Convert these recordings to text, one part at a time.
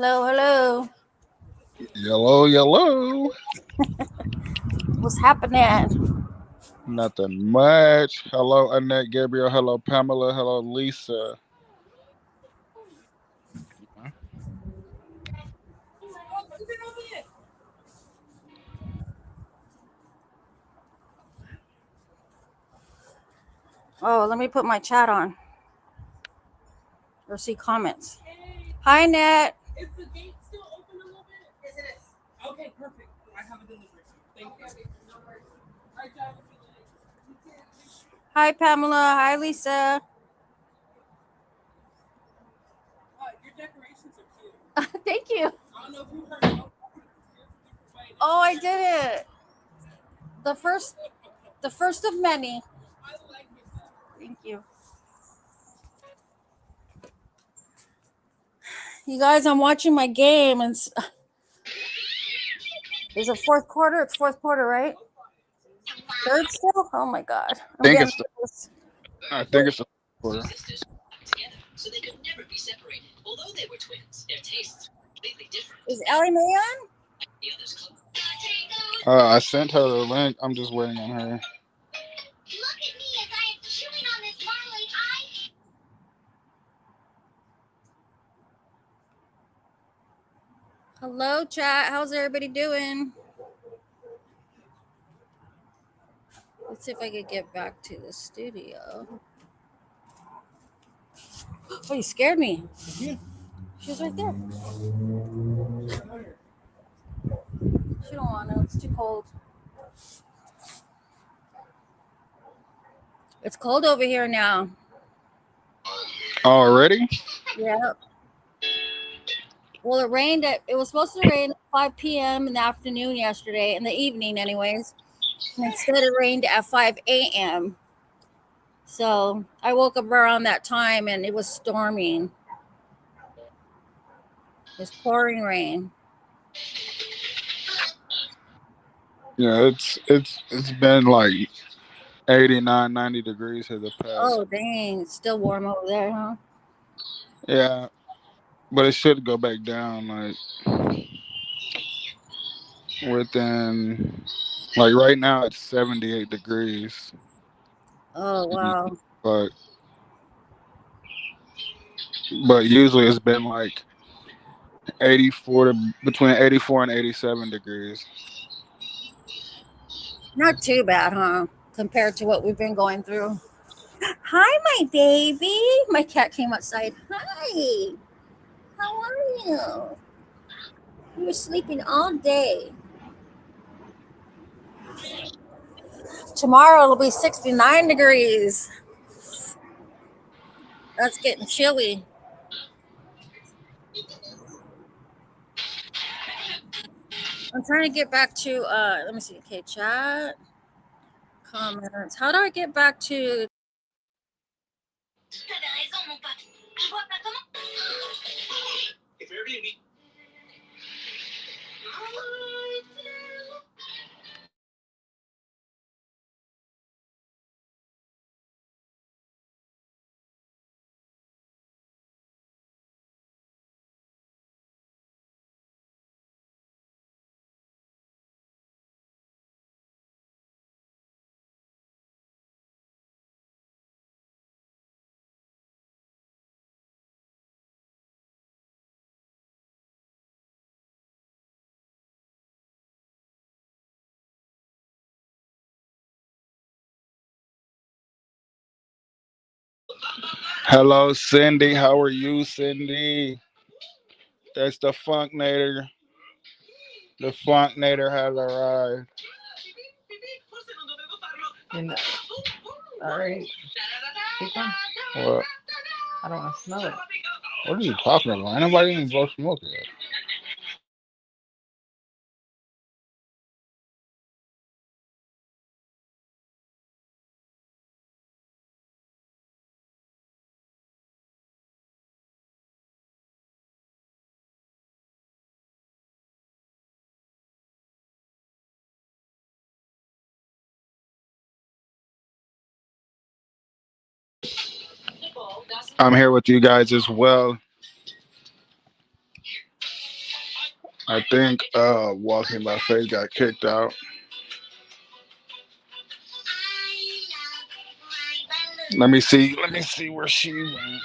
Hello, hello. Yellow, yellow. What's happening? Nothing much. Hello, Annette Gabriel. Hello, Pamela. Hello, Lisa. Oh, let me put my chat on or see comments. Hi, Net. Is the gate still open a little bit? Yes, it is. Okay, perfect. I have a delivery. Thank you. Hi, Pamela. Hi, Lisa. Your decorations are cute. Thank you. I don't know if you heard. Oh, I did it. The first of many. I like it. Thank you. You guys, I'm watching my game, and is it fourth quarter? It's fourth quarter, right? Third still? Oh my god! I think it's the. I think it's the. So they could never be separated. Although they were twins, their tastes were completely different. Is Allie Mae on? I sent her the link. I'm just waiting on her. Look at me as I am chewing on this marmalade ice. Hello, chat. How's everybody doing? Let's see if I could get back to the studio. Oh, you scared me. Yeah. She was right there. She don't want to. It's too cold. It's cold over here now. Already? Yeah. Well, it rained. It was supposed to rain at 5 p.m. in the afternoon yesterday, in the evening, anyways. And instead, it rained at 5 a.m. So I woke up around that time, and it was storming. It was pouring rain. Yeah, it's been like 89, 90 degrees here the past. Oh, dang. It's still warm over there, huh? Yeah, but it should go back down like within, like right now it's 78 degrees. Oh, wow. But usually it's been like 84 to between 84 and 87 degrees. Not too bad, huh? Compared to what we've been going through. Hi, my baby. My cat came outside. Hi. How are you? You were sleeping all day. Tomorrow it'll be 69 degrees. That's getting chilly. I'm trying to get back to let me see. Okay, chat. Comments. How do I get back to If Airbnb. Hello, Cindy. How are you, Cindy? That's the Funknator. The Funknator has arrived. All right. What? I don't want to smell it. What are you talking about? Ain't nobody even blow smoke yet. I'm here with you guys as well. I think Walking by Faith got kicked out. Let me see. Let me see where she went.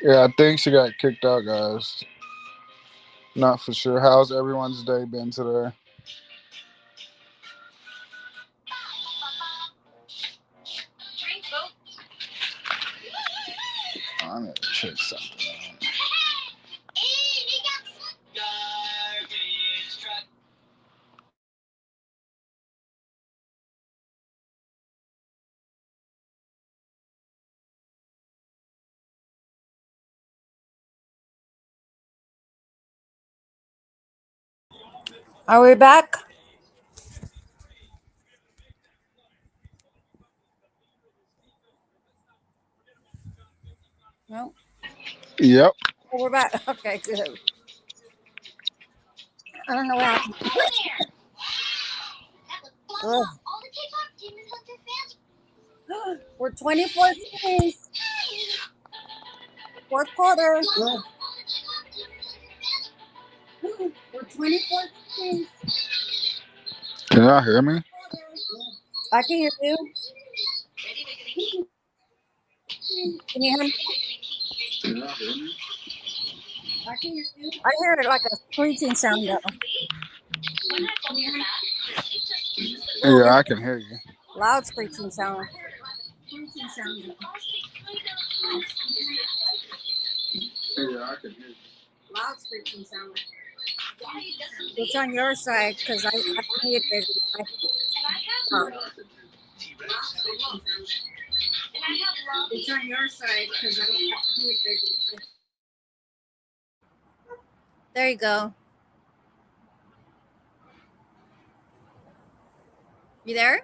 Yeah, I think she got kicked out, guys. Not for sure. How's everyone's day been today? I'm gonna check something out. Are we back? No. Yep. Oh, we're back. Okay, good. I don't know what happened. Ugh. We're 24 series. Fourth quarter. We're 24 series. Can y'all hear me? I can hear you. Can you hear me? I can hear you. I hear it like a screeching sound though. Yeah, I can hear you. Loud screeching sound. Yeah, I can hear you. Loud screeching sound. It's on your side because I muted it. It's on your side because I muted it. There you go. You there?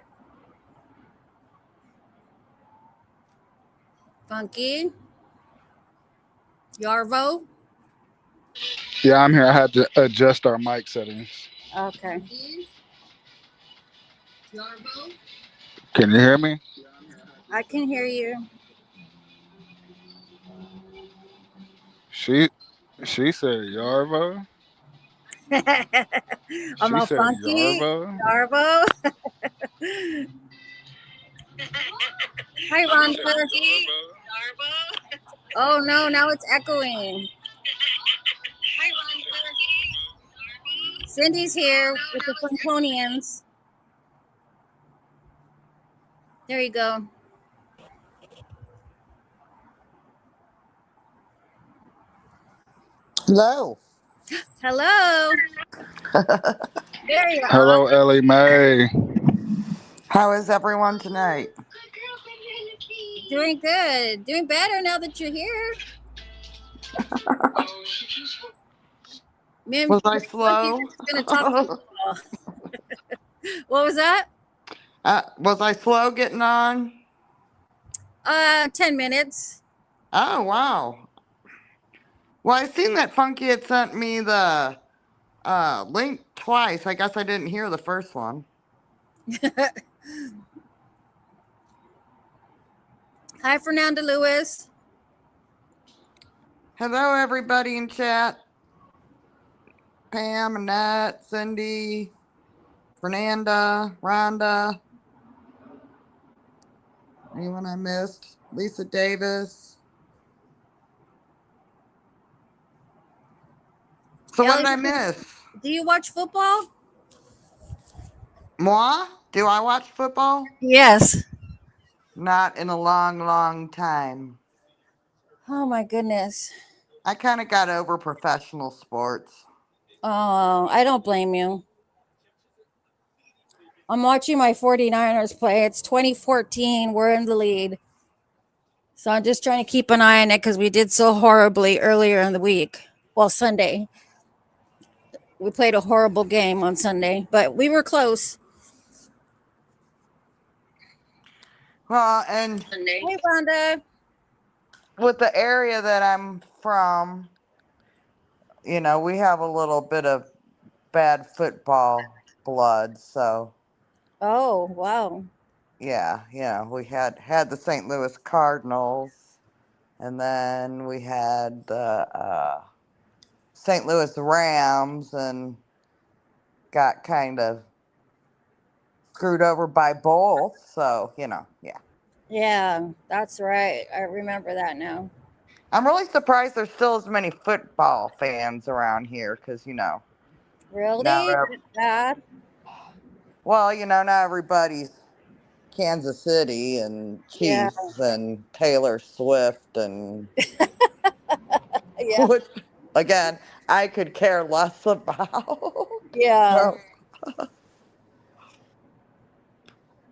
Funky? Yarvo? Yeah, I'm here. I had to adjust our mic settings. Okay. Can you hear me? I can hear you. She said Yarvo. I'm She all said funky. Yarvo. Yarvo. Hi, Rhonda. Oh, no. Now it's echoing. Hi, Rhonda. Cindy's here with the Funkonians. There you go. Hello. Hello. There you are. Hello, Ellie Mae. How is everyone tonight? Doing good. Doing better now that you're here. Was I slow? Gonna talk football. What was that? Was I slow getting on? 10 minutes. Oh, wow. Well, I seen that Funky had sent me the link twice. I guess I didn't hear the first one. Hi, Fernanda Lewis. Hello, everybody in chat. Pam, Annette, Cindy, Fernanda, Rhonda. Anyone I missed? Lisa Davis. So what Ellie, did I miss? do you watch football? Moi? Do I watch football? Yes. Not in a long, long time. Oh my goodness. I kind of got over professional sports. Oh, I don't blame you. I'm watching my 49ers play. It's 2014. We're in the lead. So I'm just trying to keep an eye on it because we did so horribly earlier in the week. Well, Sunday. We played a horrible game on Sunday, but we were close. Well, and Hey, Rhonda. with the area that I'm from, you know, we have a little bit of bad football blood. So Oh, wow. yeah, we had the St. Louis Cardinals, and then we had the St. Louis Rams, and got kind of screwed over by both. So yeah. Yeah, that's right. I remember that now. I'm really surprised there's still as many football fans around here, because now, Really? That bad? well, now everybody's Kansas City and Yeah. Chiefs and Taylor Swift and Yeah. which, again, I could care less about. Yeah. So,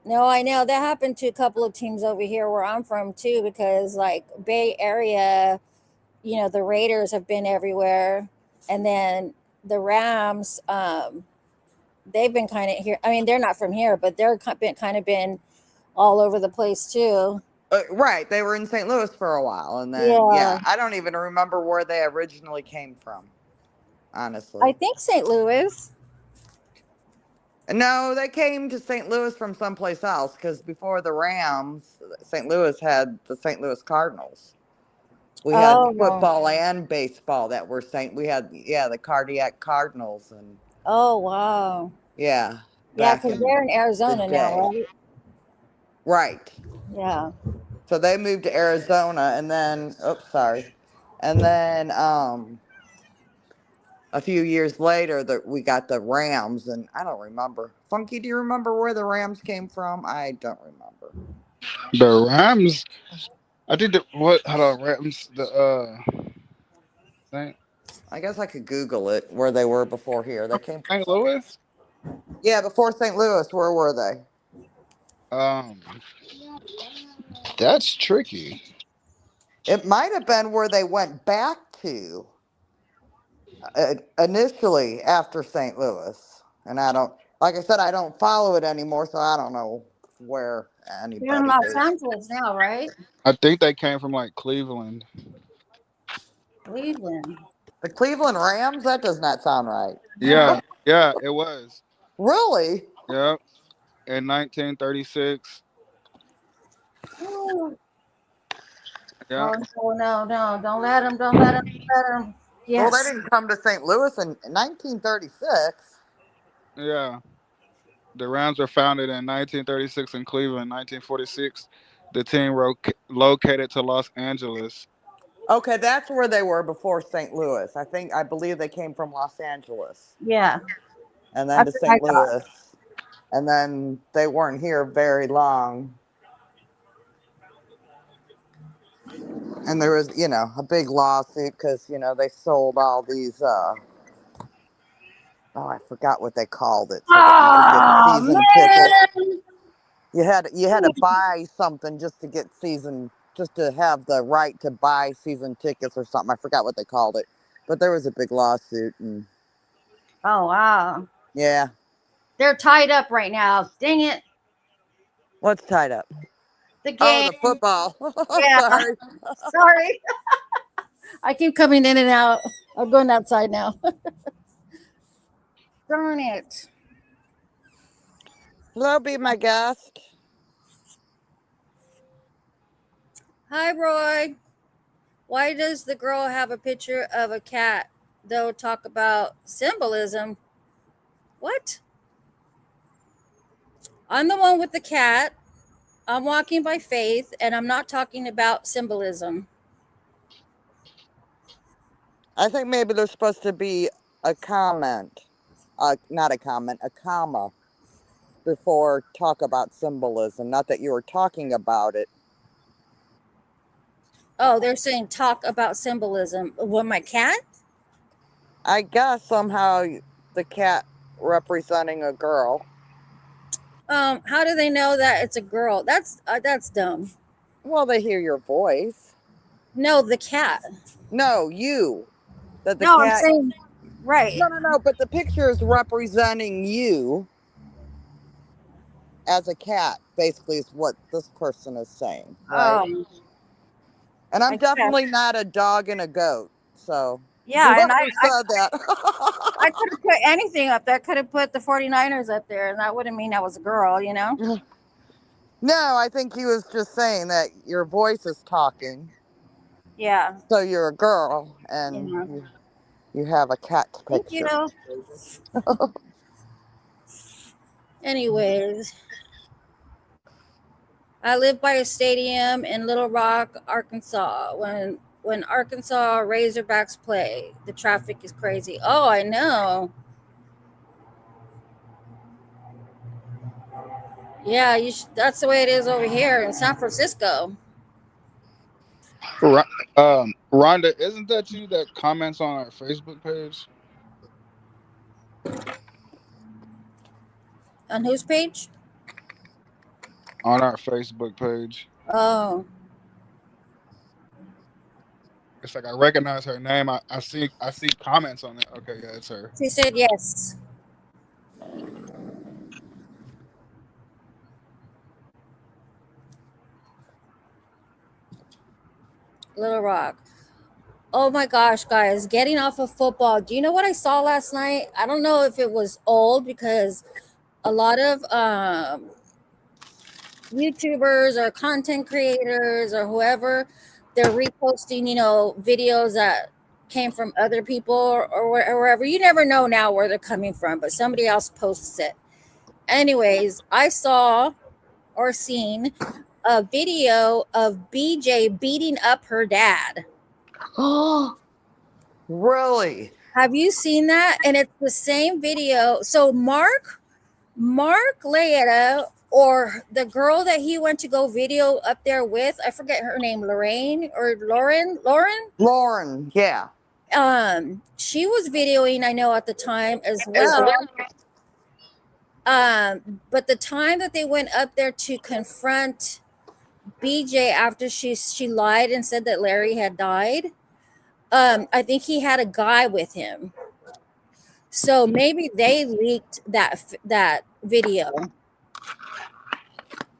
No, I know that happened to a couple of teams over here where I'm from too, because like Bay Area, the Raiders have been everywhere, and then the Rams, they've been kind of here. I mean, they're not from here, but they're been all over the place too. right, they were in St. Louis for a while, and then Yeah, yeah, I don't even remember where they originally came from, I honestly. think St. Louis. No, they came to St. Louis from someplace else, because before the Rams, St. Louis had the St. Louis Cardinals. We had Oh no. football and baseball that were St. We had, yeah, the Cardiac Cardinals, and Oh wow. yeah, Yeah, back because in they're in the Arizona now, day. right? Right. Yeah. So they moved to Arizona, and then, oops, sorry, and then a few years later that we got the Rams, and I don't remember. Funky, do you remember where the Rams came from? I don't remember. The Rams. I think the what? Hold on, Rams. The Saint I guess I could Google it where they were before here. They came from St. some. Louis. Yeah, before St. Louis, where were they? Um, that's tricky. It might have been where they went back to initially after St. Louis. And I don't, like I said, I don't follow it anymore, so I don't know where You're in anybody Los is. Angeles now, right? I think they came from like Cleveland. Cleveland. The Cleveland Rams? That does not sound right. No. Yeah, yeah, it was. Really? Yep, in 1936. Oh Yeah, no! Don't let him! Don't let him! Let him! Well, they Yes. didn't come to St. Louis in 1936. yeah. The Rams were founded in 1936 in Cleveland. 1946, the team located to Los Angeles. Okay, that's where they were before St. Louis. I believe they came from Los Angeles Yeah. and then That's to what I St. thought. Louis. And then they weren't here very long. And there was, a big lawsuit because, they sold all these, oh, I forgot what they called it, so that you could get Oh season tickets. man! You had to buy something just to get just to have the right to buy season tickets or something. I forgot what they called it. But there was a big lawsuit, and Oh wow! yeah. They're tied up right now. Dang it! What's tied up? The Oh, game. the football. Yeah. Sorry. Sorry. I keep coming in and out. I'm going outside now. Darn it! Hello, be my guest. Hi, Roy. Why does the girl have a picture of a cat? Though talk about symbolism. What? I'm the one with the cat. I'm walking by faith, and I'm not talking about symbolism. I think maybe there's supposed to be a comment. Not a comment, a comma before talk about symbolism. Not that you were talking about it. Oh, they're saying talk about symbolism. What, my cat? I guess somehow the cat representing a girl. How do they know that it's a girl? That's dumb. Well, they hear your voice. No, the cat. No, you. That the No, I'm cat. saying right. No. But the picture is representing you as a cat. Basically, is what this person is saying, right? And I'm I guess. definitely not a dog and a goat. So Yeah, and whoever said that. I could have put anything up there. Could have put the 49ers up there, and that wouldn't mean I was a girl, you know? No, I think he was just saying that your voice is talking. Yeah. So you're a girl and Yeah. you have a cat's Thank picture. you. Anyways, I live by a stadium in Little Rock, Arkansas. When Arkansas Razorbacks play, the traffic is crazy. Oh, I know. Yeah, that's the way it is over here in San Francisco. Rhonda, isn't that you that comments on our Facebook page? On whose page? On our Facebook page. Oh, It's like I recognize her name. I see comments on it. Okay, yeah, it's her. she said yes. Little Rock. Oh my gosh, guys, getting off of football. Do you know what I saw last night? I don't know if it was old because a lot of YouTubers or content creators or whoever, they're reposting, videos that came from other people or wherever. You never know now where they're coming from, but somebody else posts it. Anyways, I saw or seen a video of BJ beating up her dad. Oh, really? Have you seen that? And it's the same video. So Mark Layetta, or the girl that he went to go video up there with, I forget her name, Lauren, Yeah. She was videoing, I know, at the time as well. But the time that they went up there to confront BJ after she lied and said that Larry had died, I think he had a guy with him. So maybe they leaked that video.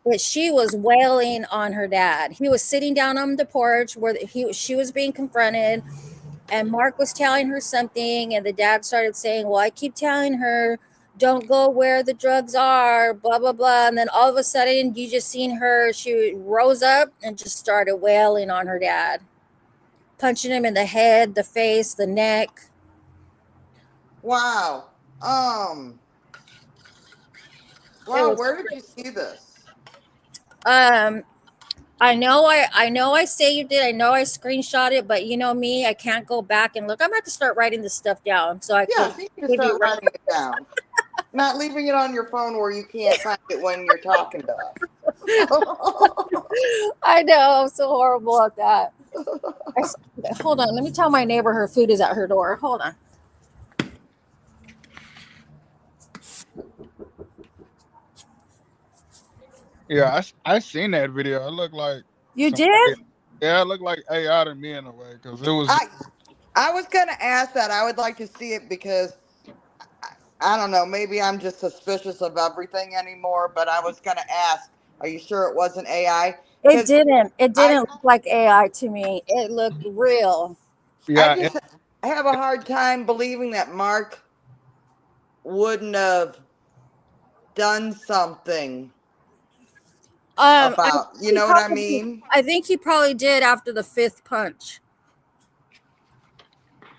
But she was wailing on her dad. He was sitting down on the porch where she was being confronted, and Mark was telling her something, and the dad started saying, "Well, I keep telling her, don't go where the drugs are, blah blah blah." And then all of a sudden, you just seen her. She rose up and just started wailing on her dad, punching him in the head, the face, the neck. Wow. Wow, where did you see this? I know I saved it. I know I screenshot it, but you know me, I can't go back and look. I'm gonna have to start writing this stuff down so I Yeah, can you can give you start writing it down. Not leaving it on your phone where you can't find it when you're talking to us. I know, I'm so horrible at that. Hold on, let me tell my neighbor her food is at her door. Hold on. Yeah, I seen that video. It looked like You somebody, did? yeah, it looked like AI to me in a way because it was. I was going to ask that. I would like to see it because I don't know. Maybe I'm just suspicious of everything anymore. But I was going to ask, are you sure it wasn't AI? It didn't. It didn't look like AI to me. It looked real. Yeah, I have a hard time believing that Mark wouldn't have done something about, you know what I mean? I think he probably did after the 5th punch.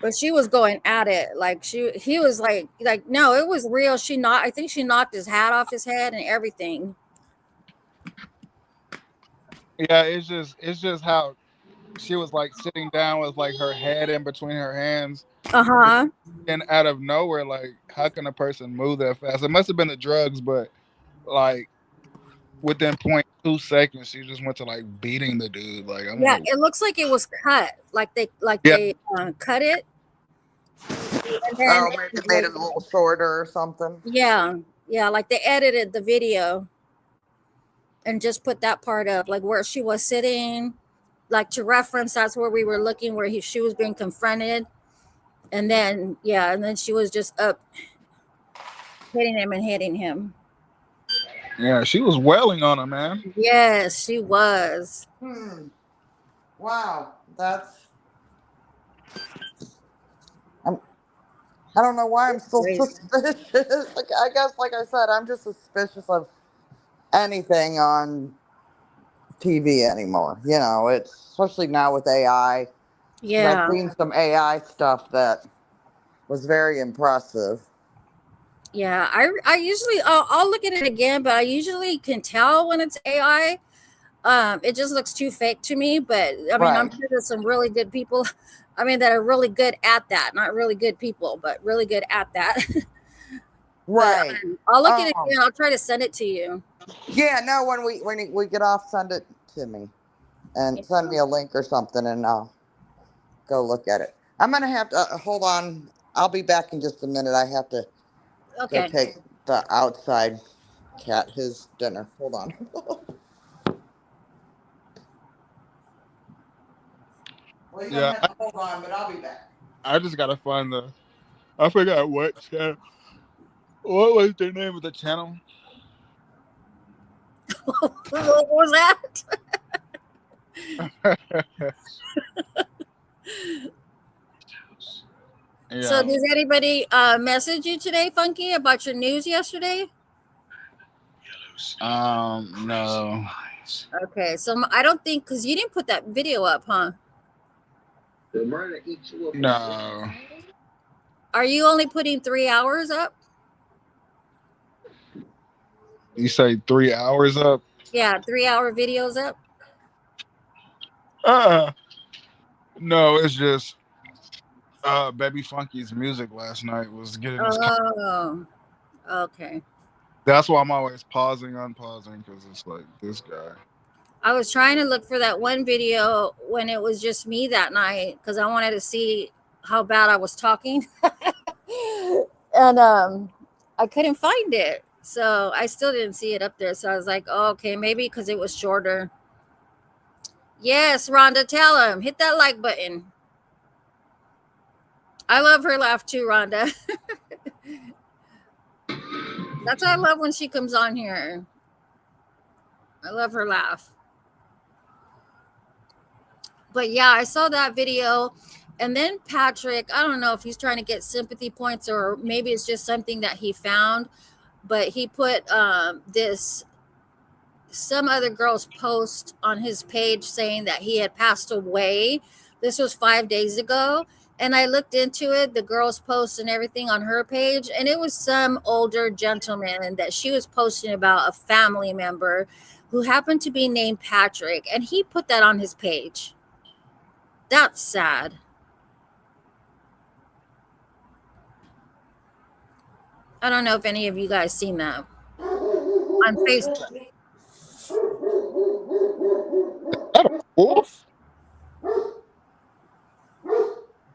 But she was going at it like he was like no, it was real. I think she knocked his hat off his head and everything. yeah, it's just how she was like sitting down with like her head in between her hands. Uh-huh. And out of nowhere, like, how can a person move that fast? It must have been the drugs, but like within 0.2 seconds, she just went to like beating the dude. Like, I'm like, It looks like it was cut. Like they cut it. And then Maybe it made it a little shorter or something. yeah. Yeah, like they edited the video and just put that part up, like where she was sitting, like to reference that's where we were looking, where she was being confronted, and then yeah, and then she was just up hitting him and hitting him. Yeah, she was wailing on him, man. Yes, she was. Wow, that's. I don't know why I'm still Crazy. suspicious. Like I guess, like I said, I'm just suspicious of anything on TV anymore. You know, it's especially now with AI. Because I've Yeah, seen some AI stuff that was very impressive. yeah. I usually I'll look at it again, but I usually can tell when it's AI. It just looks too fake to me. But I mean, I'm Right. sure there's some really good people. I mean, that are really good at that. Not really good people, but really good at that. But Right. I'll look at it Um. again. I'll try to send it to you. Yeah. No. When we get off, send it to me and send me a link or something, and I'll go look at it. I'm gonna have to hold on. I'll be back in just a minute. I have to go Okay. take the outside cat his dinner. Hold on. Well, you're gonna Yeah, have to hold on, but I'll be back. I just gotta find the. I forgot what channel. What was the name of the channel? What was that? So, Yeah. does anybody message you today, Funky, about your news yesterday? No. Okay, so I don't think because you didn't put that video up, huh? No. Are you only putting 3 hours up? You say 3 hours up? Yeah, 3 hour videos up. Uh no, it's just Baby Funky's music last night was getting his Oh, okay. that's why I'm always pausing, unpausing, because it's like this guy. I was trying to look for that one video when it was just me that night because I wanted to see how bad I was talking. And I couldn't find it. So I still didn't see it up there. So I was like, oh, okay, maybe because it was shorter. Yes, Rhonda, tell him. Hit that like button. I love her laugh too, Rhonda. That's what I love when she comes on here. I love her laugh. But yeah, I saw that video. And then Patrick, I don't know if he's trying to get sympathy points or maybe it's just something that he found, but he put this some other girl's post on his page saying that he had passed away. This was 5 days ago. And I looked into it, the girl's post and everything on her page. And it was some older gentleman that she was posting about a family member who happened to be named Patrick. And he put that on his page. That's sad. I don't know if any of you guys seen that on Facebook. Is that a wolf?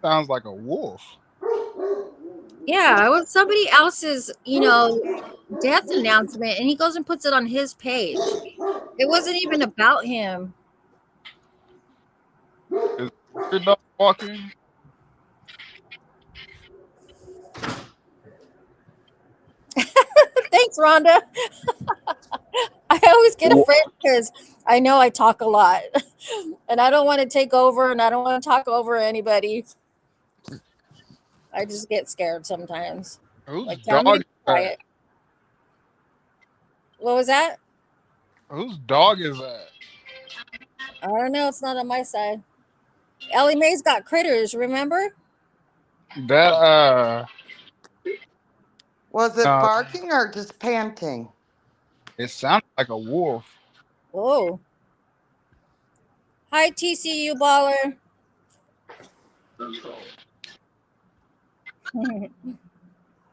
Sounds like a wolf. Yeah, it was somebody else's, death announcement, and he goes and puts it on his page. It wasn't even about him. Is your dog walking? Thanks, Rhonda. I always get afraid because I know I talk a lot, and I don't want to take over, and I don't want to talk over anybody. I just get scared sometimes. Whose Like, tell me to dog be is that? quiet. What was that? Whose dog is that? I don't know. It's not on my side. Ellie Mae's got critters. Remember? That Was it no, barking or just panting? it sounds like a wolf. Whoa. Hi, TCU baller.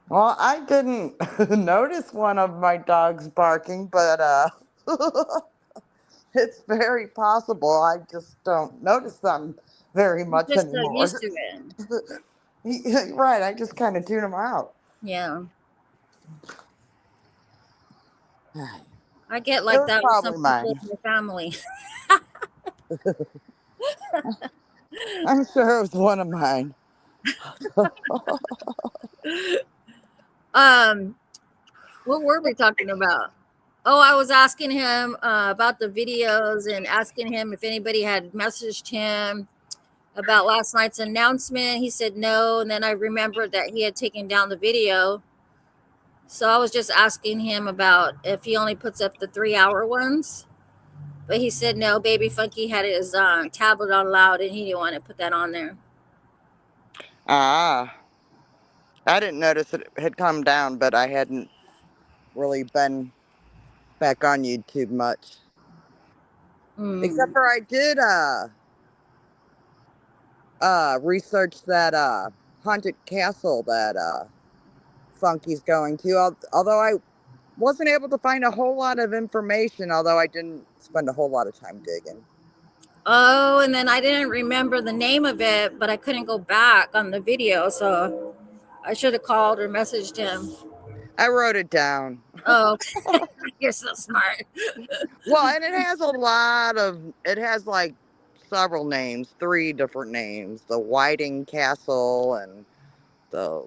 Well, I didn't notice one of my dogs barking, but it's very possible. I just don't notice them very much Just so used anymore. to it. Right, I just kind of tune them out. Yeah. I get It like was that with some probably people mine. in my family. I'm sure it was one of mine. um, what were we talking about? Oh, I was asking him about the videos and asking him if anybody had messaged him about last night's announcement. He said no, and then I remembered that he had taken down the video. So I was just asking him about if he only puts up the 3 hour ones. But he said no, Baby Funky had his tablet on loud and he didn't want to put that on there. Ah, I didn't notice it had come down, but I hadn't really been back on YouTube much. Except Mm. for I did research that haunted castle that Funky's going to. Although I wasn't able to find a whole lot of information, although I didn't spend a whole lot of time digging. Oh, and then I didn't remember the name of it, but I couldn't go back on the video. So I should have called or messaged him. I wrote it down. Oh, you're so smart. Well, and it has like several names, 3 different names: the Whiting Castle and the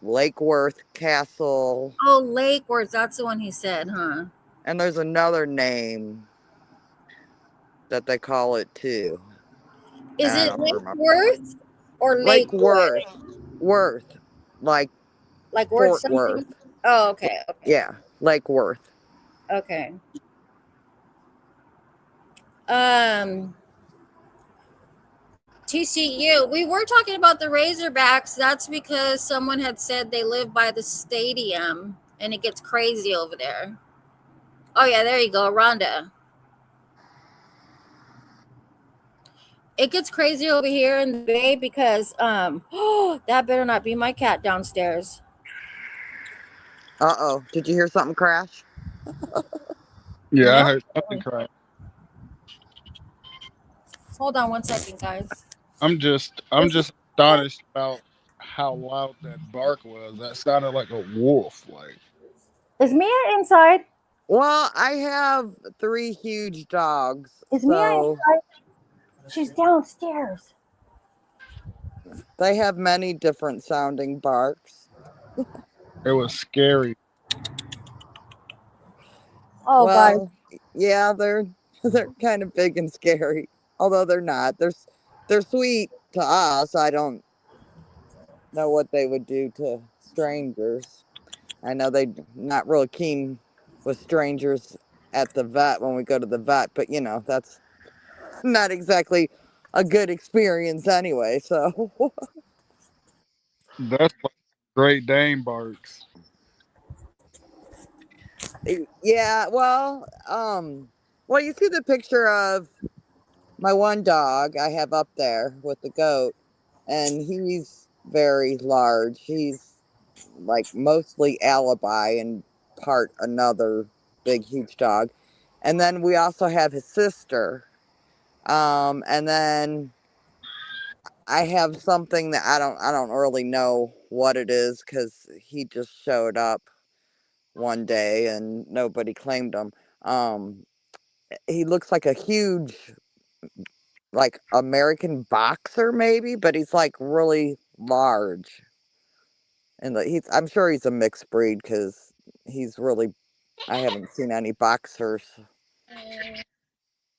Lakeworth Castle, Oh, Lake Words. That's the one he said, huh? and there's another name that they call it too. Is I it don't Lake remember. Worth or Lake Lakewood? Worth, like Like Worth Fort something? Worth. Oh, okay. Okay. Yeah, Lake Worth. Okay. Um, TCU. We were talking about the Razorbacks. That's because someone had said they live by the stadium and it gets crazy over there. Oh, yeah, there you go, Rhonda. It gets crazy over here in the Bay because that better not be my cat downstairs. Uh-oh. Did you hear something crash? Yeah, I No. heard something cry. Hold on 1 second, guys. I'm just astonished about how loud that bark was. That sounded like a wolf. Like Is Mia inside? Well, I have 3 huge dogs, Is Mia so inside? She's downstairs. they have many different sounding barks. it was scary. Oh, guys. Well, yeah, they're kind of big and scary. Although they're not. They're sweet to us. I don't know what they would do to strangers. I know they're not real keen with strangers at the vet when we go to the vet, but that's not exactly a good experience anyway, so That's like Great Dane barks. yeah, well, you see the picture of my one dog I have up there with the goat, and he's very large. He's like mostly alibi and part another big huge dog. And then we also have his sister. And then I have something that I don't really know what it is because he just showed up one day and nobody claimed him. Um, he looks like a huge, like American boxer maybe, but he's like really large. And I'm sure he's a mixed breed because he's really, I haven't seen any boxers.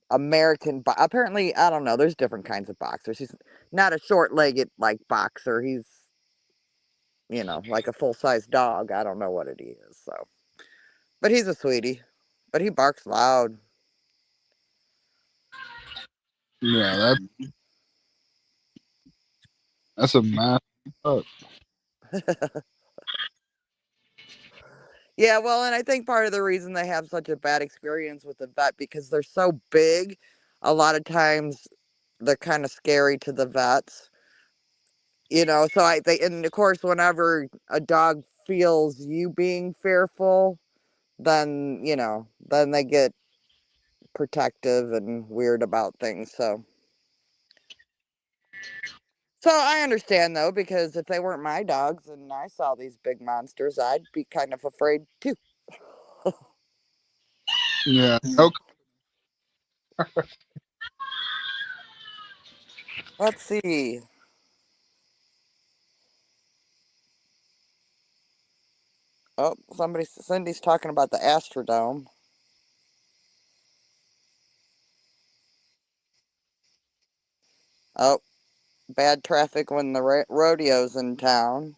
Apparently, I don't know. There's different kinds of boxers. He's not a short-legged like boxer. He's like a full-size dog. I don't know what it is. So, but he's a sweetie. But he barks loud. Yeah, that's a massive buck. Yeah, well, and I think part of the reason they have such a bad experience with the vet because they're so big. A lot of times they're kind of scary to the vets. So and of course whenever a dog feels you being fearful, then they get protective and weird about things. So I understand though, because if they weren't my dogs and I saw these big monsters, I'd be kind of afraid too. Yeah. No. Let's see. Oh, Cindy's talking about the Astrodome. Oh, bad traffic when the rodeo's in town.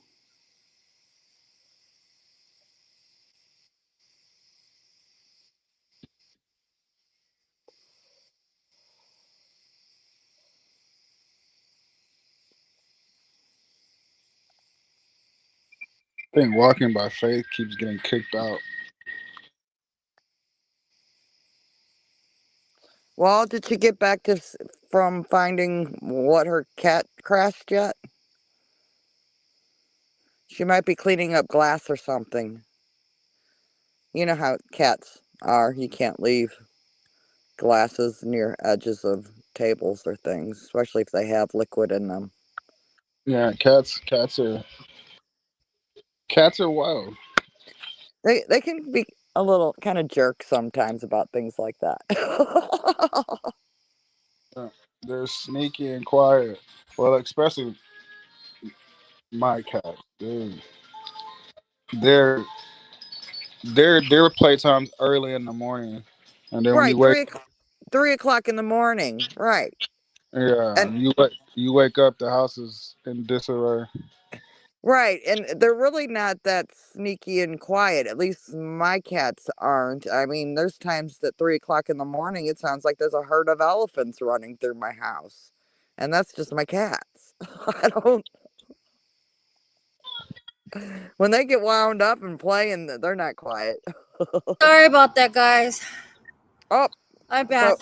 I think Walking by Faith keeps getting kicked out. Well, did she get back from finding what her cat crashed yet? She might be cleaning up glass or something. You know how cats are. You can't leave glasses near edges of tables or things, especially if they have liquid in them. Yeah, cats are wild. They can be a little kind of jerk sometimes about things like that. Uh, They're sneaky and quiet. Well, especially my cat. They're their playtime's early in the morning, and then when Right, you wake, 3 o'clock in the morning. Right, yeah, and you wake up, the house is in disarray. right, and they're really not that sneaky and quiet. At least my cats aren't. I mean, there's times that 3 o'clock in the morning, it sounds like there's a herd of elephants running through my house, and that's just my cats. I don't. When they get wound up and playing, they're not quiet. Sorry about that, guys. Oh, I'm so back.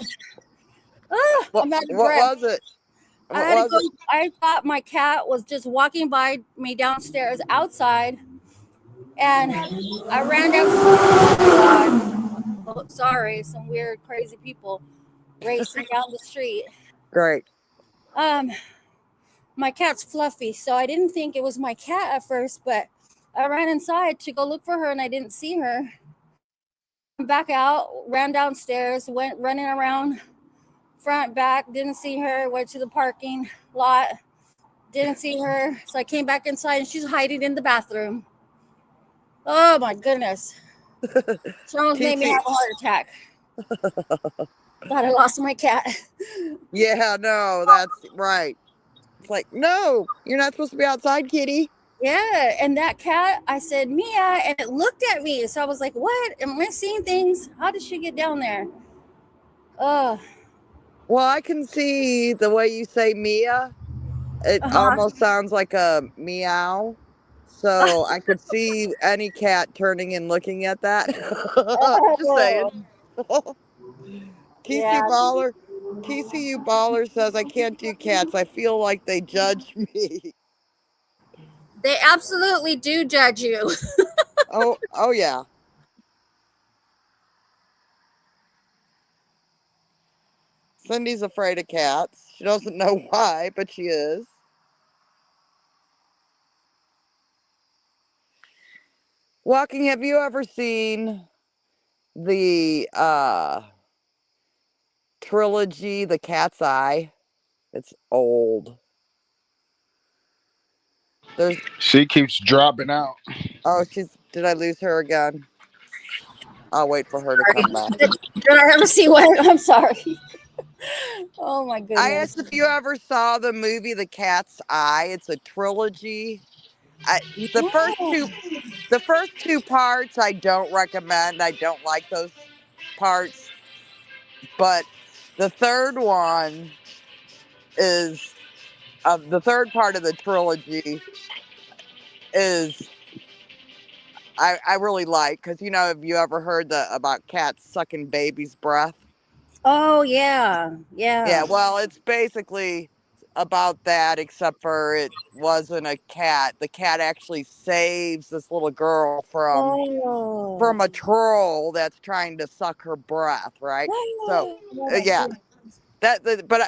Ah, what? I'm out of What breath. was it? I What had to was go. it? I thought my cat was just walking by me downstairs outside, and I ran down. Oh, sorry, some weird, crazy people racing down the street. Great. Um, my cat's Fluffy, so I didn't think it was my cat at first, but I ran inside to go look for her, and I didn't see her. Back out, ran downstairs, went running around front, back, didn't see her, went to the parking lot, didn't see her. So I came back inside and she's hiding in the bathroom. Oh my goodness. She almost made me TC. have a heart attack. Thought I lost my cat. Yeah, no, that's right. It's like, no, you're not supposed to be outside, kitty. Yeah, and that cat, I said, Mia, and it looked at me. So I was like, what? Am I seeing things? How did she get down there? Oh, Well, I can see the way you say Mia. It uh-huh. almost sounds like a meow. So I could see any cat turning and looking at that. Just saying. Oh, TC yeah, Baller. TCU Baller says, I can't do cats. I feel like they judge me. they absolutely do judge you. Oh yeah. Cindy's afraid of cats. She doesn't know why, but she is. Walking, have you ever seen the trilogy, The Cat's Eye? It's old. There's She keeps dropping out. Oh, did I lose her again? I'll wait for her to Sorry. come back. Did I ever see what? I'm sorry. Oh my I goodness. asked if you ever saw the movie The Cat's Eye. It's a trilogy. I, the first Oh, two the first two parts I don't recommend. I don't like those parts, but the third one is the third part of the trilogy is I really like, because have you ever heard about cats sucking babies' breath? oh yeah, Yeah, yeah. well, it's basically about that, except for it wasn't a cat. The cat actually saves this little girl from Oh, a troll that's trying to suck her breath, right? So, oh my yeah, goodness. but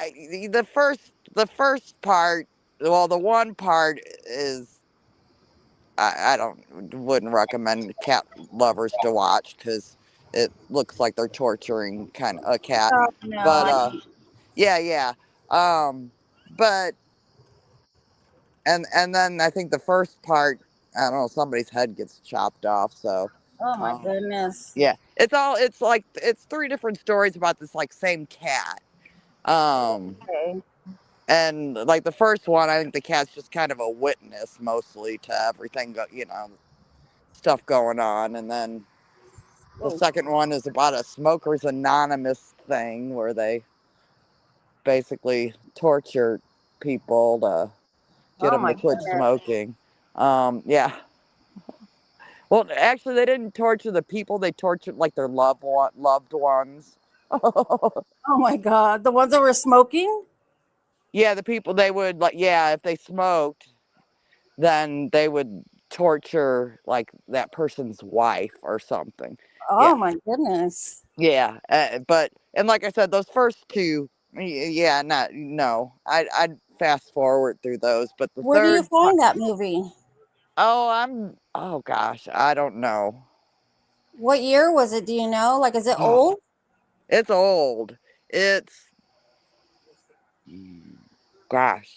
the first part, well, the one part is I don't wouldn't recommend cat lovers to watch, because it looks like they're torturing kind of a cat. Oh no, But yeah. But and then I think the first part, I don't know, somebody's head gets chopped off. So oh my um, goodness. yeah, it's like it's three different stories about this like same cat. Um, Okay. and like the first one, I think the cat's just kind of a witness mostly to everything, stuff going on, and then the Oh, second one is about a Smokers Anonymous thing where they basically torture people to get oh them my to quit goodness. smoking. Yeah. Well, actually, they didn't torture the people; they tortured like their loved ones. Oh my God. The ones that were smoking? Yeah, the people they would like. Yeah, if they smoked, then they would torture like that person's wife or something. Oh Yeah, my goodness. yeah. But and like I said, those first two, yeah, not no. I'd fast forward through those, but the Where do you third part. find that movie? Oh gosh, I don't know. What year was it? Do you know? Like, is it Oh, old? it's old. It's mm, gosh,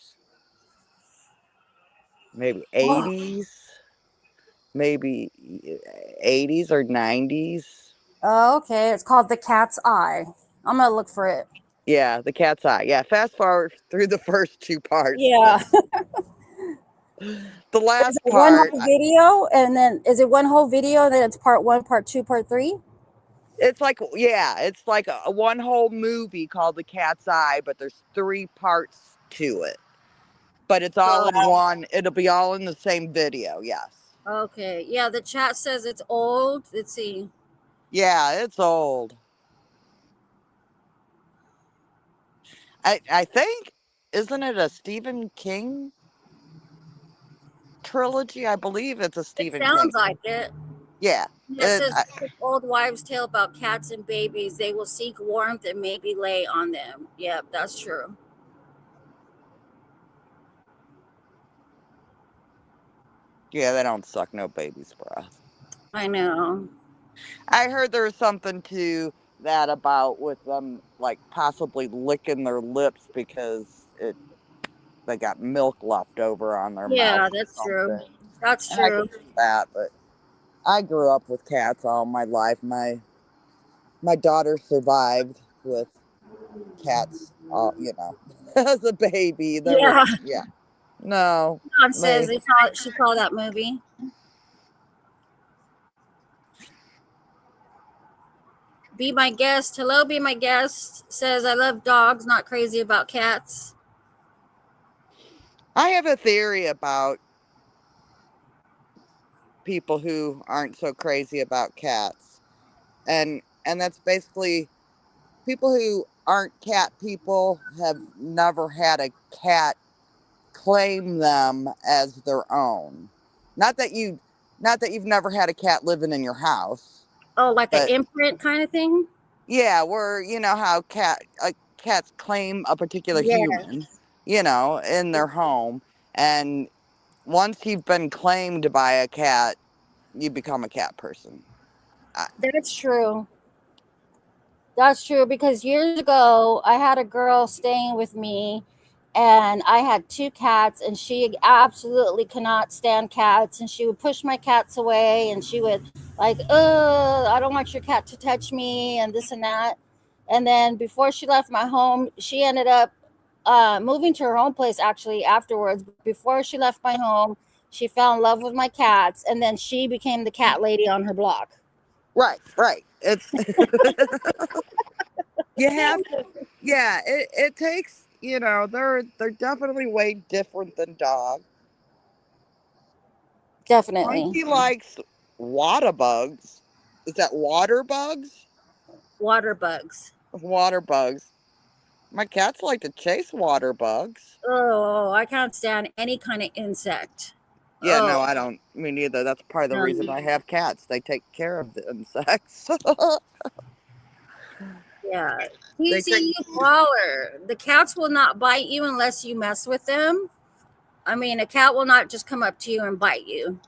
maybe Oh, 80s, maybe 80s or 90s. okay. It's called The Cat's Eye. I'm gonna look for it. Yeah, the cat's eye. Yeah, fast forward through the first two parts. Yeah. The Is last it one part, whole video? And then is it one whole video? And then it's part one, part two, part three? it's like, yeah, it's like a one whole movie called The Cat's Eye, but there's three parts to it. But it's all in Oh, one, it'll be all in the same video, yes. okay. Yeah, the chat says it's old. Let's see. Yeah, it's old. I think, isn't it a Stephen King trilogy? I believe it's a It Stephen King. sounds like it. Yeah. It says old wives' tale about cats and babies. They will seek warmth and maybe lay on them. Yep, that's true. Yeah, they don't suck no baby's breath. I know. I heard there was something to that about with them like possibly licking their lips because they got milk left over on their mouth Yeah, or that's true. something. That's And I true. could see that, but I grew up with cats all my life. My daughter survived with cats, as a baby. There was Yeah. yeah. No, Mom says they she saw that movie. Be my guest. Hello, be my guest. Says I love dogs, not crazy about cats. I have a theory about people who aren't so crazy about cats. And that's basically people who aren't cat people have never had a cat claim them as their own. Not that you not that you've never had a cat living in your house, Oh, like an but imprint kind of thing? yeah, where you know how cats claim a particular Yeah, human, in their home, and once you've been claimed by a cat, you become a cat person. I, that's true. That's true because years ago I had a girl staying with me and I had two cats and she absolutely cannot stand cats and she would push my cats away and she would like, I don't want your cat to touch me and this and that. And then before she left my home, she ended up moving to her own place actually afterwards. Before she left my home, she fell in love with my cats and then she became the cat lady on her block. right. It's you have yeah. It takes they're definitely way different than dogs. Definitely. Frankie likes water bugs. Is that water bugs? Water bugs. Water bugs. My cats like to chase water bugs. Oh, I can't stand any kind of insect. Yeah, no, Oh, I don't. Me neither. That's part of the no. reason I have cats. They take care of the insects. Yeah. they take. TCU Waller. The cats will not bite you unless you mess with them. I mean, a cat will not just come up to you and bite you.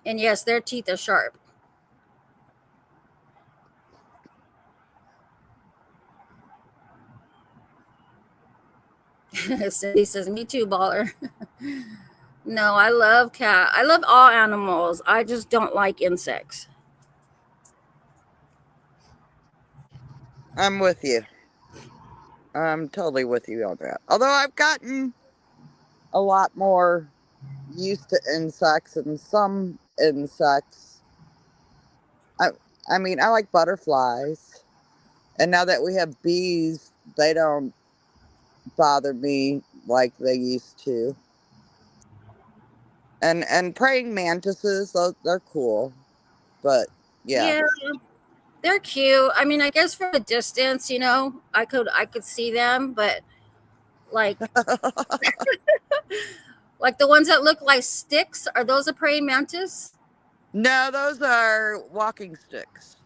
And yes, their teeth are sharp. Cindy says, "Me too, baller." No, I love cat. I love all animals. I just don't like insects. I'm with you. I'm totally with you on that. Although I've gotten a lot more used to insects, and some insects. I I mean, I like butterflies. And now that we have bees, they don't bother me like they used to. And praying mantises, they're cool. But yeah. Yeah, they're cute. I mean, I guess from a distance, I could see them, but like like the ones that look like sticks, are those a praying mantis? No, those are walking sticks.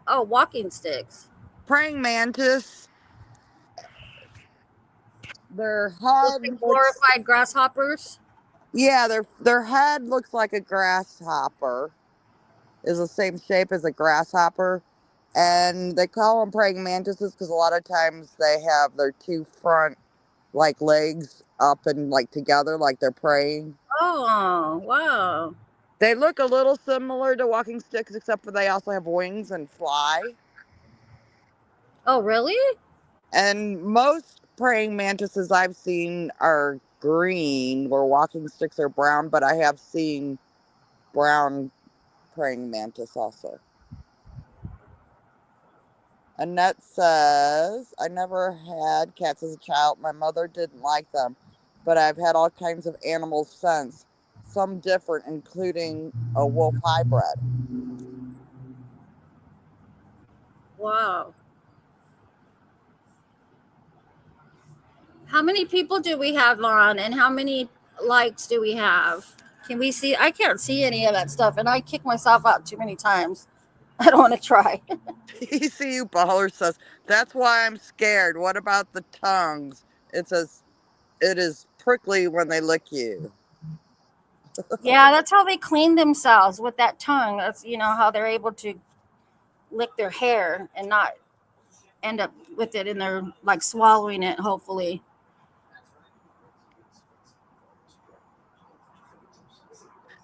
Oh, walking sticks. Praying mantis, their Those head big looks, glorified grasshoppers. yeah, their head looks like a grasshopper. Is the same shape as a grasshopper. And they call them praying mantises because a lot of times they have their two front like legs up and like together like they're praying. Oh, wow. They look a little similar to walking sticks except for they also have wings and fly. Oh, really? And most praying mantises I've seen are green, where walking sticks are brown, but I have seen brown praying mantis also. Annette says, I never had cats as a child. My mother didn't like them, but I've had all kinds of animals since, some different, including a wolf hybrid. Wow. How many people do we have on, and how many likes do we have? Can we see? I can't see any of that stuff, and I kick myself out too many times. I don't want to try. TCU Baller says, that's why I'm scared. What about the tongues? It says, it is prickly when they lick you. Yeah, that's how they clean themselves with that tongue. That's how they're able to lick their hair and not end up with it in their like swallowing it. Hopefully,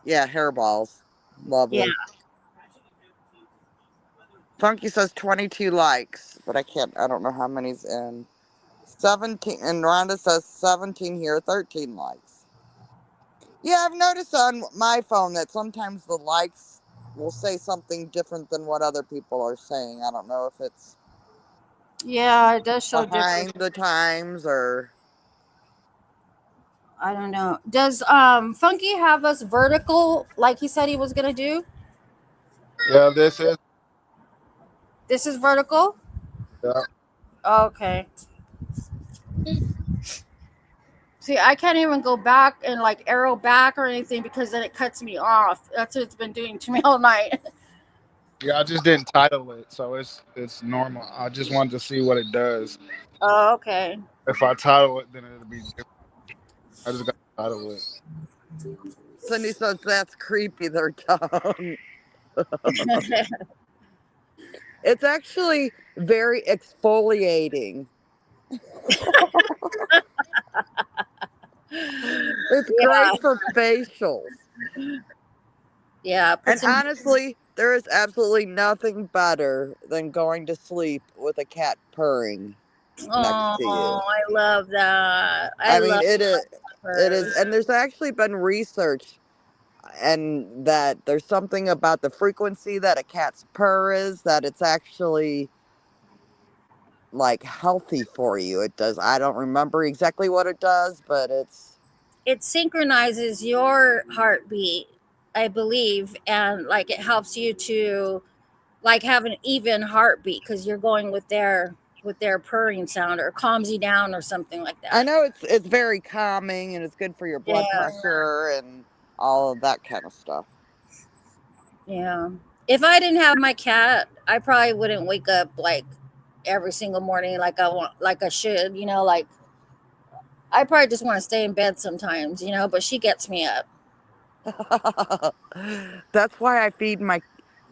Yeah, hairballs. yeah. Lovely. Funky says 22 likes, but I don't know how many's in. 17, and Rhonda says 17 here, 13 likes. Yeah, I've noticed on my phone that sometimes the likes will say something different than what other people are saying. I don't know if it's Yeah, it does show different. behind the times or. I don't know. Does Funky have us vertical like he said he was gonna do? Yeah, this is. This is vertical. Yeah. Okay. See, I can't even go back and like arrow back or anything because then it cuts me off. That's what it's been doing to me all night. Yeah, I just didn't title it, so it's normal. I just wanted to see what it does. Oh, okay. If I title it, then it'll be different. I just got to title it. Cindy says that's creepy, their tongue. It's actually very exfoliating. It's Yeah, great for facials. yeah. Put And some. honestly, there is absolutely nothing better than going to sleep with a cat purring next to Oh, you. I love that. I I mean, love it is, her. and there's actually been research and that there's something about the frequency that a cat's purr is that it's actually like healthy for you. It does. I don't remember exactly what it does, but it's It synchronizes your heartbeat, I believe, and like it helps you to like have an even heartbeat because you're going with their purring sound or calms you down or something like I that. know it's very calming and it's good for your blood Yeah, pressure and all of that kind of stuff. yeah. If I didn't have my cat, I probably wouldn't wake up like every single morning like I want, like I should. Like I probably just want to stay in bed sometimes. But she gets me up. That's why I feed my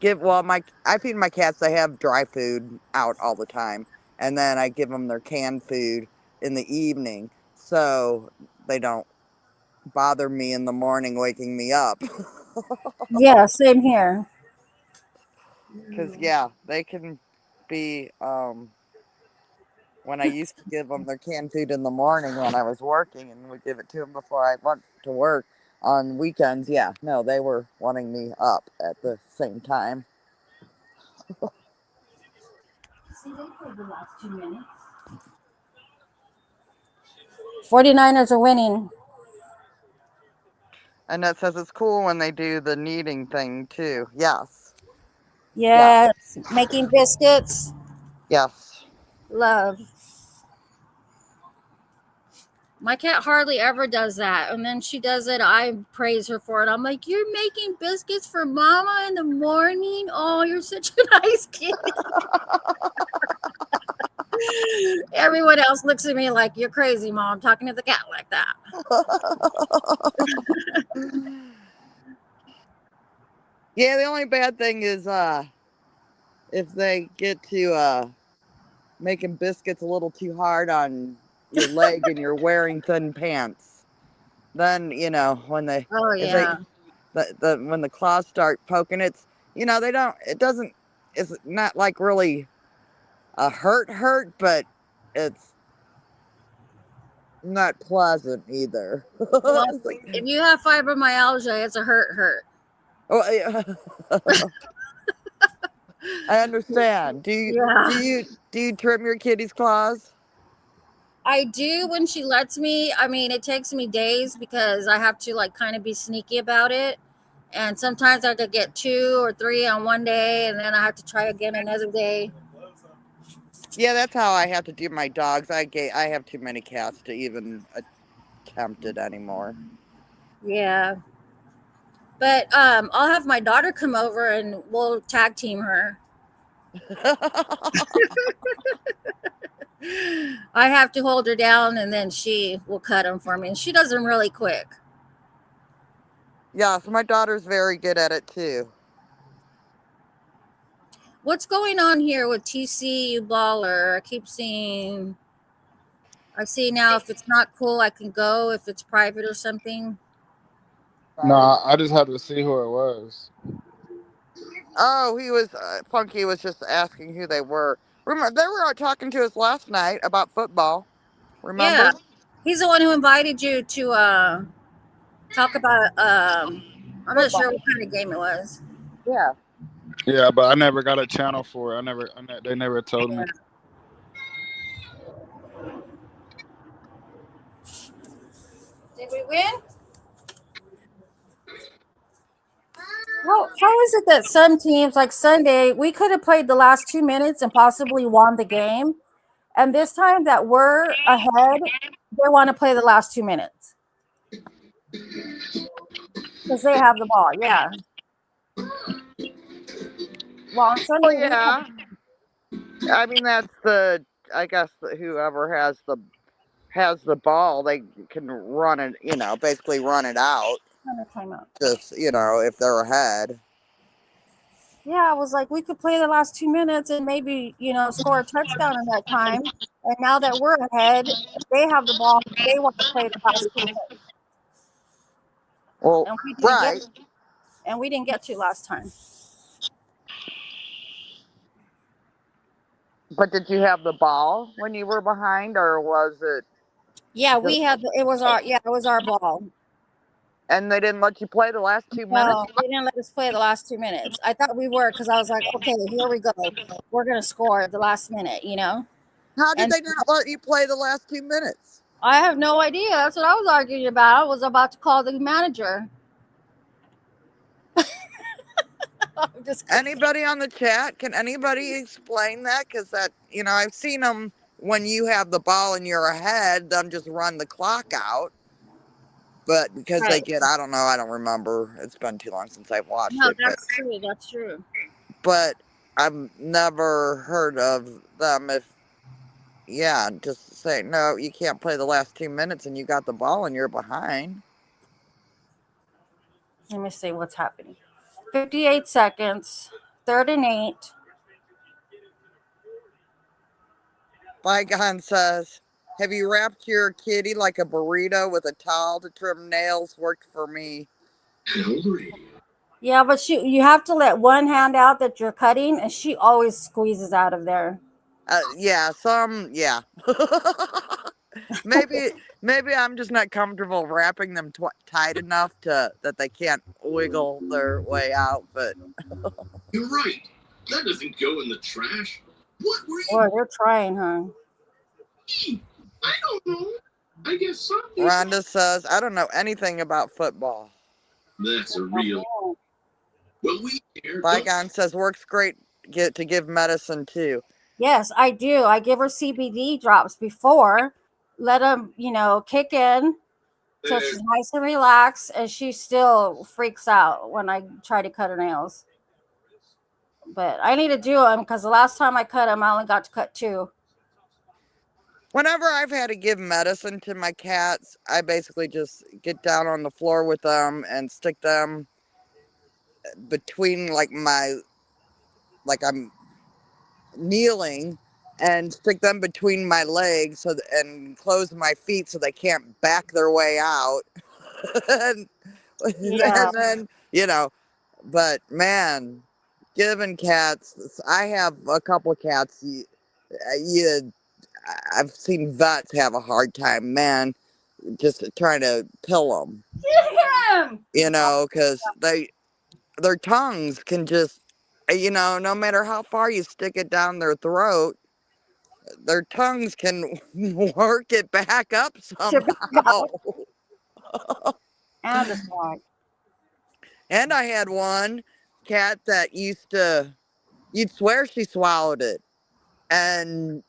I feed my cats. They have dry food out all the time, and then I give them their canned food in the evening. so they don't bother me in the morning waking me up. Yeah, same here. Because, yeah, they can be, when I used to give them their canned food in the morning when I was working and would give it to them before I went to work on weekends, yeah, no, they were wanting me up at the same time. See, they played the last 2 minutes. 49ers are winning. And that says it's cool when they do the kneading thing, too. Yes. Yes. Yes, making biscuits. Yes. Love. My cat hardly ever does that. And then she does it. I praise her for it. I'm like, you're making biscuits for mama in the morning? Oh, you're such a nice kid. Everyone else looks at me like, you're crazy, mom, talking to the cat like that. Yeah, the only bad thing is if they get to making biscuits a little too hard on your leg and you're wearing thin pants. Then, when they Oh, if they yeah. when the claws start poking, they don't it doesn't it's not like really a hurt, but it's not pleasant either. Well, It's like, if you have fibromyalgia, it's a hurt. oh, yeah. I understand. Do you Yeah. do you do you trim your kitty's claws? I do when she lets me. I mean, it takes me days because I have to like kind of be sneaky about it. And sometimes I could get 2 or 3 on one day, and then I have to try again another day. Yeah, that's how I have to do my dogs. I have too many cats to even attempt it anymore. Yeah. But I'll have my daughter come over and we'll tag team her. I have to hold her down and then she will cut them for me. And she does them really quick. Yeah, so my daughter's very good at it too. What's going on here with TCU Baller? I keep seeing. I see now if it's not cool, I can go. If it's private or something. Nah, I just had to see who it was. Oh, he was Funky was just asking who they were. Remember, they were out talking to us last night about football. Yeah. Remember? He's the one who invited you to talk about I'm not Football. sure what kind of game it was. Yeah. Yeah, but I never got a channel for it. They never told me. Yeah. Did we win? How is it that some teams, like Sunday, we could have played the last 2 minutes and possibly won the game, and this time that we're ahead, they want to play the last 2 minutes because they have the ball. Yeah. Well, on Well, Sunday we yeah. I mean, I guess whoever has the ball, they can run it. Basically run it out. had a timeout. Just if they're ahead. Yeah, I was like, we could play the last 2 minutes and maybe score a touchdown in that time. And now that we're ahead, they have the ball. They want to play the last 2 minutes, Well, and we didn't get right. to last time. But did you have the ball when you were behind, or was it? Yeah, we had it was our ball. And they didn't let you play the last 2 minutes? No, they didn't let us play the last 2 minutes. I thought we were because I was like, okay, here we go. We're gonna score at the last minute. How did And they not let you play the last 2 minutes? I have no idea. That's what I was arguing about. I was about to call the manager. I'm just kidding. Anybody on the chat? Can anybody explain that? Because I've seen them when you have the ball and you're ahead, them just run the clock out. But because they Right. get, I don't know, I don't remember. It's been too long since I've watched No, it. that's true. That's true. But I've never heard of them just say, no, you can't play the last 2 minutes and you got the ball and you're behind. Let me see what's happening. 58 seconds. 3rd and 8. Bygone says, Have you wrapped your kitty like a burrito with a towel to trim nails? Worked for me. Yeah, but you have to let one hand out that you're cutting, and she always squeezes out of there. Yeah, yeah. maybe I'm just not comfortable wrapping them tight enough to that they can't wiggle their way out. But You're right. That doesn't go in the trash. What were Boy, they're trying, huh? you? I don't know. I guess some people. Rhonda says, I don't know anything about football. That's a real. Well, we care. Bygone says, works great to give medicine too. Yes, I do. I give her CBD drops before, let them, kick in till she's nice and relaxed, and she still freaks out when I try to cut her nails. But I need to do them because the last time I cut them, I only got to cut 2. Whenever I've had to give medicine to my cats, I basically just get down on the floor with them and stick them between like I'm kneeling and stick them between my legs and close my feet so they can't back their way out. and, Yeah. and then, but man, giving cats, I have a couple of cats. I've seen vets have a hard time, man, just trying to pill them, because their tongues can just, no matter how far you stick it down their throat, their tongues can work it back up somehow. And the dog. And I had one cat that you'd swear she swallowed it. And,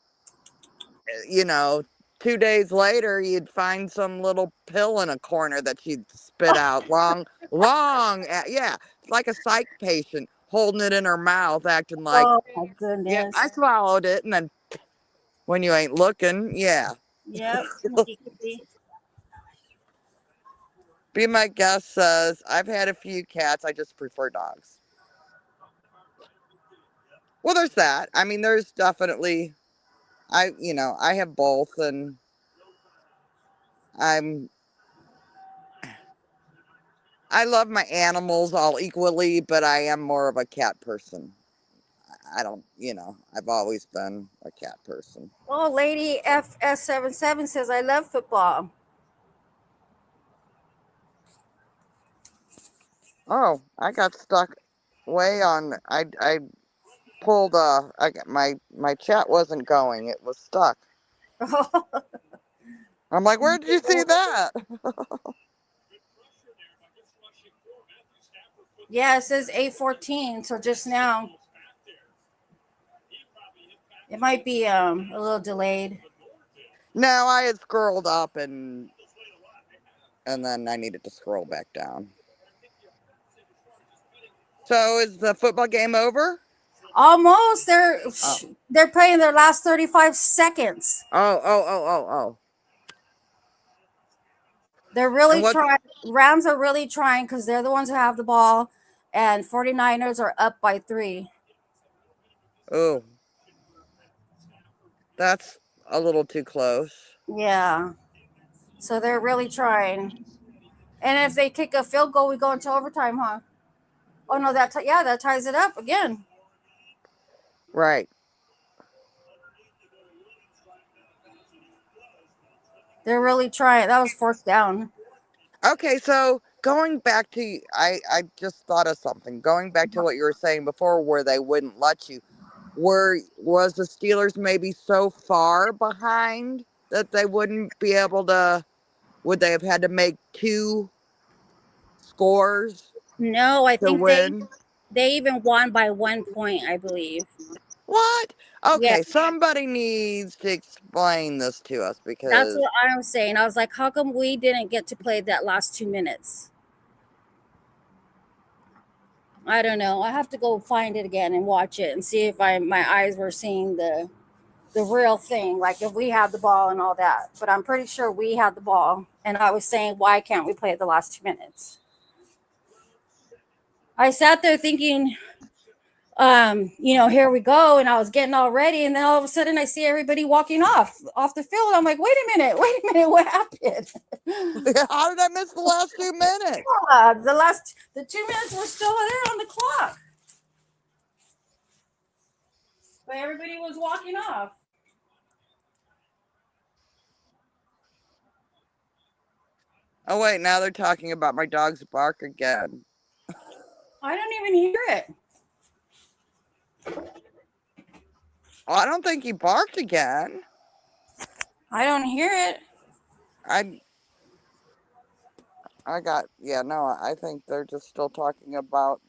2 days later, you'd find some little pill in a corner that she'd spit out yeah, like a psych patient holding it in her mouth, acting like, Oh my yeah, goodness. I swallowed it. And then when you ain't looking, yeah. Yep. Be My Guest says, I've had a few cats. I just prefer dogs. Well, there's that. I mean, there's definitely, I have both, and I love my animals all equally, but I am more of a cat person. I don't, I've always been a cat person. Oh, Lady FS77 says, I love football. Oh, I got stuck way on, I pulled, my chat wasn't going. It was stuck. I'm like, where did you see that? Yeah, it says 8:14, so just now. It might be a little delayed. No, I had scrolled up and then I needed to scroll back down. So is the football game over? Almost. They're playing their last 35 seconds. Oh. They're really trying. Rams are really trying because they're the ones who have the ball, and 49ers are up by 3. Oh. That's a little too close. Yeah. So they're really trying. And if they kick a field goal, we go into overtime, huh? Oh no, that ties it up again. Right. They're really trying. That was 4th down. Okay, so going back to, I just thought of something. Going back to what you were saying before, where they wouldn't let you. Was the Steelers maybe so far behind that they wouldn't be able to? Would they have had to make 2 scores? No, I think win? they even won by 1 point, I believe. What? Okay, Yeah. somebody needs to explain this to us, because That's what I'm saying. I was like, how come we didn't get to play that last 2 minutes? I don't know. I have to go find it again and watch it and see if my eyes were seeing the real thing, like if we had the ball and all that. But I'm pretty sure we had the ball, and I was saying, why can't we play the last 2 minutes? I sat there thinking, Here we go. And I was getting all ready. And then all of a sudden I see everybody walking off the field. I'm like, wait a minute, what happened? How did I miss the last 2 minutes? The 2 minutes were still there on the clock. But everybody was walking off. Oh, wait, now they're talking about my dog's bark again. I don't even hear it. Oh, I don't think he barked again. I don't hear it. I think they're just still talking about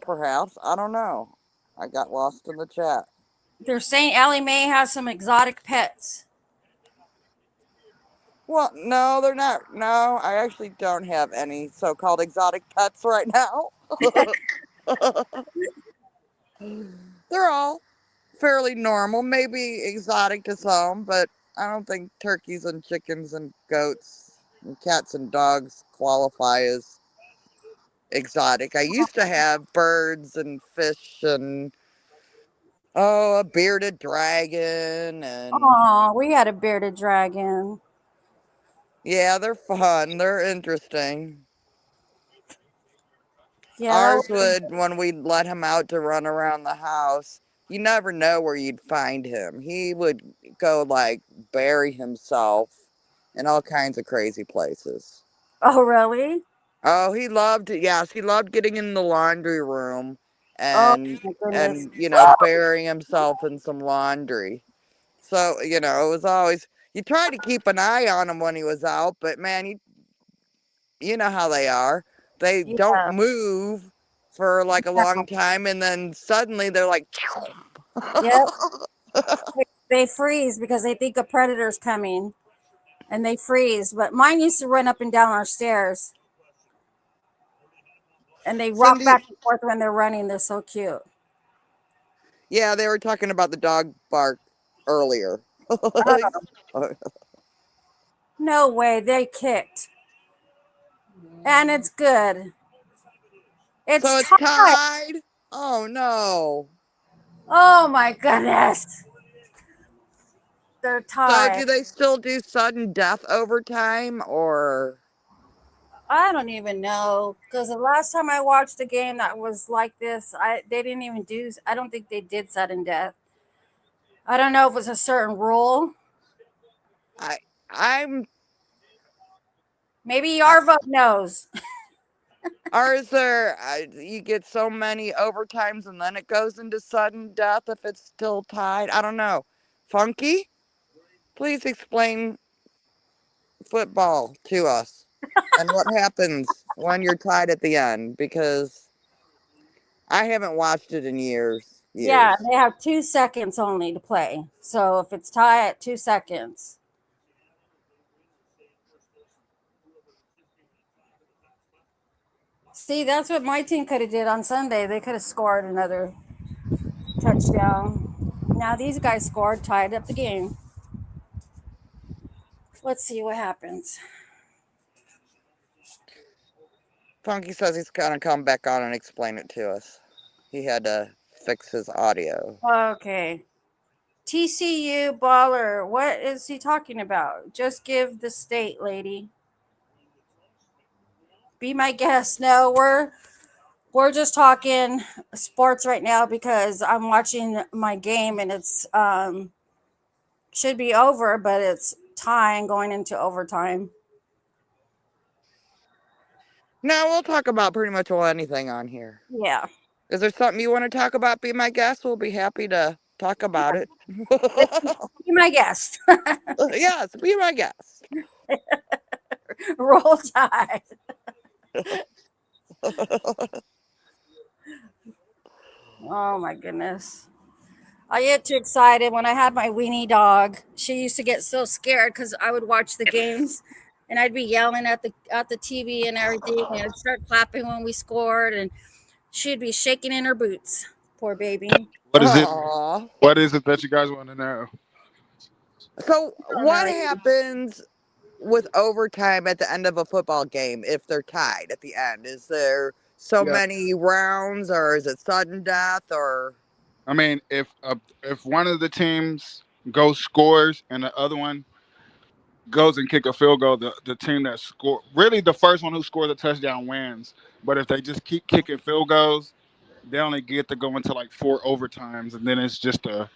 perhaps. I don't know. I got lost in the chat. They're saying Allie Mae has some exotic pets. Well, no, they're not. No, I actually don't have any so-called exotic pets right now. They're all fairly normal, maybe exotic to some, but I don't think turkeys and chickens and goats and cats and dogs qualify as exotic. I used to have birds and fish and a bearded dragon and Oh, we had a bearded dragon. yeah, they're fun. They're interesting. Yeah, Ours would, when we'd let him out to run around the house, you never know where you'd find him. He would go like bury himself in all kinds of crazy places. oh really? Oh, he loved it. Yes, he loved getting in the laundry room Oh and my goodness. burying himself in some laundry. So, it was always you try to keep an eye on him when he was out, but man, you know how they are. They don't Yeah. move for like a long time and then suddenly they're like Yep. They freeze because they think a predator's coming and they freeze. But mine used to run up and down our stairs and they rock Cindy, back and forth when they're running. They're so cute. yeah, they were talking about the dog bark earlier. No way. They kicked. And it's good. It's So it's tied. tied? Oh no. Oh my goodness. They're So tied. do they still do sudden death overtime or I don't even know because the last time I watched a game that was like this, they didn't even do. I don't think they did sudden death. I don't know if it's a certain rule. I I'm Maybe I, Yarva knows. or is there you get so many overtimes and then it goes into sudden death if it's still tied? I don't know. Funky? Please explain football to us and what happens when you're tied at the end because I haven't watched it in years. Yeah, Years. they have 2 seconds only to play. So if it's tie at 2 seconds, see, that's what my team could have did on Sunday. They could have scored another touchdown. Now these guys scored, tied up the game. Let's see what happens. Funky says he's gonna come back on and explain it to us. He had to fix his audio. Okay. TCU baller. What is he talking about? Just give the state, lady. Be my guest. No, we're just talking sports right now because I'm watching my game and it's should be over, but it's tying going into overtime. No, we'll talk about pretty much anything on here. Yeah. Is there something you want to talk about? Be my guest. We'll be happy to talk about it. Be my guest. Yes, be my guest. Roll Tide. Oh my goodness. I get too excited when I had my weenie dog. She used to get so scared because I would watch the games and I'd be yelling at the TV and everything and I'd start clapping when we scored and she'd be shaking in her boots. Poor baby. What is it? Aww. What is it that you guys want to know? So, Oh, what no. happens with overtime at the end of a football game if they're tied at the end? Is there so Yeah. many rounds, or is it sudden death, or? I mean, if one of the teams goes scores and the other one goes and kick a field goal, the team that score really the first one who scores a touchdown wins. But if they just keep kicking field goals, they only get to go into like 4 overtimes, and then it's just a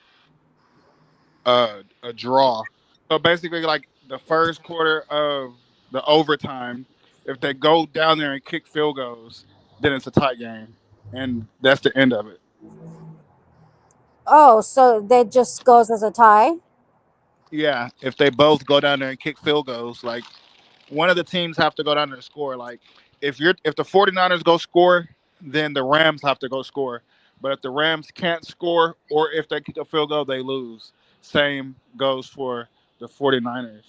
draw. So basically, like the first quarter of the overtime, if they go down there and kick field goals, then it's a tie game, and that's the end of it. Oh, so that just goes as a tie? Yeah, if they both go down there and kick field goals, like one of the teams have to go down there and score. Like if the 49ers go score, then the Rams have to go score. But if the Rams can't score or if they kick a field goal, they lose. Same goes for the 49ers.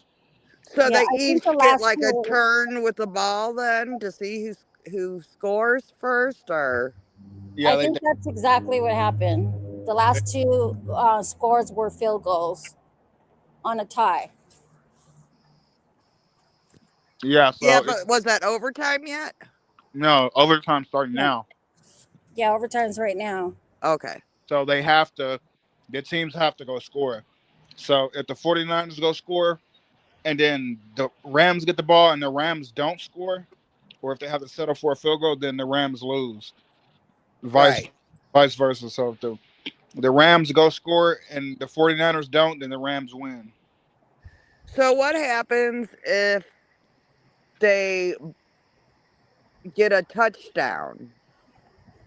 So Yeah, they I think each the get last like a two. turn with the ball then to see who scores first, or? Yeah, I think that's exactly what happened. The last two scores were field goals on a tie. yeah. Yeah, So it's but was that overtime yet? no overtime starting No. now. Yeah, overtime's right now. Okay. So they have to the teams have to go score. So if the 49ers go score and then the Rams get the ball and the Rams don't score, or if they have to settle for a field goal, then the Rams lose. Vice Right. vice versa. So if the Rams go score and the 49ers don't, then the Rams win. So what happens if they get a touchdown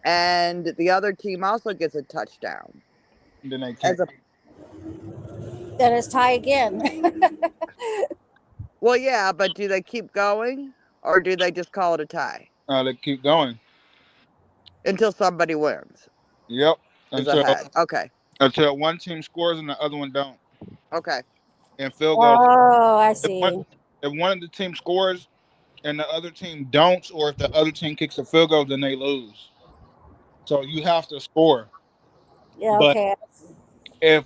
and the other team also gets a touchdown? And then they As kick. a Then it's tie again. Well, yeah, but do they keep going or do they just call it a tie They keep going. until somebody wins? Yep. Is Until ahead. Okay. until one team scores and the other one don't. Okay. And field goals. Oh, I If one, see. if one of the team scores and the other team don't, or if the other team kicks a field goal, then they lose. So you have to score. Yeah, But okay. if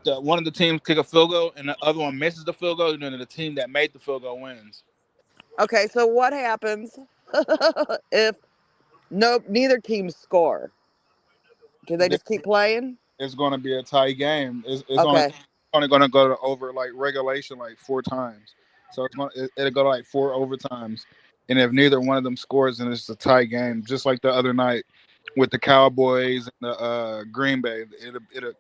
the one of the teams kick a field goal and the other one misses the field goal, then the team that made the field goal wins. Okay, so what happens if neither team score? Do they Then just keep playing? it's going to be a tie game. It's Okay. only going to go to over like regulation like 4 times. So it'll go to like 4 overtimes. And if neither one of them scores, then it's a tie game, just like the other night with the Cowboys and the Green Bay. It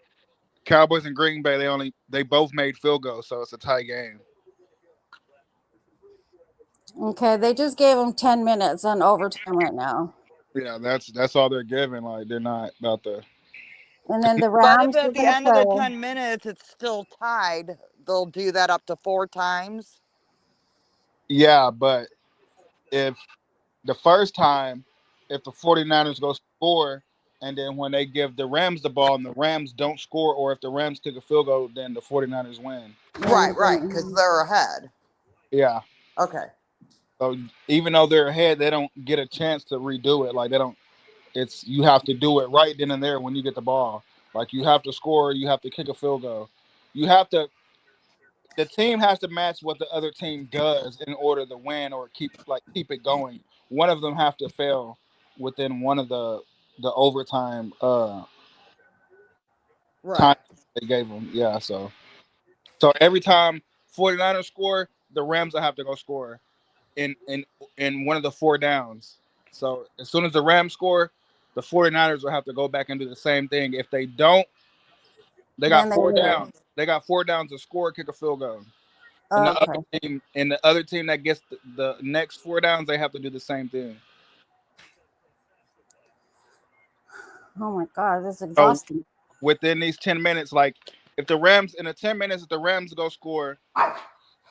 Cowboys and Green Bay, they both made field goals, so it's a tie game. Okay, they just gave him 10 minutes on overtime right now. Yeah, that's all they're giving. Like they're not about to. And then the But if Rams are at the going to end of the play. 10 minutes it's still tied, they'll do that up to 4 times? Yeah, but if the first time, if the 49ers go score, and then when they give the Rams the ball and the Rams don't score, or if the Rams kick a field goal, then the 49ers win. Right, because they're ahead. Yeah. Okay. So even though they're ahead, they don't get a chance to redo it. Like they don't. It's you have to do it right then and there when you get the ball. Like you have to score, you have to kick a field goal. You have to the team has to match what the other team does in order to win or keep it going. One of them have to fail within one of the overtime time Right. they gave them. Yeah, so every time 49ers score, the Rams will have to go score in one of the 4 downs. So as soon as the Rams score, the 49ers will have to go back and do the same thing. If they don't, they got Then they 4 downs. lose. They got 4 downs to score, kick a field goal. Okay. And the other team that gets the next 4 downs, they have to do the same thing. Oh my God, this is So exhausting. within these 10 minutes, like if the Rams in the 10 minutes, if the Rams go score,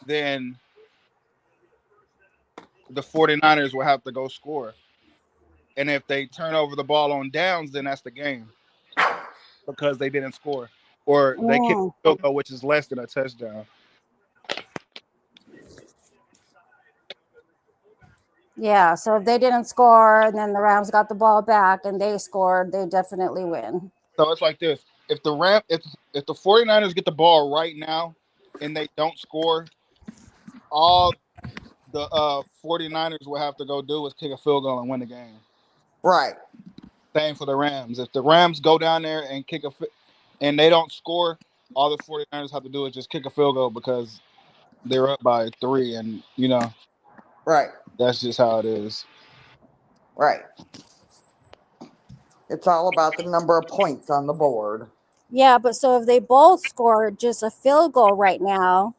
then the 49ers will have to go score. And if they turn over the ball on downs, then that's the game because they didn't score or they kick Mm. a field goal, which is less than a touchdown. Yeah, so if they didn't score and then the Rams got the ball back and they scored, they definitely win. So it's like this: if if the 49ers get the ball right now and they don't score, all the 49ers will have to go do is kick a field goal and win the game. Right. Same for the Rams. If the Rams go down there and and they don't score, all the 49ers have to do is just kick a field goal because they're up by 3, and Right. that's just how it is. Right. It's all about the number of points on the board. Yeah, but so if they both score just a field goal right now,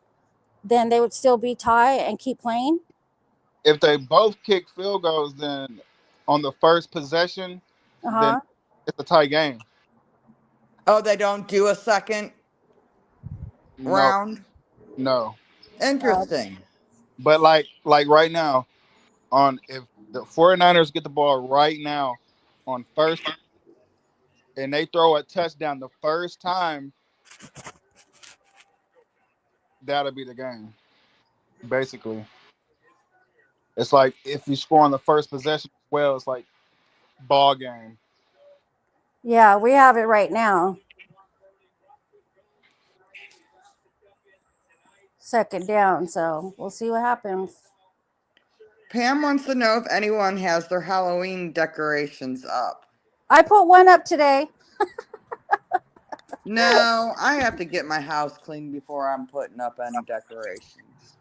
then they would still be tied and keep playing. If they both kick field goals, then on the first possession, then Uh-huh. it's a tie game. Oh, they don't do a second No, round? no. Interesting. But like right now, if the 49ers get the ball right now on first and they throw a touchdown the first time, that'll be the game. Basically. It's like if you score on the first possession as well, it's like ball game. Yeah, we have it right now. Second down, so we'll see what happens. Pam wants to know if anyone has their Halloween decorations up. I put one up today. No, I have to get my house clean before I'm putting up any decorations.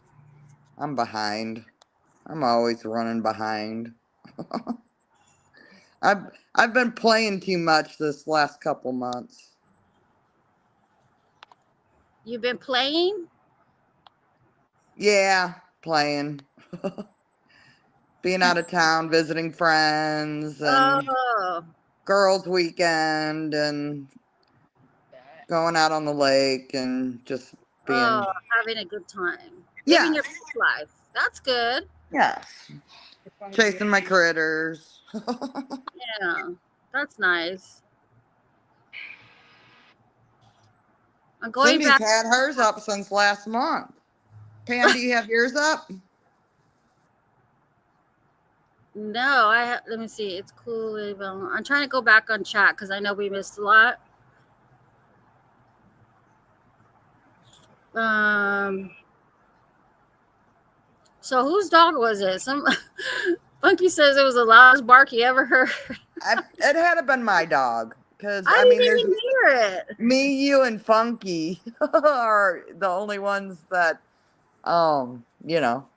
I'm behind. I'm always running behind. I've been playing too much this last couple months. You've been playing? Yeah, playing. Being out of town, visiting friends, and Oh, girls' weekend, and going out on the lake, and just being. having a good time. Yeah. Living your best life. That's good. Yes. Chasing my critters. Yeah, that's nice. I'm going Cindy's back. had hers up since last month. Pam, do you have yours up? No, let me see. It's cool. I'm trying to go back on chat because I know we missed a lot. So whose dog was it? Some Funky says it was the loudest bark he ever heard. It had to been my dog. Because, I I mean, didn't there's even hear it. me, you, and Funky are the only ones that, you know,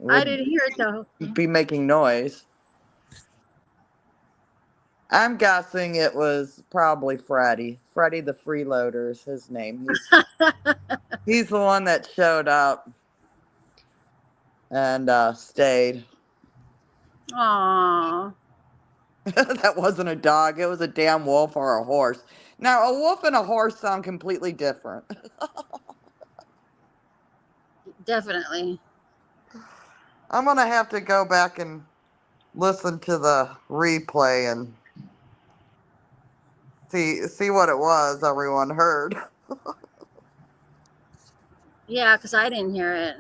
I would didn't hear it though. be making noise. I'm guessing it was probably Freddie. Freddie the Freeloader is his name. He's the one that showed up and stayed. Aww. That wasn't a dog. It was a damn wolf or a horse. Now, a wolf and a horse sound completely different. Definitely. I'm going to have to go back and listen to the replay and see what it was everyone heard. Yeah, because I didn't hear it.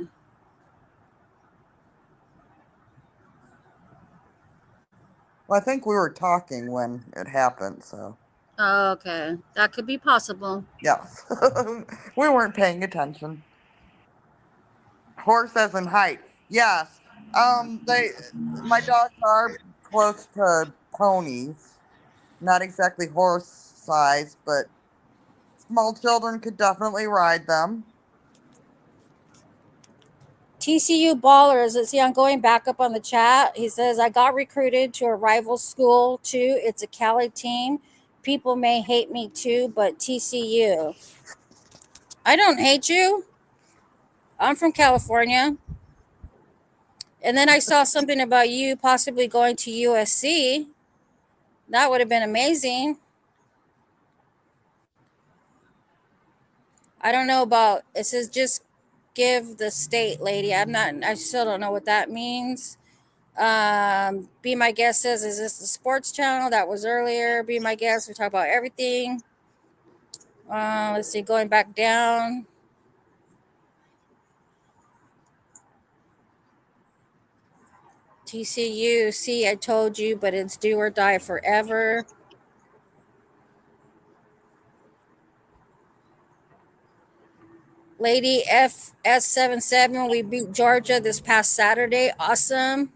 Well, I think we were talking when it happened, so. Oh, okay. That could be possible. Yes. We weren't paying attention. Horse as in height. Yes. My dogs are close to ponies. Not exactly horse size, but small children could definitely ride them. TCU Ballers, let's see, I'm going back up on the chat. He says, I got recruited to a rival school too. It's a Cali team. People may hate me too, but TCU. I don't hate you. I'm from California. And then I saw something about you possibly going to USC. That would have been amazing. I don't know about, it says just give the state, lady. I still don't know what that means. Be My Guest says, is this the sports channel? That was earlier. Be My Guest, we talk about everything. Let's see, going back down. TCU, see, I told you, but it's do or die forever. Lady FS77, we beat Georgia this past Saturday. Awesome.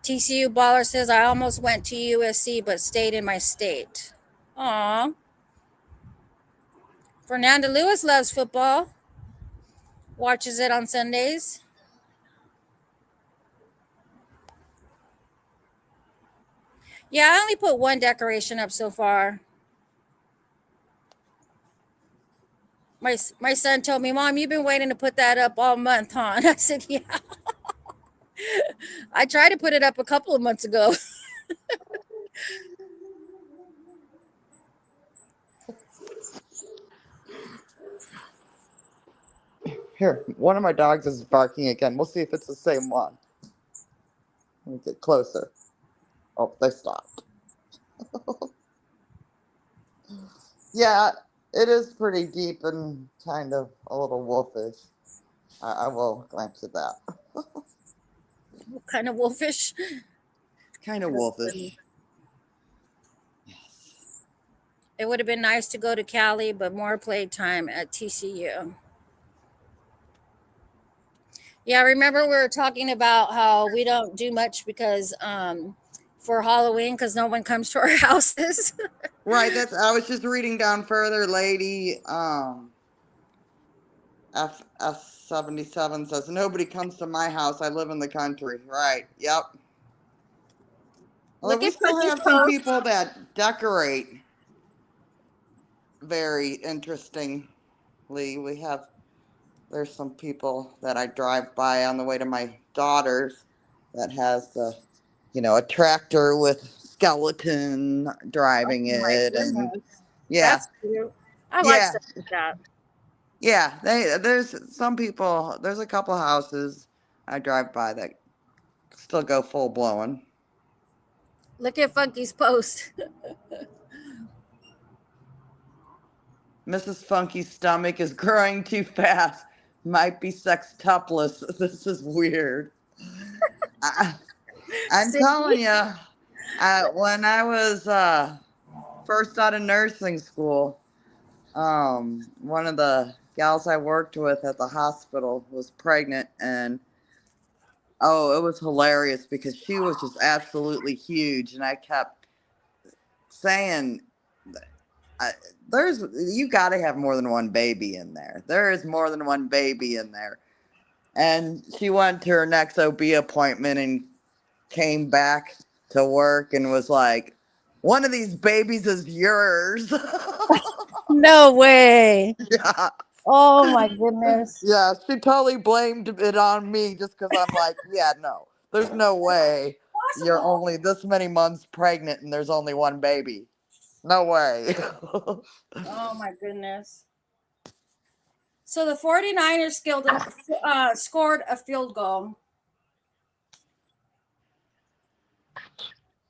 TCU Baller says, I almost went to USC but stayed in my state. Aw. Fernanda Lewis loves football. Watches it on Sundays. Yeah, I only put one decoration up so far. My son told me, Mom, you've been waiting to put that up all month, huh? And I said, yeah. I tried to put it up a couple of months ago. Here, one of my dogs is barking again. We'll see if it's the same one. Let me get closer. Oh, they stopped. Yeah, it is pretty deep and kind of a little wolfish. I will glance at that. What kind of wolfish? Kind of wolfish. It would have been nice to go to Cali, but more playtime at TCU. Yeah, remember we were talking about how we don't do much because for Halloween because no one comes to our houses. Right, that's I was just reading down further, lady. F77 says nobody comes to my house. I live in the country. Right. Yep. Although Look we at still Funky's have some post. people that decorate very interestingly. There's some people that I drive by on the way to my daughter's that has a tractor with skeleton driving Oh my it, and goodness. yeah, That's cute. I like yeah, stuff like that. yeah. There's some people. There's a couple houses I drive by that still go full blowing. Look at Funky's post. Mrs. Funky's stomach is growing too fast. Might be sextuplous. This is weird. I'm See? telling you, when I was first out of nursing school, one of the gals I worked with at the hospital was pregnant, and oh, it was hilarious because she was just absolutely huge, and I kept saying, you got to have more than one baby in there. There is more than one baby in there. And she went to her next OB appointment and came back to work and was like, one of these babies is yours. No way. Yeah. Oh my goodness. Yeah, she totally blamed it on me just because I'm like, yeah, no, there's no way you're only this many months pregnant and there's only one baby. No way. Oh my goodness. So the 49ers scored a field goal.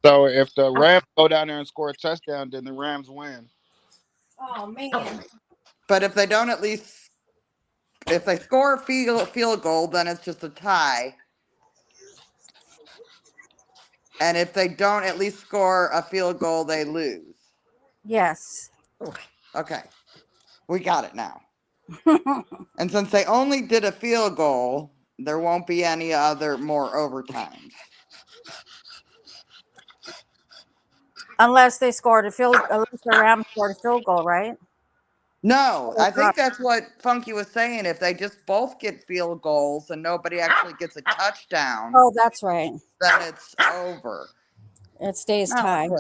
So if the Rams go down there and score a touchdown, then the Rams win. Oh man. But if they don't if they score a field goal, then it's just a tie. And if they don't at least score a field goal, they lose. Yes. Okay. We got it now. And since they only did a field goal, there won't be any more overtimes. Unless unless the Rams scored a field goal, right? No, I think that's what Funky was saying. If they just both get field goals and nobody actually gets a touchdown, Oh, that's right. then it's over. It stays tied.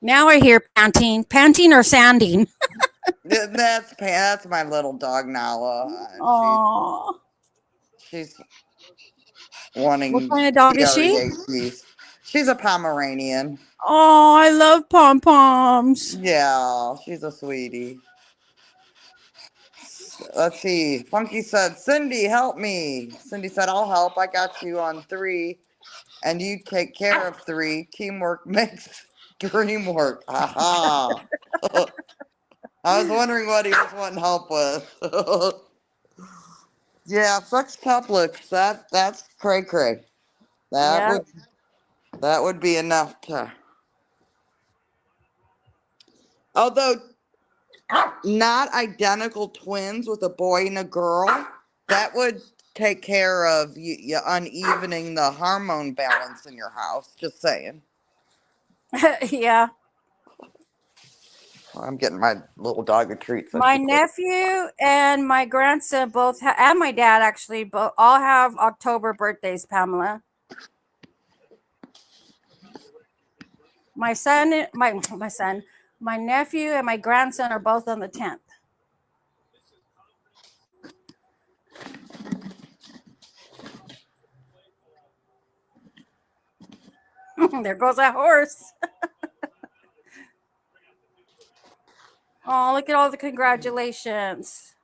Now I hear panting or sounding. That's my little dog Nala. Oh, She's wanting what kind of dog is she? She's a Pomeranian. Oh, I love pom poms. Yeah, she's a sweetie. Let's see. Funky said, Cindy, help me. Cindy said, I'll help. I got you on 3. And you take care of 3. Teamwork makes dream work. Aha. I was wondering what he was wanting help with. Yeah, sextuplets. That's cray cray. That would be enough to Although not identical twins with a boy and a girl, that would take care of you unevening the hormone balance in your house. Just saying. Yeah. Well, I'm getting my little dog a treat. So My she quit. nephew and my grandson both, and my dad actually, both all have October birthdays, Pamela. My son, my nephew and my grandson are both on the 10th. There goes that horse. Oh, look at all the congratulations.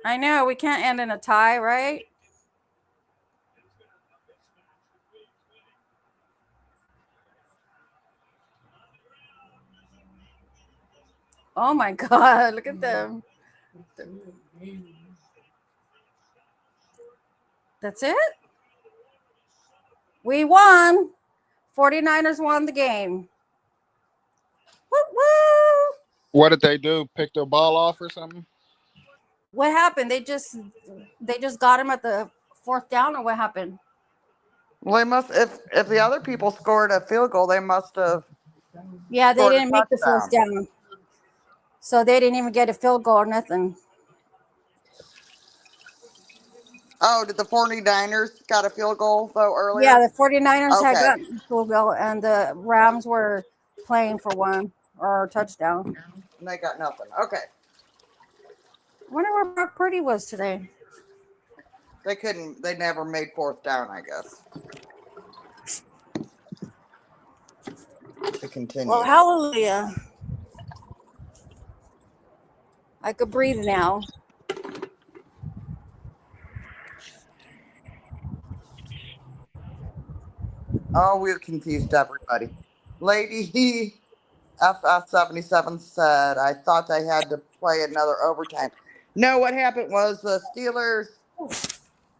I know, we can't end in a tie, right? Oh my God, look at them. That's it? We won. 49ers won the game. Woo woo. What did they do? Pick their ball off or something? What happened? They just got him at the 4th down, or what happened? Well, they must. If the other people scored a field goal, they must have. Yeah, they scored a didn't make the 4th touchdown. down. So they didn't even get a field goal or nothing. Oh, did the 49ers got a field goal though earlier? Yeah, the 49ers had Okay. gotten a field goal, and the Rams were playing for one or a touchdown. And they got nothing. Okay. I wonder where Brock Purdy was today. They couldn't. They never made 4th down, I guess. To continue. Well, hallelujah. I could breathe now. Oh, we confused everybody. Lady FF77 said, I thought they had to play another overtime. No, what happened was the Steelers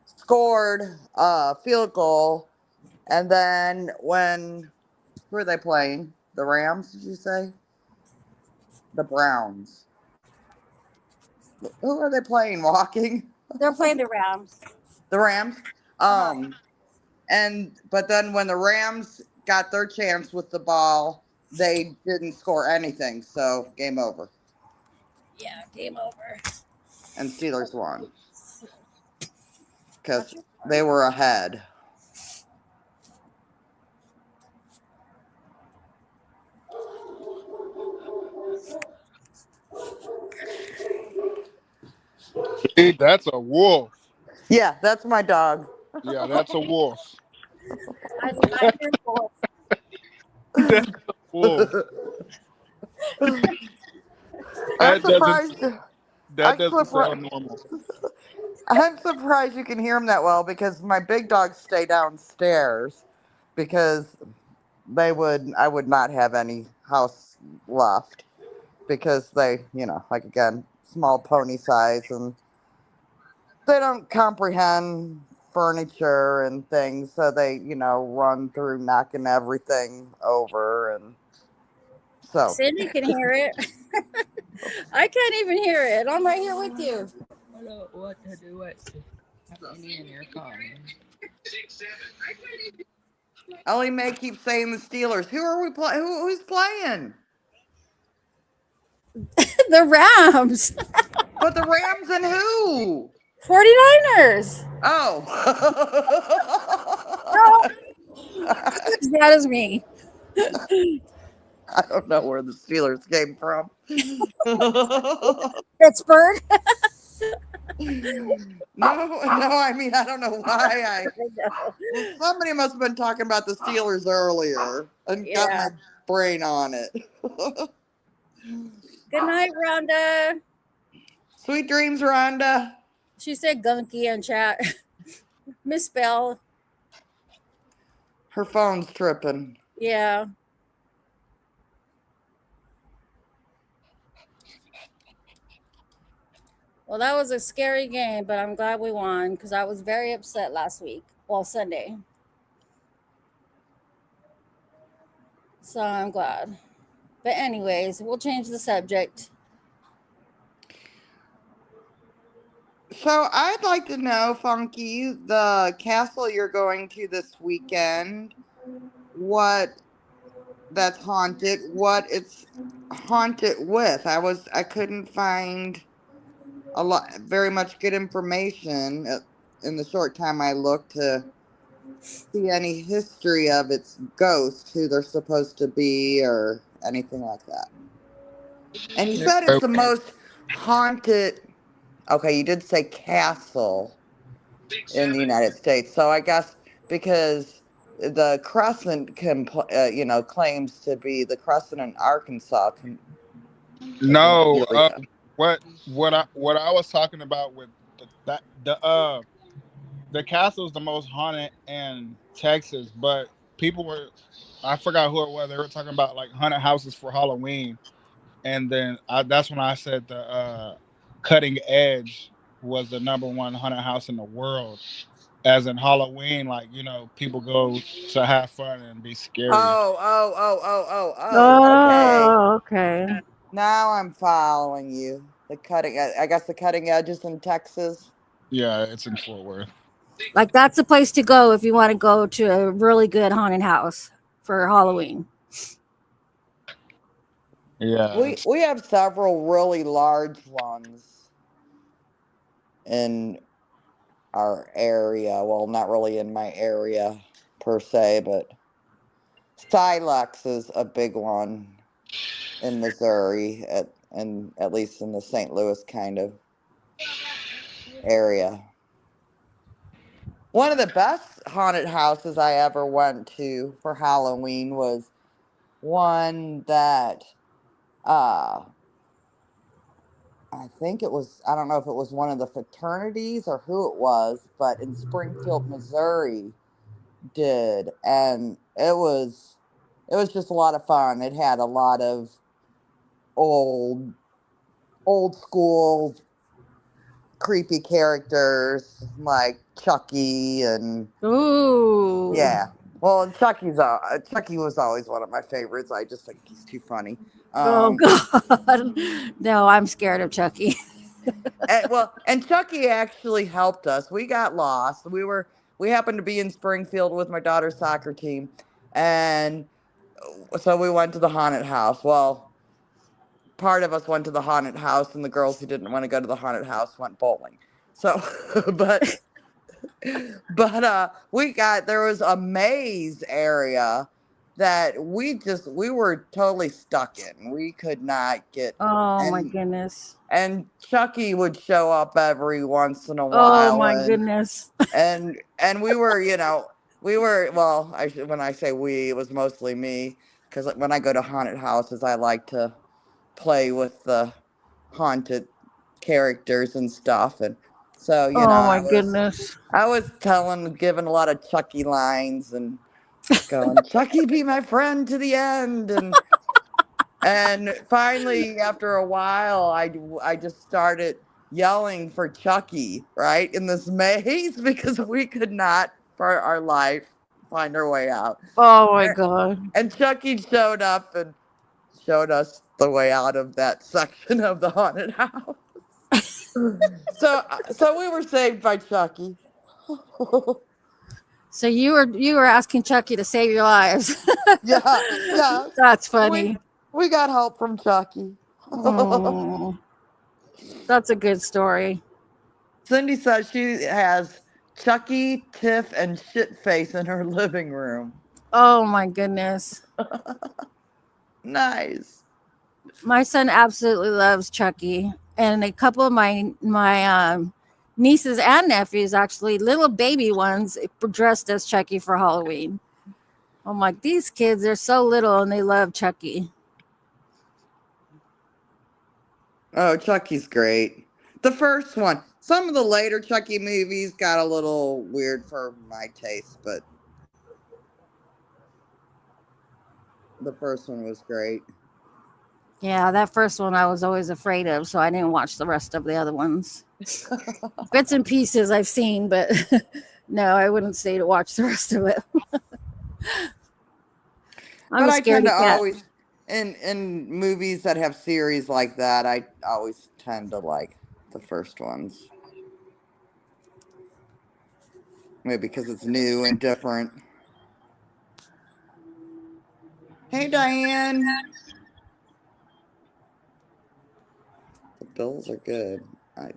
scored a field goal, and then who are they playing? The Rams, did you say? The Browns. Who are they playing? Walking? They're playing the Rams. The Rams. But then when the Rams got their chance with the ball, they didn't score anything, so game over. Yeah, game over. And Steelers won because they were ahead. Hey, that's a wolf. Yeah, that's my dog. Yeah, that's a wolf. I like your wolf. That's a wolf. I'm That doesn't. surprised. That doesn't sound normal. I'm surprised you can hear him that well because my big dogs stay downstairs because I would not have any house left because they, like again, small pony size and they don't comprehend furniture and things, so they, run through knocking everything over and so. Cindy can hear it. I can't even hear it. I'm right here with you. I don't know what to do with Cindy in your car. Ellie Mae keeps saying the Steelers. Who are we playing? Who's playing? The Rams. But the Rams and who? 49ers. Oh. As bad as me. I don't know where the Steelers came from. Pittsburgh. No, I mean, I don't know why somebody must have been talking about the Steelers earlier and got my brain on it. Good night, Rhonda. Sweet dreams, Rhonda. She said gunky in chat. Misspell. Her phone's tripping. Yeah. Well, that was a scary game, but I'm glad we won because I was very upset last week. Well, Sunday. So I'm glad. But anyways, we'll change the subject. So I'd like to know, Funky, the castle you're going to this weekend, what that's haunted, what it's haunted with. I couldn't find very much good information in the short time I looked to see any history of its ghost, who they're supposed to be, or anything like that. And you Yeah. said it's the most haunted. Okay, you did say castle in the United States, so I guess because the Crescent claims to be the Crescent in Arkansas. Isn't No, really a. what I was talking about with the castle is the most haunted in Texas, but people were, I forgot who it was. They were talking about like haunted houses for Halloween, and then that's when I said the Cutting Edge was the number one haunted house in the world. As in Halloween, like people go to have fun and be scary. Okay. Oh, okay. Now I'm following you. I guess the cutting edges in Texas. Yeah, it's in Fort Worth. Like that's the place to go if you want to go to a really good haunted house for Halloween. Yeah, We have several really large ones in our area. Well, not really in my area per se, but Silex is a big one in Missouri, at least in the St. Louis kind of area. One of the best haunted houses I ever went to for Halloween was one that uh I think it was, I don't know if it was one of the fraternities or who it was, but in Springfield, Missouri did, and it was just a lot of fun. It had a lot of old old school creepy characters like Chucky and Ooh. yeah. Well, Chucky was always one of my favorites. I just think he's too funny. Oh God. No, I'm scared of Chucky. And Chucky actually helped us. We got lost. We happened to be in Springfield with my daughter's soccer team, and so we went to the haunted house. Well, part of us went to the haunted house, and the girls who didn't want to go to the haunted house went bowling. So, but there was a maze area that we were totally stuck in. We could not get Oh my and goodness. and Chucky would show up every once in a Oh while, my goodness. and we were, well, when I say we, it was mostly me, because when I go to haunted houses, I like to play with the haunted characters and stuff, and so Oh my goodness. I was giving a lot of Chucky lines and going, Chucky, be my friend to the end, and finally, after a while, I just started yelling for Chucky, right, in this maze because we could not, for our life, find our way out. Oh my God. And Chucky showed up and showed us the way out of that section of the haunted house. So we were saved by Chucky. So you were asking Chucky to save your lives. Yeah, yeah. That's We funny. we got help from Chucky. Mm, that's a good story. Cindy says she has Chucky, Tiff, and Shitface in her living room. Oh my goodness. Nice. My son absolutely loves Chucky, and a couple of my nieces and nephews, actually little baby ones, dressed as Chucky for Halloween. I'm like, these kids, they're so little and they love Chucky. Oh, Chucky's great. The first one. Some of the later Chucky movies got a little weird for my taste, but the first one was great. Yeah, that first one I was always afraid of, so I didn't watch the rest of the other ones. Bits and pieces I've seen, but no, I wouldn't stay to watch the rest of it. I'm But a I tend scaredy to cat. always, in movies that have series like that, I always tend to like the first ones. Maybe because it's new and different. Hey, Diane. The bills are good. I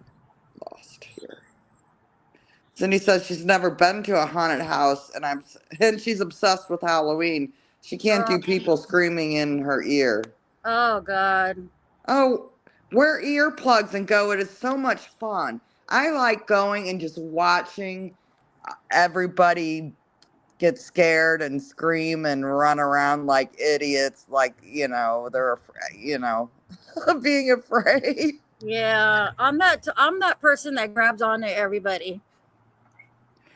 lost here. Cindy says she's never been to a haunted house, and she's obsessed with Halloween. She can't Oh, do people screaming in her ear. oh God. Oh, wear earplugs and go. It is so much fun. I like going and just watching everybody get scared and scream and run around like idiots, like, they're afraid, being afraid. Yeah, I'm that person that grabs onto everybody.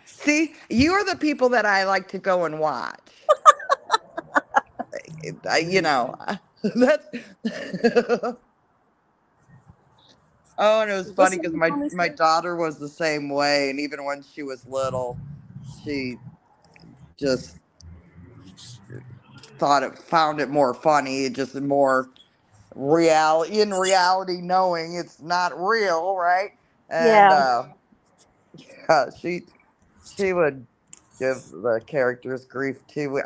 See, you are the people that I like to go and watch. That's. Oh, and it was What's funny the because name my on this my thing? daughter was the same way, and even when she was little, she just found it more funny, just more reality, knowing it's not real, right? And Yeah. yeah, she would give the characters grief too.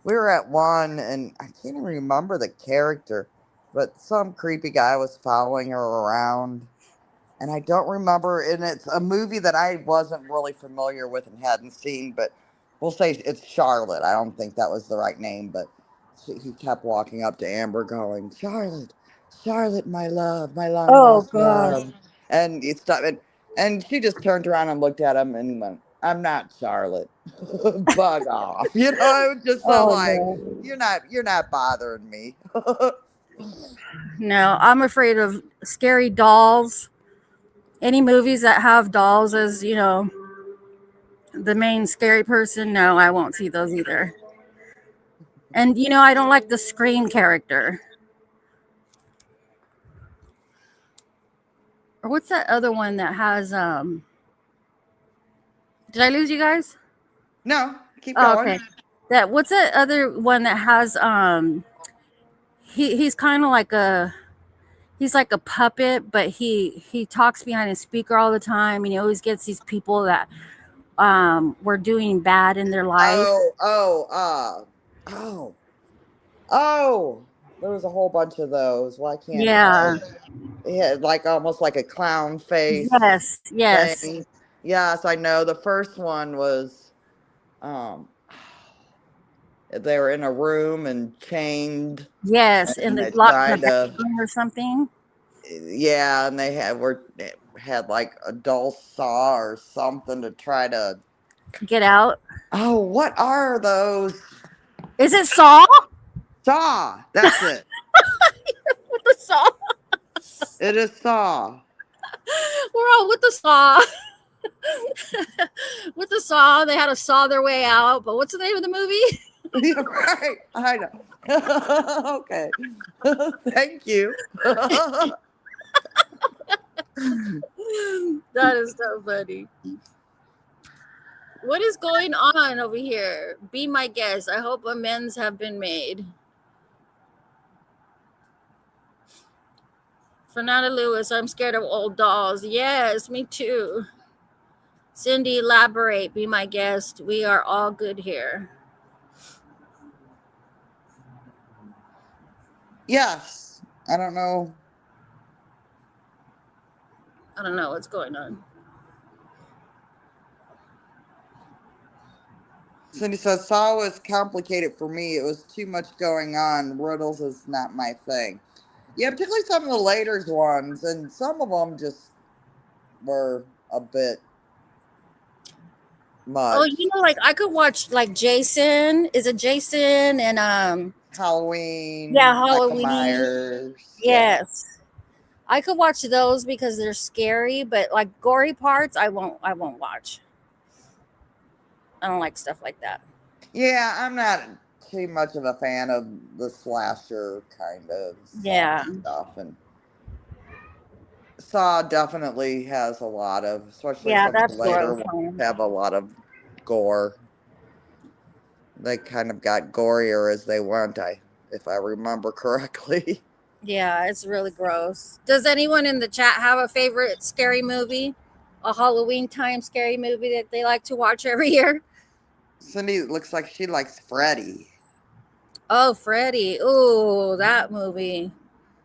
We were at one, and I can't even remember the character, but some creepy guy was following her around, and I don't remember. And it's a movie that I wasn't really familiar with and hadn't seen, but we'll say it's Charlotte. I don't think that was the right name, but he kept walking up to Amber, going, "Charlotte, Charlotte, my long Oh lost gosh. love," and it stopped. And she just turned around and looked at him and went, "I'm not Charlotte. Bug off." It was just so Oh like, no. you're not bothering me. No, I'm afraid of scary dolls. Any movies that have dolls as, the main scary person, no, I won't see those either. And I don't like the Scream character. Or what's that other one that has did I lose you guys? No, keep Oh, going. okay. That what's that other one that has he's kind of like he's like a puppet, but he talks behind a speaker all the time, and he always gets these people that were doing bad in their life. Oh. Oh, there was a whole bunch of those. Why can't I? Yeah. He had like almost like a clown face Yes. Yes. thing. Yes, I know. The first one was um they were in a room and chained, Yes. And and they they locked in a tried to, bedroom or something. yeah, and they had like a dull saw or something to try to. Get out. Oh, what are those? Is it Saw? Saw. That's it. With the saw? It is Saw. We're all with the saw. With the saw, they had to saw their way out. But what's the name of the movie? Yeah, right. I know. Okay. Thank you. That is so funny. What is going on over here? Be my guest. I hope amends have been made. Fernanda Lewis, I'm scared of old dolls. Yes, me too. Cindy, elaborate. Be my guest. We are all good here. Yes. I don't know. I don't know what's going on. Cindy says Saw was complicated for me. It was too much going on. Riddles is not my thing. Yeah, particularly some of the later ones, and some of them just were a bit Oh, much. like I could watch like Jason. Is it Jason and yeah, Halloween, Michael Halloween. Myers. Yeah. Yes. I could watch those because they're scary, but like gory parts I won't watch. I don't like stuff like that. Yeah, I'm not too much of a fan of the slasher kind of Saw Yeah. stuff, and Saw definitely has a lot of, especially Yeah, some of the that's what I later was ones saying. have a lot of gore. they kind of got gorier as they went, if I remember correctly. Yeah, it's really gross. Does anyone in the chat have a favorite scary movie? A Halloween time scary movie that they like to watch every year? Cindy looks like she likes Freddy. Oh, Freddy. Ooh, that movie.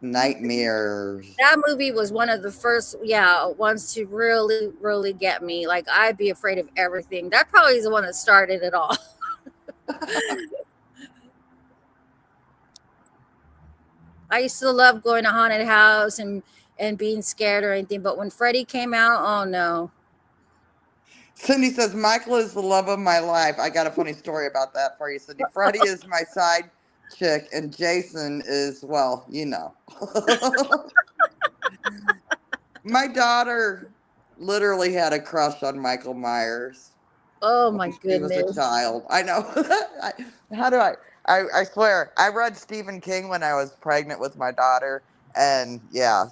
Nightmares. That movie was one of the first, yeah, ones to really, really get me. Like, I'd be afraid of everything. That probably is the one that started it all. I used to love going to haunted house and being scared or anything, but when Freddy came out, oh no. Cindy says, Michael is the love of my life. I got a funny story about that for you, Cindy. Freddie is my side chick, and Jason is, well, you know. My daughter literally had a crush on Michael Myers Oh when my she was a goodness. child. I know. How do I swear, I read Stephen King when I was pregnant with my daughter, and yeah,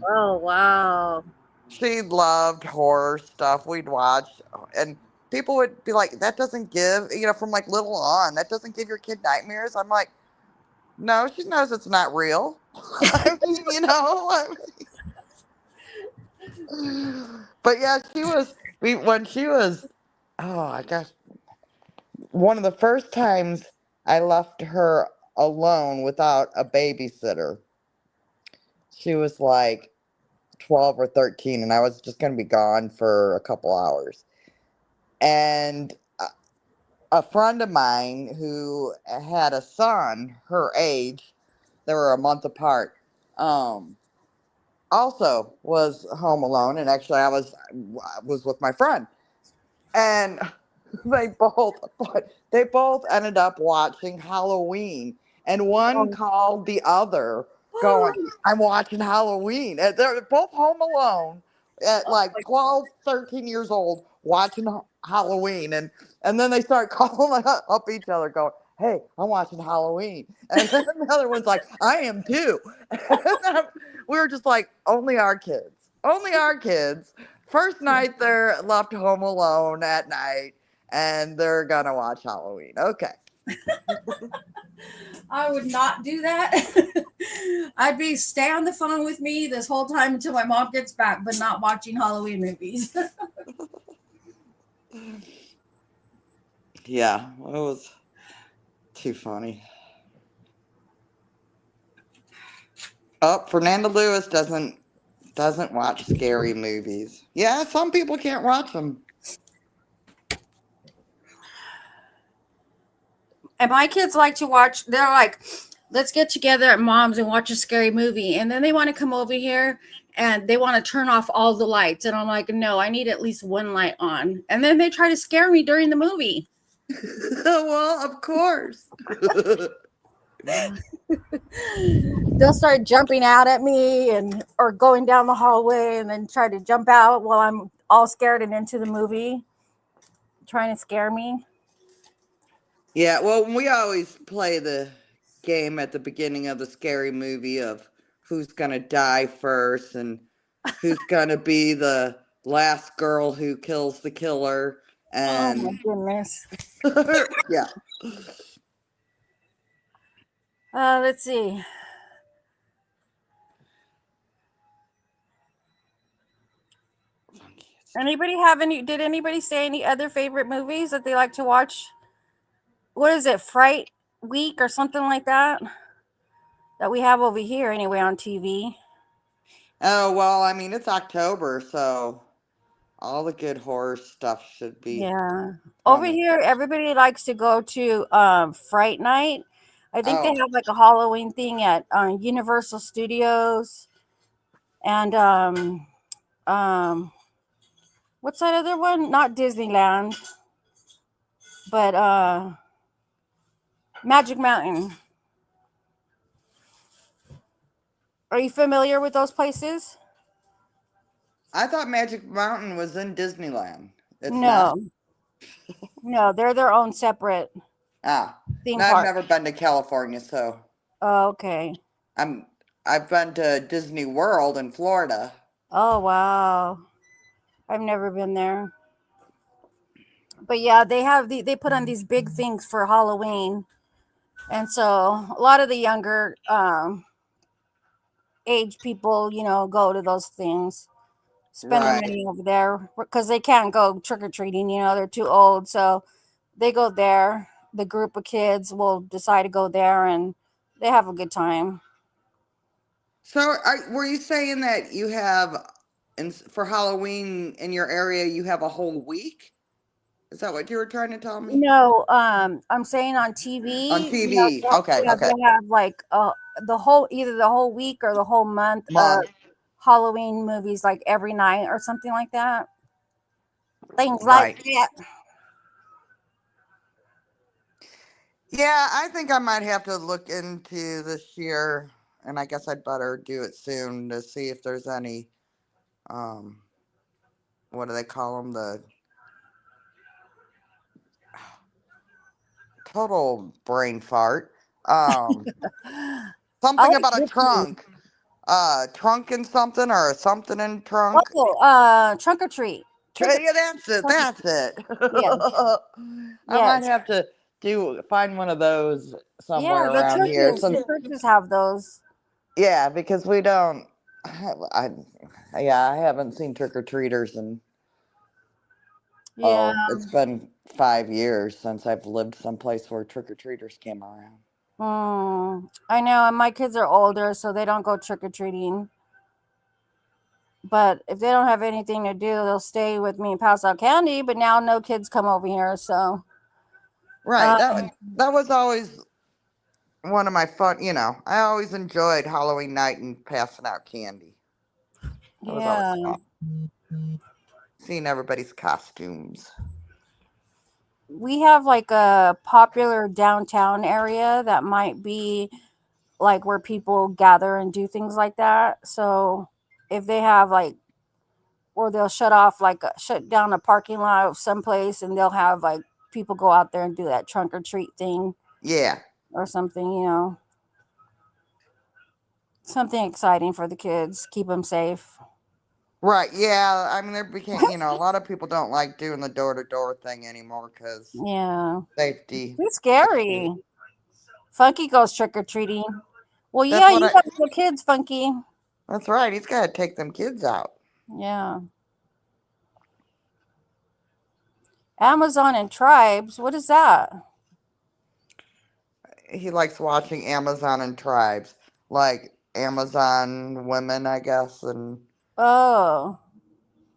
Oh wow. she loved horror stuff. We'd watch, and people would be like, "That doesn't give," from like little on. That doesn't give your kid nightmares. I'm like, no, she knows it's not real. I mean, but yeah, she was. When she was, oh, I guess one of the first times I left her alone without a babysitter. She was like 12 or 13, and I was just going to be gone for a couple hours. And a friend of mine who had a son her age, they were a month apart, also was home alone. And actually, I was with my friend, and they both ended up watching Halloween, and one Oh, called the other, going, "I'm watching Halloween," and they're both home alone at oh like my 12, 13 years old watching Halloween, and then they start calling up each other, going, "Hey, I'm watching Halloween," and then the other one's like, "I am too." We were just like, only our kids. First night they're left home alone at night, and they're gonna watch Halloween. Okay. I would not do that. I'd be stay on the phone with me this whole time until my mom gets back, but not watching Halloween movies. Yeah, it was too funny. Oh, Fernanda Lewis doesn't watch scary movies. Yeah, some people can't watch them. And my kids like to watch, they're like, let's get together at mom's and watch a scary movie. And then they want to come over here and they want to turn off all the lights. And I'm like, no, I need at least one light on. And then they try to scare me during the movie. Well, of course. They'll start jumping out at me and or going down the hallway and then try to jump out while I'm all scared and into the movie, trying to scare me. Yeah, well, we always play the game at the beginning of the scary movie of who's gonna die first and who's gonna be the last girl who kills the killer. Oh my And goodness. yeah. Let's see. Anybody have any? Did anybody say any other favorite movies that they like to watch? What is it, Fright Week or something like that? That we have over here anyway on TV. Oh, well, I mean, it's October, so all the good horror stuff should be Yeah. Over coming. here, everybody likes to go to Fright Night. I think they Oh, have like a Halloween thing at Universal Studios and um what's that other one? Not Disneyland, but Magic Mountain. Are you familiar with those places? I thought Magic Mountain was in Disneyland. It's not? No, no, they're their own separate Ah, theme no, I've park. never been to California, so Oh, okay. I'm I've been to Disney World in Florida. Oh, wow. I've never been there. But yeah, they put on these big things for Halloween, and so a lot of the younger age people, go to those things, spend their Right. money over there because they can't go trick or treating. They're too old, so they go there. The group of kids will decide to go there, and they have a good time. So, were you saying that you have, for Halloween in your area, you have a whole week? Is that what you were trying to tell me? No, I'm saying on On TV, TV. Okay, yeah, okay. they have like either the whole week or the whole month of Month. Halloween movies, like every night or something like that. Things like Right. that. Yeah, I think I might have to look into this year, and I guess I'd better do it soon to see if there's any, um, what do they call them? The total brain fart. I Something like about a good food. trunk. Trunk and something or something in trunk. Oh, trunk or treat. Trick or Yeah, that's it. trunk or That's treat. it. Yes, I might yes, have to find one of those yeah. somewhere The around here. churches, Some, the churches have those. yeah, because we don't. I, yeah, I haven't seen trick or treaters in, Yeah. oh, it's been 5 years since I've lived someplace where trick or treaters came around. I know, and my kids are older, so they don't go trick or treating. But if they don't have anything to do, they'll stay with me and pass out candy. But now no kids come over here, so Right. uh, That was always one of my fun. I always enjoyed Halloween night and passing out candy. That was always yeah. fun. Seeing everybody's costumes. We have like a popular downtown area that might be like where people gather and do things like that. So if they have like, or they'll shut down a parking lot of someplace, and they'll have like people go out there and do that trunk or treat thing Yeah. or something, something exciting for the kids, keep them safe. Right. Yeah. I mean, there became, a lot of people don't like doing the door to door thing anymore because Yeah, safety too issues. scary. Funky goes trick or treating. Well, That's yeah, what you I. got little kids, Funky. That's right. He's got to take them kids out. Yeah. Amazon and Tribes. What is that? He likes watching Amazon and Tribes, like Amazon women, I guess, and Oh,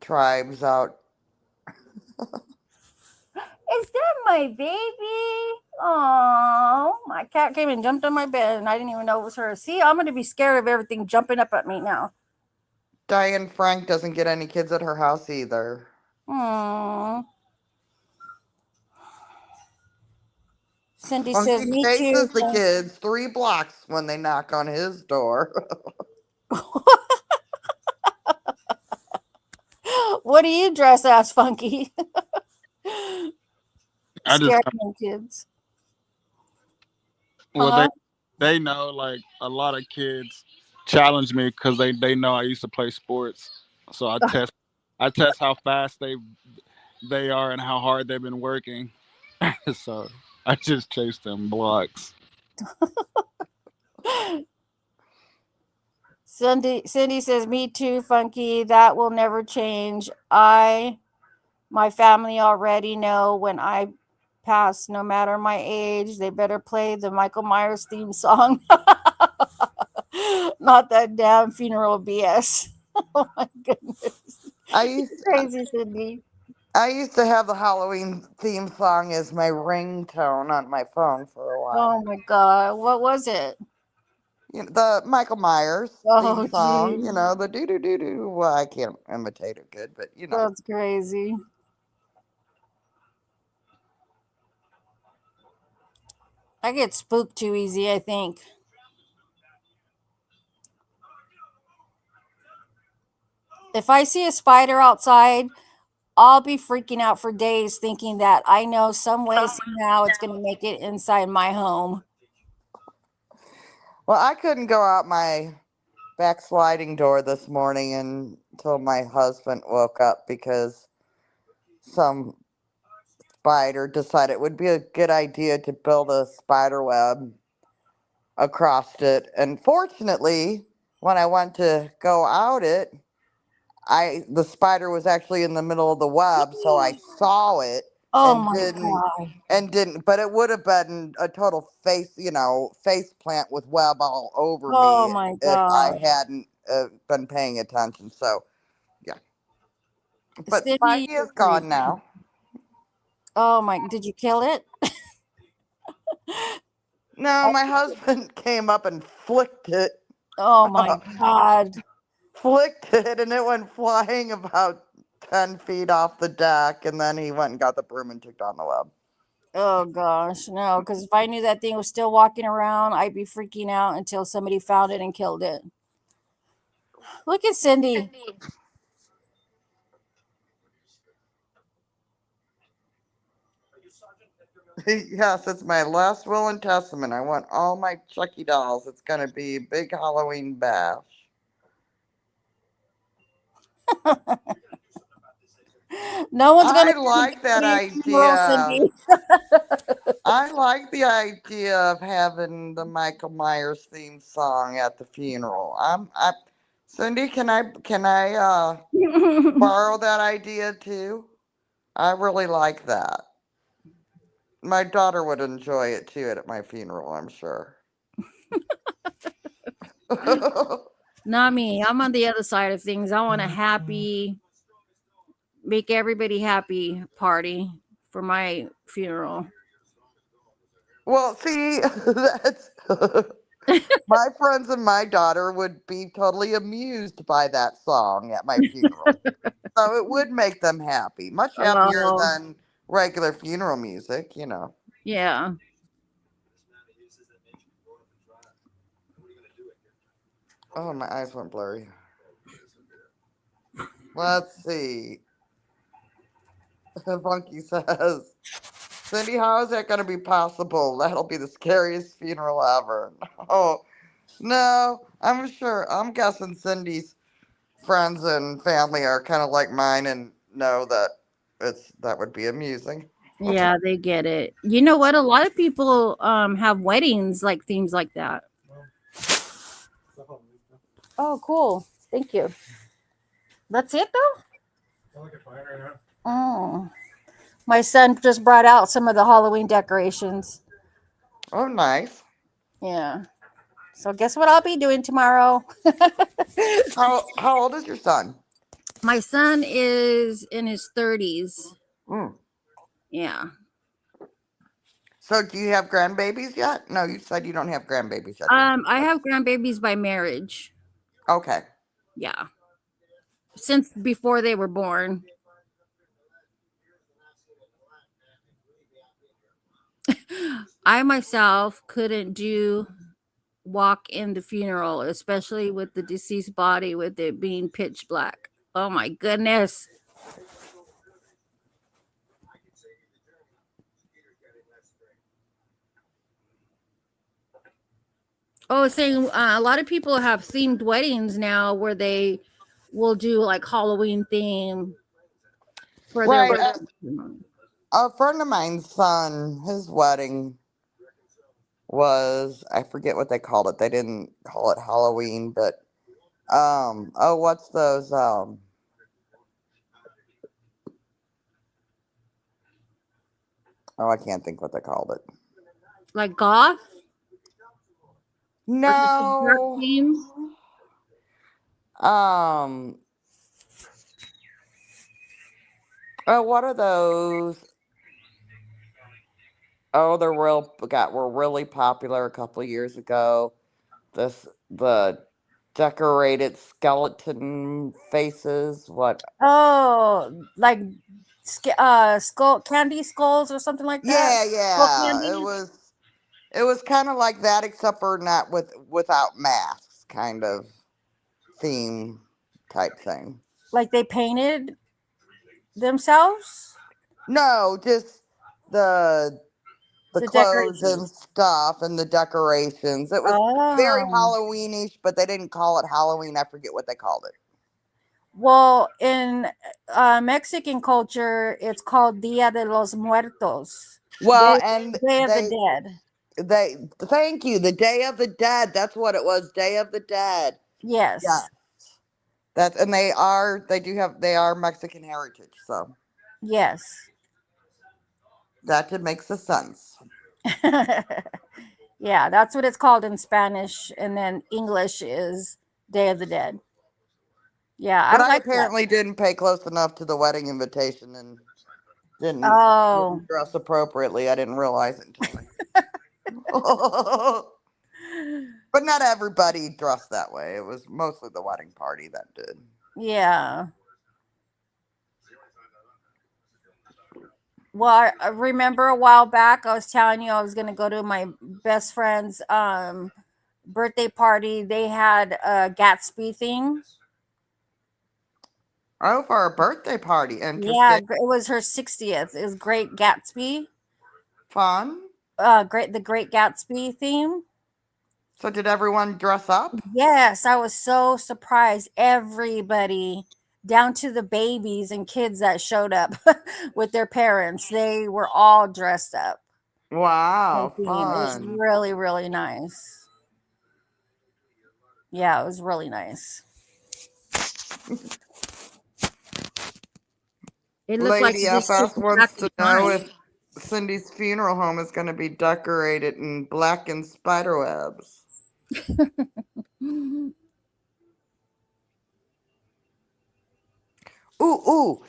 tribes out. is that my baby? Oh, my cat came and jumped on my bed, and I didn't even know it was her. See, I'm going to be scared of everything jumping up at me now. Diane Frank doesn't get any kids at her house either. Hmm. Cindy says, Funky me too. chases the kids 3 blocks when they knock on his door. What do you dress as, Funky? I just Scaring kids. well Huh? they know like a lot of kids challenge me because they know I used to play sports, so I test how fast they are and how hard they've been working. So I just chase them blocks. Cindy says, me too, Funky. That will never change. My family already know when I pass, no matter my age, they better play the Michael Myers theme song. Not that damn funeral BS. Oh my goodness. I used Crazy, Cindy. I used to have the Halloween theme song as my ringtone on my phone for a Oh while. my God. What was it? The Michael Myers theme Oh, song, geez. the doo doo doo doo. Well, I can't imitate it good, but That's crazy. I get spooked too easy, I think. If I see a spider outside, I'll be freaking out for days thinking that I know some way, somehow it's going to make it inside my home. well, I couldn't go out my back sliding door this morning until my husband woke up because some spider decided it would be a good idea to build a spider web across it. And fortunately, when I went to go out it, the spider was actually in the middle of the web, so I saw it Oh and my didn't God. but it would have been a total face plant with web all over Oh me my if I God. hadn't been paying attention. So yeah, but Cindy, Spidey you're is gone crazy. now. Oh my, did you kill it? No, my husband came up and flicked it, Oh my God. and it went flying about 10 feet off the deck, and then he went and got the broom and took down the web. Oh gosh, no, because if I knew that thing was still walking around, I'd be freaking out until somebody found it and killed it. Look at Cindy. Yes, it's my last will and testament. I want all my Chucky dolls. It's gonna be a big Halloween bash. No one's gonna I come to like that your funeral, idea. Cindy. I like the idea of having the Michael Myers theme song at the funeral. Cindy, can I borrow that idea too? I really like that. My daughter would enjoy it too at my funeral, I'm sure. Not me. I'm on the other side of things. I want a happy, make everybody happy party for my funeral. Well, see, that's my friends and my daughter would be totally amused by that song at my funeral. So it would make them happy, much happier Oh, than regular funeral music. yeah. Oh, my eyes went blurry. Let's see. Funky says, Cindy, how is that going to be possible? That'll be the scariest funeral ever. Oh, no, I'm sure. I'm guessing Cindy's friends and family are kind of like mine and know that that would be amusing. Yeah, they get it. You know what? A lot of people have weddings like themes like that. Oh, cool. Thank you. That's it though? Oh. My son just brought out some of the Halloween decorations. Oh, nice. Yeah. So guess what I'll be doing tomorrow? How old is your son? My son is in his 30s. Mm. Yeah. So do you have grandbabies yet? No, you said you don't have grandbabies yet, did I have grandbabies by marriage. you? Okay. Yeah. Since before they were born. I myself couldn't do walk in the funeral, especially with the deceased body with it being pitch black. Oh my goodness. Oh, saying a lot of people have themed weddings now where they will do like Halloween theme for their Right. wedding. A friend of mine's son, his wedding was, I forget what they called it. They didn't call it Halloween, but oh, what's those oh, I can't think what they called it. Like goth or just a dark No. theme? Oh, what are those? Oh, were really popular a couple of years ago. The decorated skeleton faces. What? Oh, like skull candy skulls or something like that. Yeah, Skull yeah. It candy. was it was kind of like that, except for not without masks, kind of theme type thing. Like they painted themselves. No, just the the The clothes and decorations. stuff and the decorations. It was very Oh. Halloweenish, but they didn't call it Halloween. I forget what they called it. Well, in Mexican culture, it's called Dia de los Muertos, Well, Day, and Day of the Dead. they thank you. The Day of the Dead. That's what it was. Day of the Dead. Yeah. Yes, That's and they are Mexican heritage. So yes. that makes the sense. Yeah, that's what it's called in Spanish, and then English is Day of the Dead. Yeah, I But I like that. apparently didn't pay close enough to the wedding invitation and didn't Oh, dress appropriately. I didn't realize it until later. But not everybody dressed that way. It was mostly the wedding party that did. yeah. Well, I remember a while back I was telling you I was going to go to my best friend's birthday party. They had a Gatsby thing. Oh, for a birthday party. Yeah, Interesting. it was her 60th. It was Great Gatsby. Fun. The Great Gatsby theme. So did everyone dress up? Yes, I was so surprised. Everybody, down to the babies and kids that showed up with their parents, they were all dressed up. The Wow, theme. It was fun. really, really nice. Yeah, it was really nice. It looked like Lady it just took FS me back wants in to know time. if Cindy's funeral home is going to be decorated in black and spider webs. Ooh, ooh.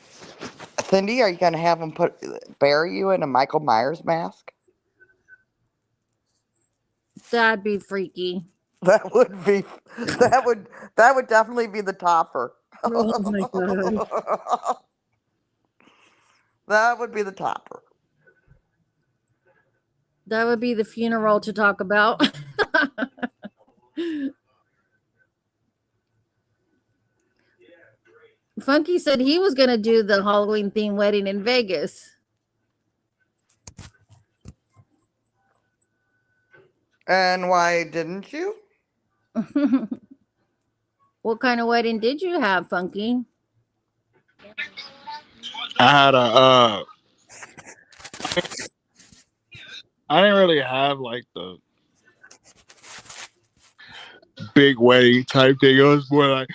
Cindy, are you going to have them bury you in a Michael Myers mask? That'd be freaky. That would be that would definitely be the topper. Oh my god. That would be the topper. That would be the funeral to talk about. Funky said he was going to do the Halloween themed wedding in Vegas. And why didn't you? What kind of wedding did you have, Funky? I had I didn't really have like the big wedding type thing. It was more like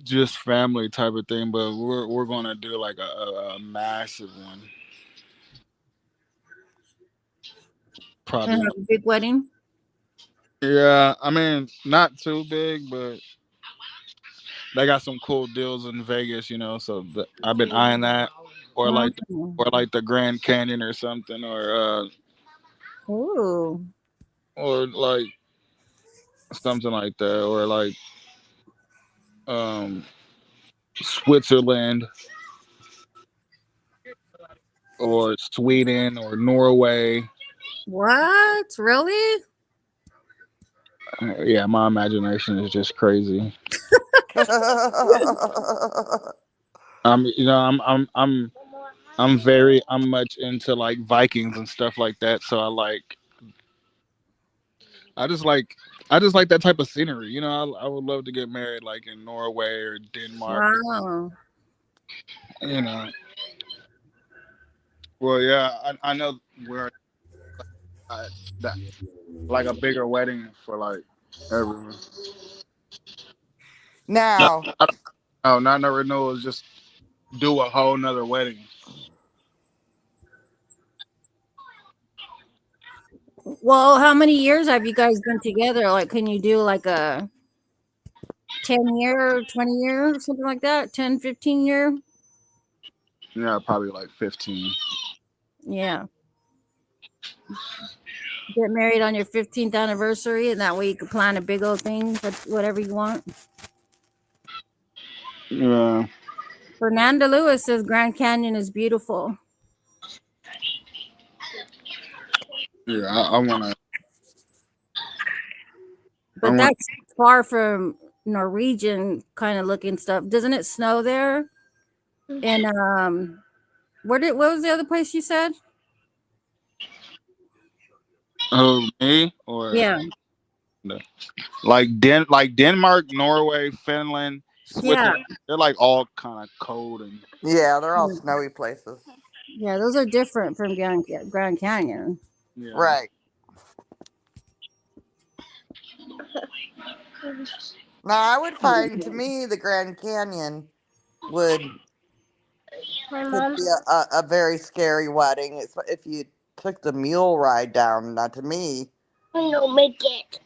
just family type of thing. But we're gonna do like a massive one. And Probably. have a big wedding? Yeah, I mean not too big, but they got some cool deals in Vegas, So I've been eyeing that, or Mm. like the Grand Canyon or something, Ooh. or like something like that, or like um Switzerland or Sweden or Norway. What? Really? Yeah, my imagination is just crazy. I'm much into like Vikings and stuff like that. So I just like I just like that type of scenery. I would love to get married like in Norway or Denmark. Wow. You know. Well, yeah, I know we're that like a bigger wedding for like everyone. No, Now, no, not no renewals. Just do a whole nother wedding. Well, how many years have you guys been together? Like, can you do like a 10-year, 20-year, something like that? 10, 15-year? Yeah, probably like 15. Yeah. Get married on your 15th anniversary, and that way you can plan a big old thing, whatever you want. Yeah, Fernanda Lewis says Grand Canyon is beautiful, yeah. I wanna. I but want. that's far from Norwegian kind of looking stuff. Doesn't it snow there? And what was the other place you said? Oh, me or Yeah. like Denmark, Norway, Finland, Yeah. Switzerland. They're like all kind of cold and Yeah, they're all snowy places. Yeah, those are different from Grand Canyon. yeah. Right. Now, I would find, to me, the Grand Canyon could be a very scary wedding. It's if you took the mule ride down. Now, to me, No, make it.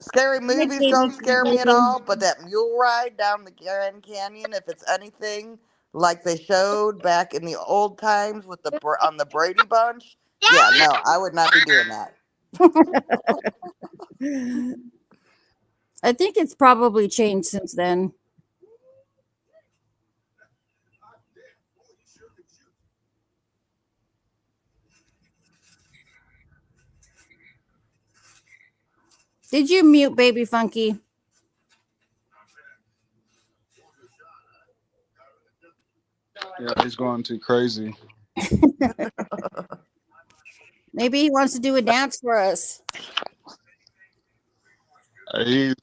scary Big movies baby, don't scare me at baby. all, but that mule ride down the Grand Canyon, if it's anything like they showed back in the old times with on the Brady Bunch, yeah, no, I would not be doing that. I think it's probably changed since then. Did you mute Baby Funky? Yeah, he's going too crazy. Maybe he wants to do a dance for us. He's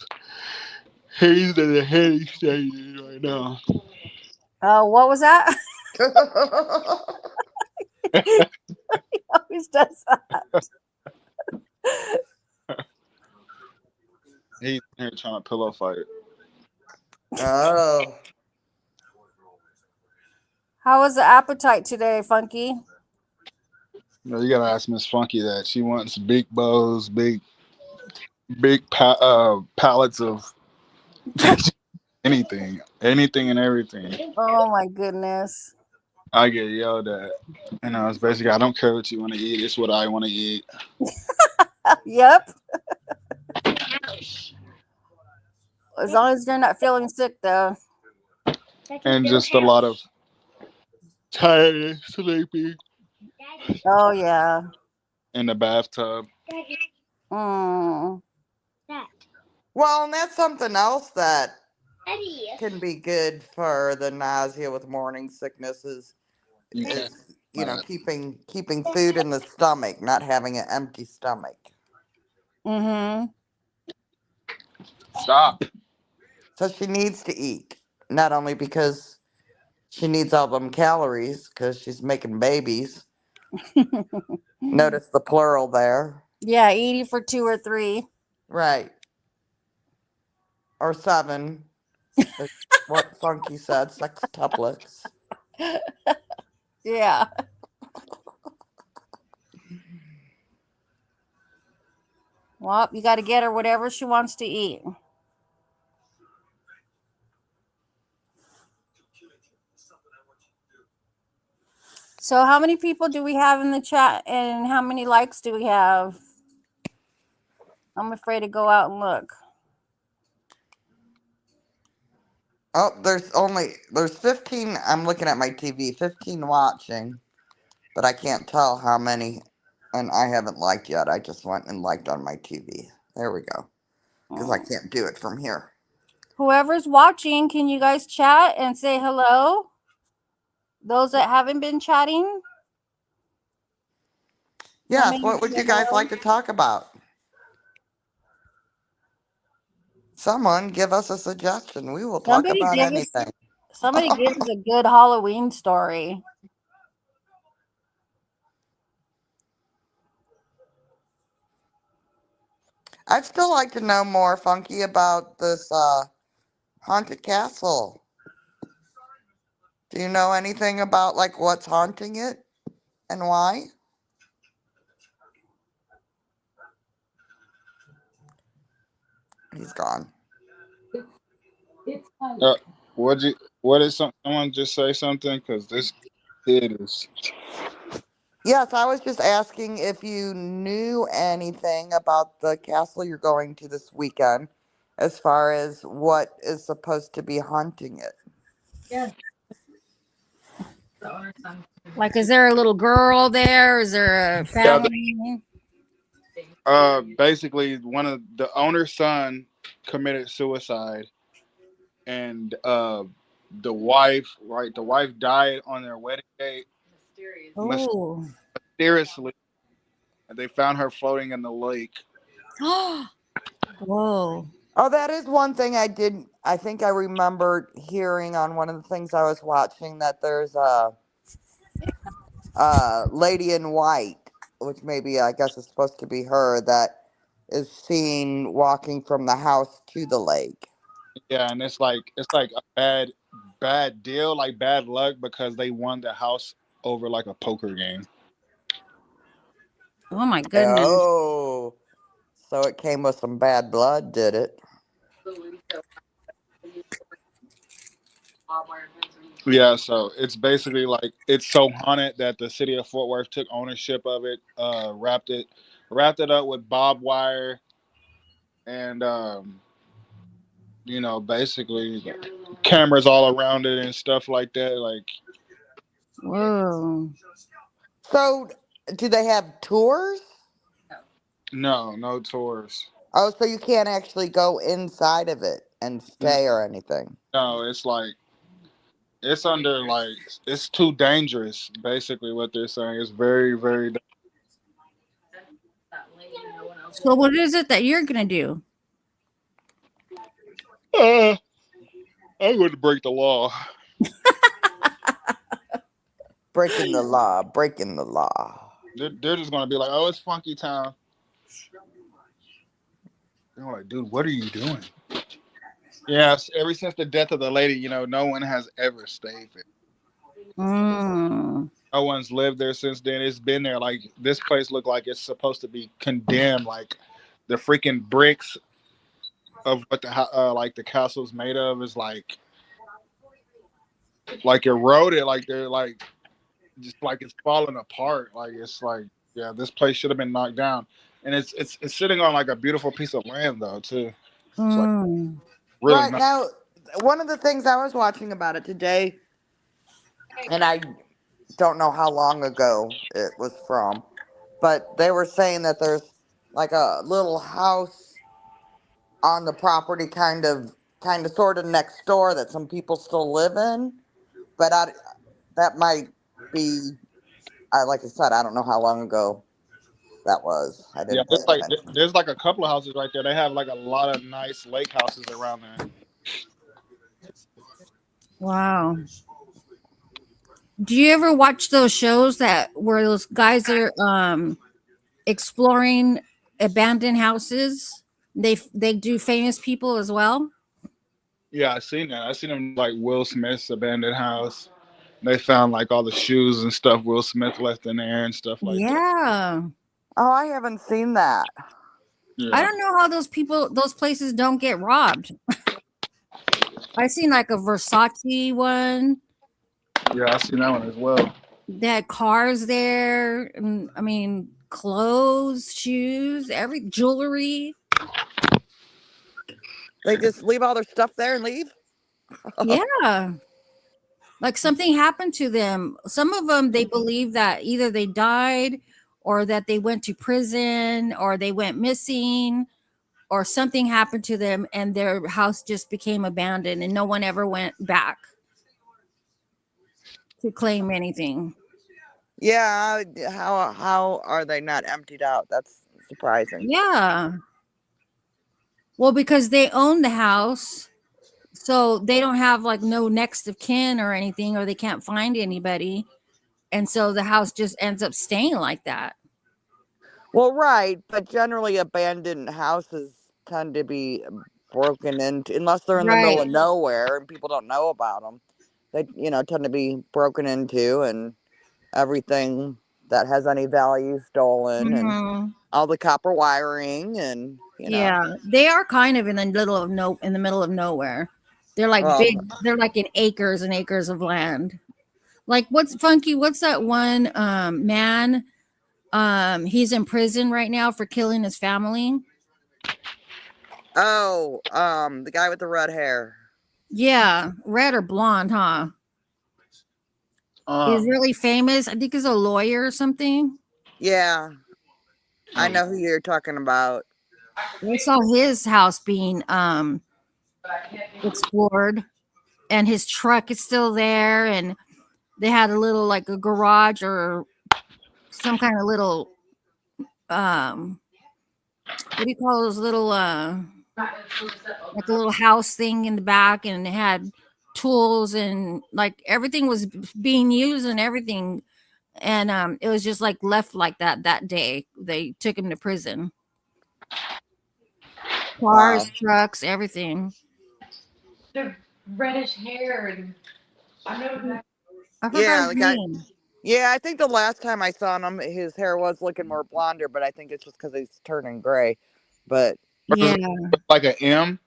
he's in the heady stages right now. Oh, what was that? He always does that. He's here trying to pillow fight. Oh. How was the appetite today, Funky? You gotta ask Miss Funky that. She wants big bows, big pallets of anything and everything. Oh my goodness. I get yelled at. It's basically I don't care what you want to eat. It's what I want to eat. Yep. As long as you're not feeling sick, though. And just a lot of tired and sleepy Oh yeah. in the bathtub. Mm. Well, and that's something else that Daddy. can be good for the nausea with morning sickness You can't. is keeping food in the stomach, not having an empty stomach. Mm-hmm. Stop. So she needs to eat, not only because she needs all them calories because she's making babies. Notice the plural there. Yeah, eating for 2 or 3. Right. Or 7. Is what Funky said, sextuplets. Yeah. Well, you got to get her whatever she wants to eat. So, how many people do we have in the chat, and how many likes do we have? I'm afraid to go out and look. Oh, there's 15. I'm looking at my TV, 15 watching, but I can't tell how many, and I haven't liked yet. I just went and liked on my TV. There we go, because I can't do it from here. Whoever's watching, can you guys chat and say hello? Those that haven't been chatting. Yes, what would you guys like to talk about? Someone give us a suggestion. We will talk Somebody about give us anything. somebody give us a good Halloween story. I'd still like to know more, Funky, about this haunted castle. Do you know anything about like what's haunting it and why? He's gone. It's funny. What did someone just say something? Because this kid is. Yes, I was just asking if you knew anything about the castle you're going to this weekend, as far as what is supposed to be haunting it. Yeah. The owner's son. Like, is there a little girl there? Is there a Yeah, family? basically one of the owner's son committed suicide, and the wife, right? The wife died on their wedding day Oh. mysteriously, and they found her floating in the lake. Whoa. Oh, that is one thing I did. I think I remembered hearing on one of the things I was watching that there's a lady in white, which maybe I guess is supposed to be her, that is seen walking from the house to the lake. Yeah, and it's like a bad deal, like bad luck because they won the house over like a poker game. Oh my goodness. Oh, so it came with some bad blood, did it? Yeah, so it's basically like it's so haunted that the city of Fort Worth took ownership of it, wrapped it up with barbed wire, and basically cameras all around it and stuff like that. Like, Whoa. So, do they have tours? no tours. Oh, so you can't actually go inside of it and stay or anything. No, it's like it's under like it's too dangerous. Basically, what they're saying is very, very. So what is it that you're gonna do? Uh, I'm going to break the law. Breaking the law, breaking the law. They're just going to be like, "Oh, it's Funky Town." They're like, "Dude, what are you doing?" Yes, ever since the death of the lady, no one has ever stayed there. Mm. No one's lived there since then. It's been there. Like this place looked like it's supposed to be condemned. Like the freaking bricks of what like the castle's made of is like eroded. Like they're like just like it's falling apart. Like it's like yeah, this place should have been knocked down. And it's sitting on like a beautiful piece of land though too. It's like Mm. really Right nice. now, one of the things I was watching about it today, and I don't know how long ago it was from, but they were saying that there's like a little house on the property kind of sort of next door that some people still live in, but that might be I like I said, I don't know how long ago that was. I Yeah, didn't pay it's like attention. there's like a couple of houses right there. They have like a lot of nice lake houses around there. Wow. Do you ever watch those shows that where those guys are exploring abandoned houses? They do famous people as well. Yeah, I seen that. I seen them like Will Smith's abandoned house. They found like all the shoes and stuff Will Smith left in there and stuff like that. Yeah. Oh, I haven't seen that. I Yeah, don't know how those places don't get robbed. I seen like a Versace one. yeah, I seen that one as well. They had cars there. And, I mean, clothes, shoes, every jewelry. They just leave all their stuff there and leave? Yeah. Like something happened to them. Some of them, they believe that either they died or that they went to prison or they went missing or something happened to them and their house just became abandoned and no one ever went back to claim anything. Yeah, how are they not emptied out? That's surprising. Yeah. Well, because they own the house, so they don't have like no next of kin or anything, or they can't find anybody. And so the house just ends up staying like that. Well, right, but generally abandoned houses tend to be broken into unless they're in the middle Right. of nowhere and people don't know about them. They, tend to be broken into and everything that has any value stolen and Hmm. all the copper wiring and. Yeah, they are kind of in the middle of nowhere. They're like Well, big. They're like in acres and acres of land. Like what's funky? What's that one man? He's in prison right now for killing his family. oh, the guy with the red hair. Yeah, red or blonde, huh? He's Um, really famous. I think he's a lawyer or something. Yeah, I um, know who you're talking about. I saw his house being explored, and his truck is still there, and they had a little like a garage or some kind of little what do you call those little like a little house thing in the back, and it had tools and like everything was being used and everything. And it was just like left like that day. They took him to prison. Wow. Cars, trucks, everything. The reddish hair and I know that. I forgot Yeah, his the guy. name. Yeah, I think the last time I saw him, his hair was looking more blonder, but I think it's just because he's turning gray. But Yeah, Like an M.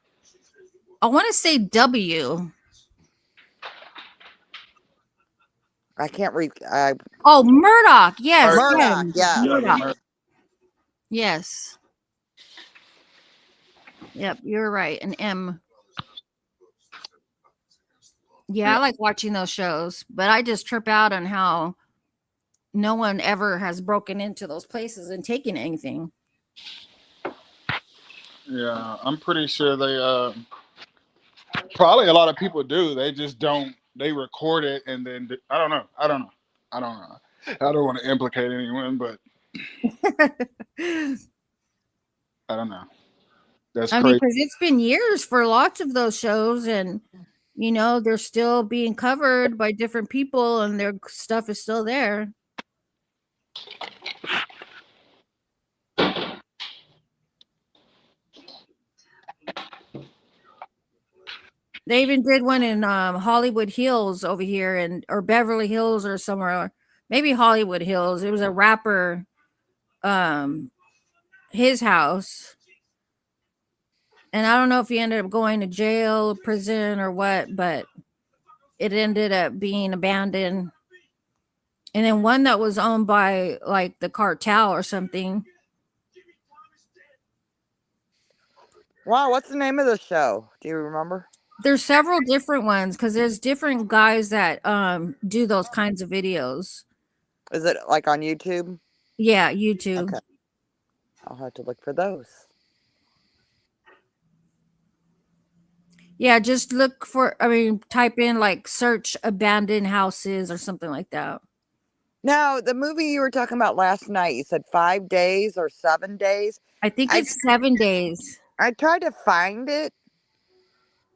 I want to say W. I can't read. Oh, Murdoch. Yes, yes, Murdoch, yes. Murdoch. Yes. Yep, you're right. An M. Yeah, Yeah, I like watching those shows, but I just trip out on how no one ever has broken into those places and taken anything. yeah. I'm pretty sure they probably a lot of people do. They just don't. They record it and then I don't know. I don't know. I don't know. I don't want to implicate anyone, but I don't know. That's I mean, crazy. because it's been years for lots of those shows, and they're still being covered by different people, and their stuff is still there. They even did one in Hollywood Hills over here, or Beverly Hills or somewhere, maybe Hollywood Hills. It was a rapper, um, his house, and I don't know if he ended up going to jail, prison, or what, but it ended up being abandoned. And then one that was owned by like the cartel or something. Wow, what's the name of the show? Do you remember? There's several different ones because there's different guys that do those kinds of videos. Is it like on YouTube? Yeah, YouTube. Okay, I'll have to look for those. Yeah, just look for, type in like search abandoned houses or something like that. Now, the movie you were talking about last night, you said 5 days or 7 days. I think I it's 7 days. I tried to find it,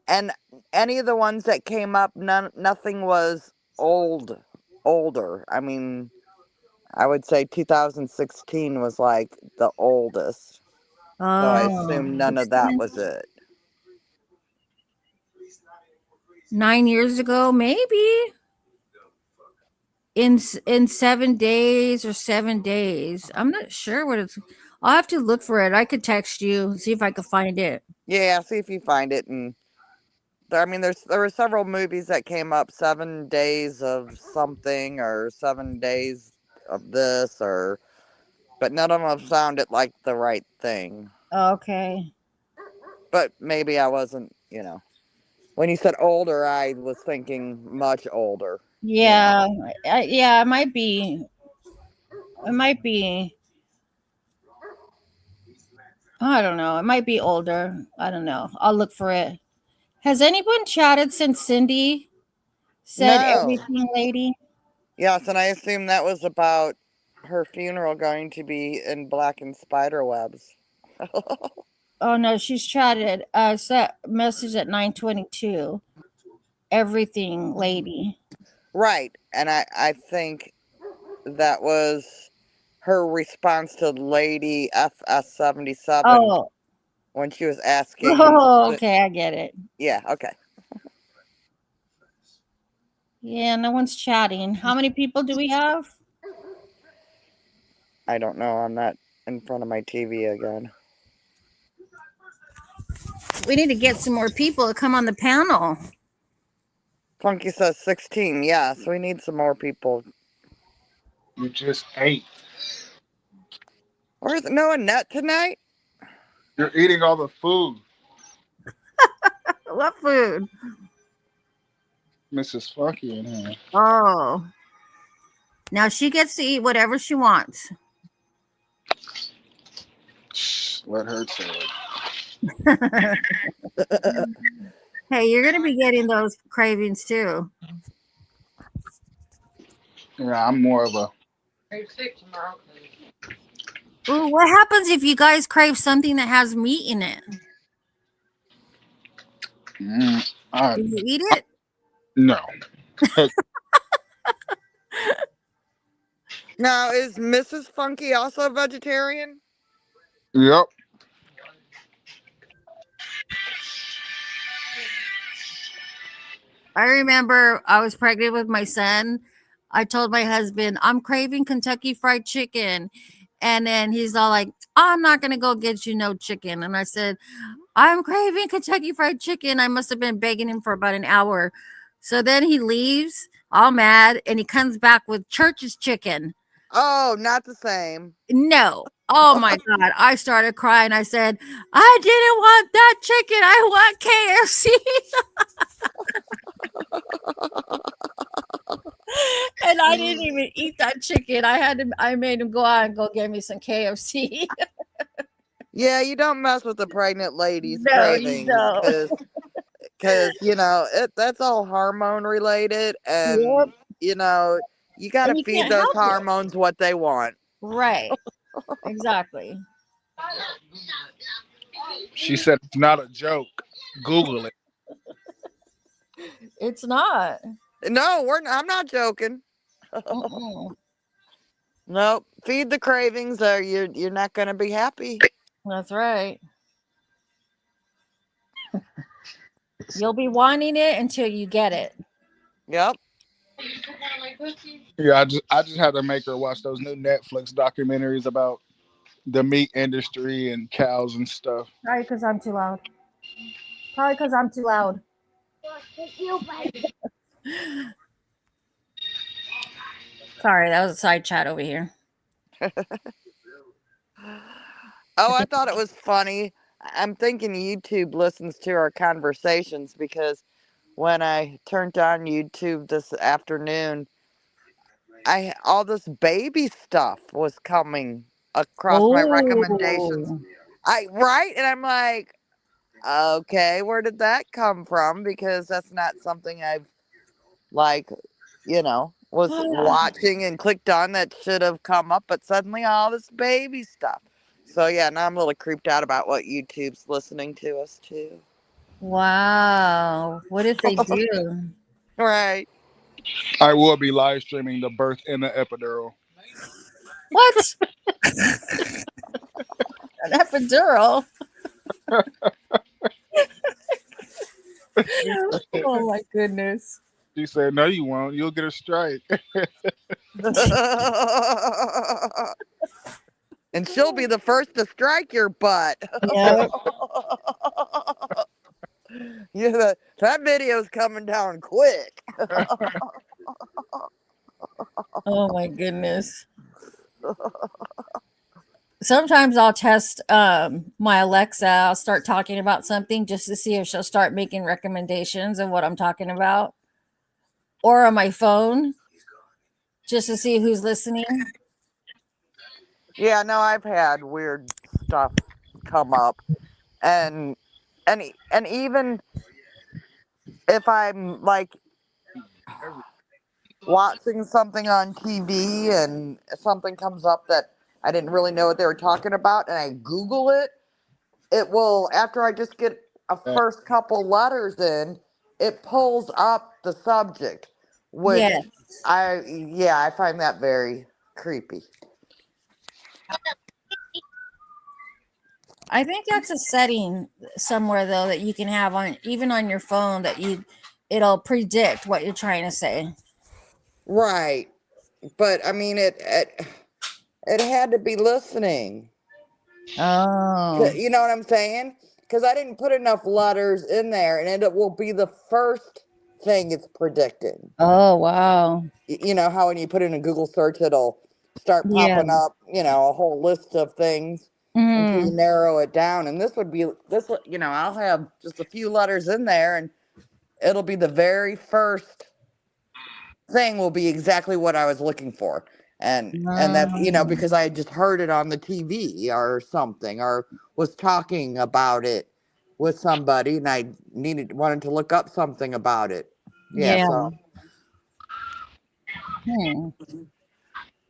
and any of the ones that came up, nothing was older. I mean, I would say 2016 was like the oldest. So I Oh, assume none of that was it. 9 years ago, maybe in 7 days or 7 days. I'm not sure what it's. I'll have to look for it. I could text you, see if I could find it. Yeah, see if you find it. And I mean, there were several movies that came up, 7 days of something or 7 days of this, but none of them sounded like the right thing. Okay. But maybe I wasn't, when you said older, I was thinking much older. Yeah, yeah, it might be. It might be. I don't know. It might be older. I don't know. I'll look for it. Has anyone chatted since Cindy said No. everything, lady? Yes, and I assume that was about her funeral going to be in black and spider webs. Oh no, she's chatted. Set message at 9:22. Everything, lady. Right. And I think that was her response to Lady FS77 Oh, when she was asking. oh, okay, I get it. Yeah, okay. Yeah, no one's chatting. How many people do we have? I don't know. I'm not in front of my TV again. We need to get some more people to come on the panel. Funky says 16. Yes, we need some more people. You just ate. Where's no Annette tonight? You're eating all the food, What food? Mrs. Funky in here. Oh. Now she gets to eat whatever she wants. Shh, let her tell it. Hey, you're going to be getting those cravings too. Yeah, I'm more of a. Are sick tomorrow? Ooh, what happens if you guys crave something that has meat in it? Mm, I, Do you eat it? no. Now, is Mrs. Funky also a vegetarian? Yep. I remember I was pregnant with my son. I told my husband, I'm craving Kentucky Fried Chicken. And then he's all like, I'm not going to go get you no chicken. And I said, I'm craving Kentucky Fried Chicken. I must have been begging him for about an hour. So then he leaves all mad and he comes back with Church's chicken. Oh, not the same. No. Oh my God. I started crying. I said, I didn't want that chicken. I want KFC. And I didn't even eat that chicken. I made him go out and go get me some KFC. Yeah, you don't mess with the pregnant lady's No, you cravings don't. because that's all hormone related, Yep. and you know you got to And you feed can't those help it. hormones what they want. Right. Exactly. She said it's not a joke. Google it. It's not. No, I'm not joking. Mm-mm. Nope, feed the cravings, or you're not gonna be happy. That's right. You'll be wanting it until you get it. Yep. Yeah, I just had to make her watch those new Netflix documentaries about the meat industry and cows and stuff. Probably because I'm too loud. Probably because I'm too loud. Sorry, that was a side chat over here. Oh, I thought it was funny. I'm thinking YouTube listens to our conversations because when I turned on YouTube this afternoon, I all this baby stuff was coming across my recommendations. Oh. And I'm like, okay, where did that come from? Because that's not something I've like, was watching and clicked on that should have come up, but suddenly all this baby stuff. So yeah, now I'm a little creeped out about what YouTube's listening to us too. Wow. What if they do? Right. I will be live streaming the birth in the epidural. What? An epidural? Oh my goodness. She said, "No, you won't. You'll get a strike." And she'll be the first to strike your butt. Yeah. Yeah, that video's coming down quick. Oh my goodness. Sometimes I'll test my Alexa. I'll start talking about something just to see if she'll start making recommendations of what I'm talking about. Or on my phone, just to see who's listening. Yeah, no, I've had weird stuff come up, and and even if I'm like watching something on TV and something comes up that I didn't really know what they were talking about, and I Google it, it will, after I just get a first couple letters in, it pulls up the subject, which Yes. I find that very creepy. I think that's a setting somewhere though that you can have on even on your phone that it'll predict what you're trying to say. Right. But I mean, it had to be listening. Oh. You know what I'm saying? Because I didn't put enough letters in there, and it will be the first thing it's predicting. Oh wow. You know how when you put in a Google search, it'll start Yeah. popping up, a whole list of things until you Mm. narrow it down. And I'll have just a few letters in there, and it'll be the very first thing will be exactly what I was looking for. And that, Um, because I had just heard it on the TV or something, or was talking about it with somebody, and I wanted to look up something about it. Yeah, yeah. so Hmm.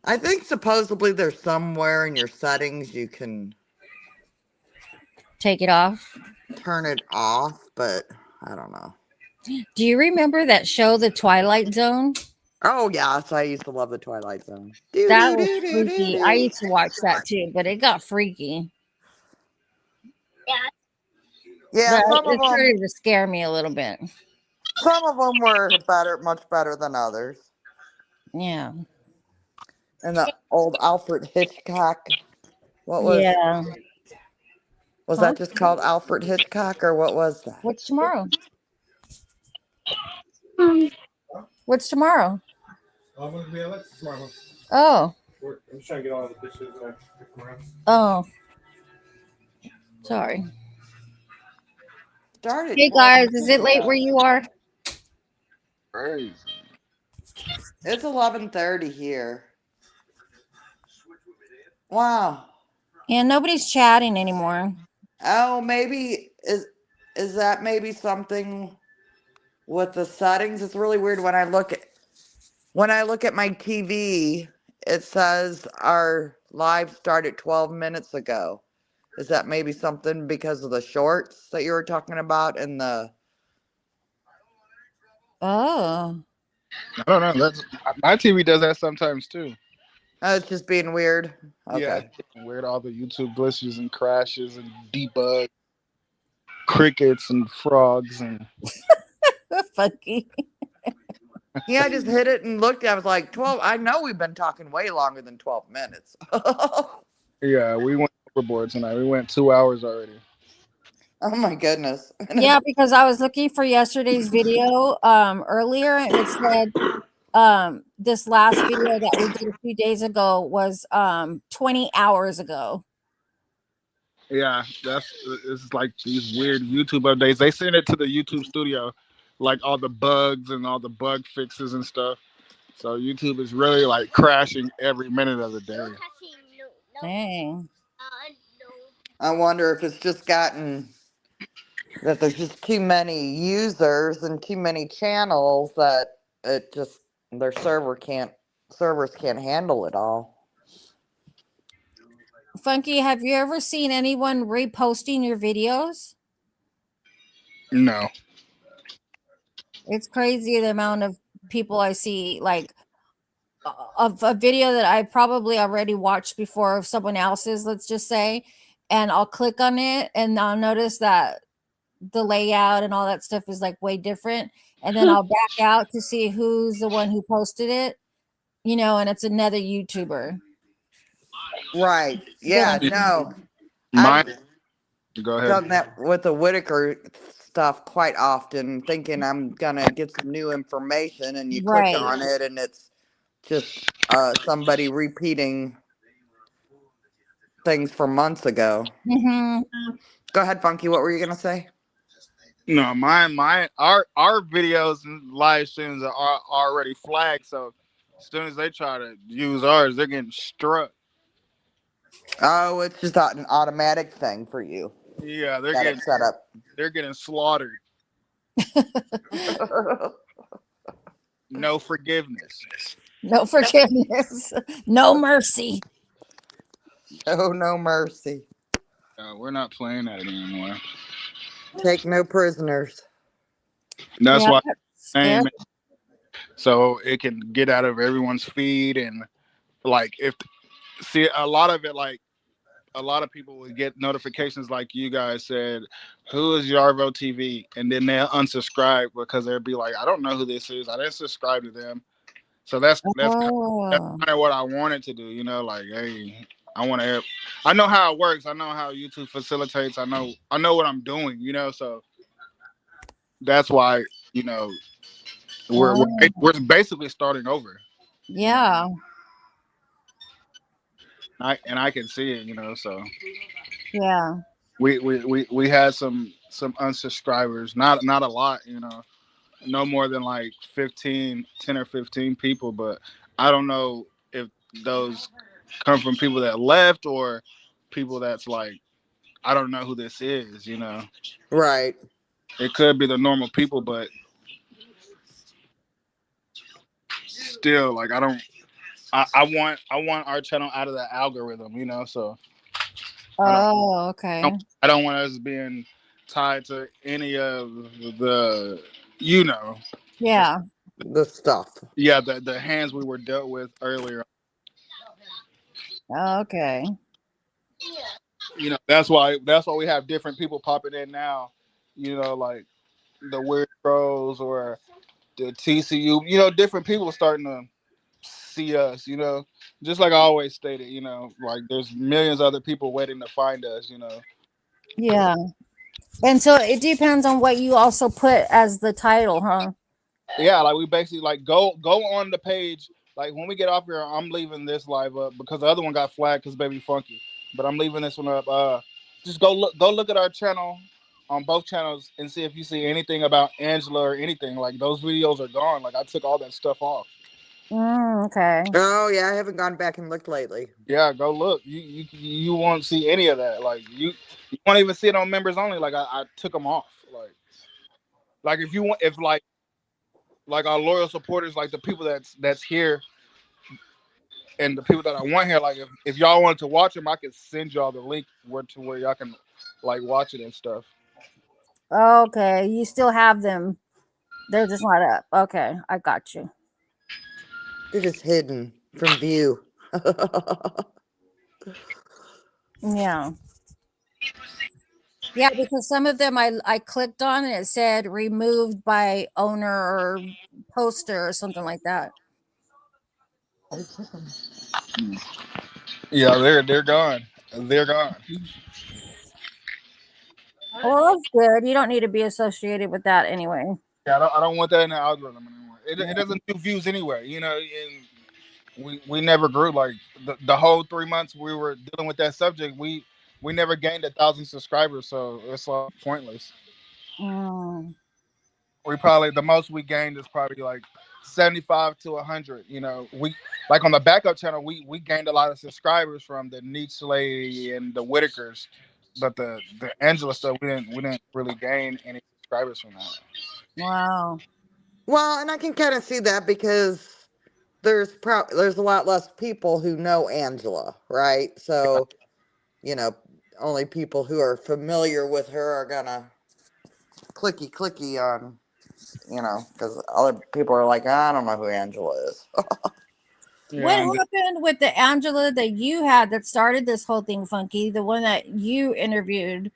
I think supposedly there's somewhere in your settings you can Take it off. turn it off, but I don't know. Do you remember that show, The Twilight Zone? Oh yes, I used to love the Twilight Zone. Do That do was do do do freaky. I do. used to watch that too, but it got freaky. Yeah, That some of it started them, to scare me a little bit. were better, much better than others. Yeah. And the old Alfred Hitchcock. What Yeah. was Huh? that just called Alfred Hitchcock or what was that? What's tomorrow? What's tomorrow? I'm going to be Alex tomorrow. Oh. I'm just trying to get all the dishes and I pick them around. Oh. Sorry. Started Hey 12 guys, is minutes it late where ago. you are? Crazy. It's 11:30 here. Wow. Yeah, nobody's chatting anymore. Oh, maybe is that maybe something with the settings? It's really weird when I look at my TV, it says our live started 12 minutes ago. Is that maybe something because of the shorts that you were talking about and the Oh. I don't know. That's my TV does that sometimes too. oh, it's just being weird? Yeah, Okay. it's getting weird. All the YouTube glitches and crashes and debug crickets and frogs and Funky. Yeah, I just hit it and looked. I was like, 12. I know we've been talking way longer than 12 minutes. yeah. We went overboard tonight. We went 2 hours already. Oh my goodness. Yeah, because I was looking for yesterday's video earlier and it said this last video that we did a few days ago was 20 hours ago. Yeah, it's like these weird YouTube updates. They send it to the YouTube studio, like all the bugs and all the bug fixes and stuff. So YouTube is really like crashing every minute of the day. Dang. I wonder if it's just gotten that there's just too many users and too many channels that it just their servers can't handle it all. Funky, have you ever seen anyone reposting your videos? No. It's crazy the amount of people I see, like of a video that I probably already watched before of someone else's, let's just say, and I'll click on it and I'll notice that the layout and all that stuff is like way different. And then I'll back out to see who's the one who posted it, and it's another YouTuber. Right. Yeah, Getting no. Mine. I've Go ahead. done that with the Whitaker stuff quite often, thinking I'm gonna get some new information, and you click right. on it, and it's just somebody repeating things from months ago. Hmm. Go ahead, Funky. What were you gonna say? No, our videos and live streams are already flagged. So as soon as they try to use ours, they're getting struck. Oh, it's just an automatic thing for you. Yeah, Got it set up. they're getting slaughtered. No forgiveness. No forgiveness. No mercy. Oh, no mercy. We're not playing that anymore. Take no prisoners. That's Yeah, why that's name scary. it, so it can get out of everyone's feed and like a lot of it, like a lot of people would get notifications like you guys said, who is Yarvo TV, and then they'll unsubscribe because they'll be like, I don't know who this is. I didn't subscribe to them. So that's Oh. kind of what I wanted to do. Like, hey, I want to. I know how it works. I know how YouTube facilitates. I know what I'm doing. So that's why we're Oh. we're basically starting over. Yeah. I can see it. So Yeah. we had some unsubscribers, not a lot. No more than like 10 or 15 people, but I don't know if those come from people that left or people that's like, I don't know who this is. Right. It could be the normal people, but still, like, I want our channel out of the algorithm. So Oh, okay. I don't want us being tied to any of the, you know, Yeah. The stuff. yeah, the hands we were dealt with earlier. Okay. You know, that's why we have different people popping in now. You know, like the Weird Bros or the TCU. You know, different people starting to see us. You know, just like I always stated. You know, like there's millions of other people waiting to find us. You know. Yeah. And so it depends on what you also put as the title, huh? Yeah, like we basically like go on the page. Like when we get off here, I'm leaving this live up because the other one got flagged because Baby Funky. But I'm leaving this one up. Just go look at our channel on both channels and see if you see anything about Angela or anything. Like those videos are gone. Like I took all that stuff off. Okay. Oh yeah, I haven't gone back and looked lately. Yeah, go look. You won't see any of that. Like you won't even see it on members only. Like I took them off. Like if you want if like our loyal supporters, like the people that's here and the people that I want here, like if y'all wanted to watch them, I could send y'all the link where y'all can like watch it and stuff. Okay. You still have them. They're just not up. Okay. I got you. They're just hidden from view. Yeah. Yeah, because some of them I clicked on and it said removed by owner or poster or something like that. Yeah, they're gone. They're gone. Well, that's good. You don't need to be associated with that anyway. Yeah, I don't want that in the algorithm anymore. It Yeah. doesn't do views anyway. You know, and we never grew. Like the whole 3 months we were dealing with that subject, we never gained 1,000 subscribers, so it's like pointless. Mm. We probably the most we gained is probably like 75 to 100. You know, we like on the backup channel we gained a lot of subscribers from the Nietzsche lady and the Whitakers, but the Angela stuff we didn't really gain any subscribers from that. Wow. Well, and I can kind of see that because there's a lot less people who know Angela, right? So, you know, only people who are familiar with her are gonna clicky on, because other people are like, I don't know who Angela is. What Yeah, and happened with the Angela that you had that started this whole thing, Funky? The one that you interviewed.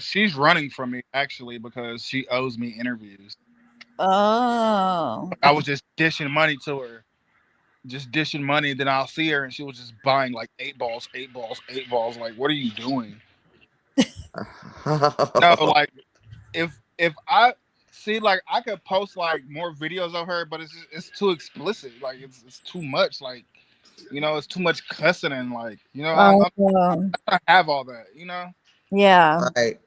she's running from me actually because she owes me interviews. Oh. I was just dishing money to her, just dishing money. Then I'll see her and she was just buying like 8 balls, 8 balls, 8 balls. Like, what are you doing? No, like if I see, like I could post like more videos of her, but it's too explicit. Like it's too much. Like it's too much cussing and like I'm Oh. not have all that. Yeah. Right.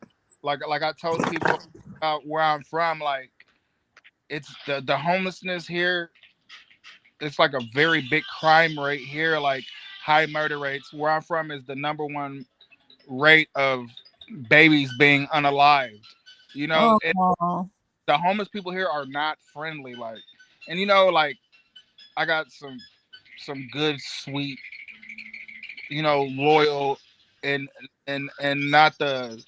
Like I told people about where I'm from. Like it's the homelessness here. It's like a very big crime rate here. Like high murder rates. Where I'm from is the number one rate of babies being unalived. And Oh. the homeless people here are not friendly. Like, and like I got some good, sweet, loyal, and not the,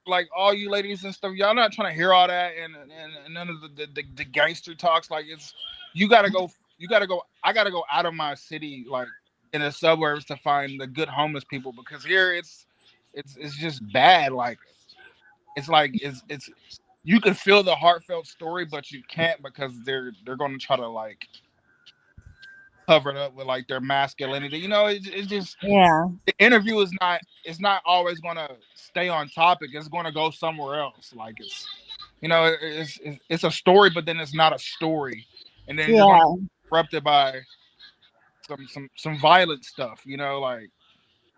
like all you ladies and stuff. Y'all not trying to hear all that and none of the gangster talks. Like it's you gotta go. You gotta go. I gotta go out of my city, like in the suburbs, to find the good homeless people because here it's just bad. Like it's you can feel the heartfelt story, but you can't because they're going to try to like cover it up with like their masculinity. It's just Yeah. the interview is not it's not always going to stay on topic. It's going to go somewhere else. Like it's a story, but then it's not a story, and then you're going to Yeah. be interrupted by some violent stuff. Like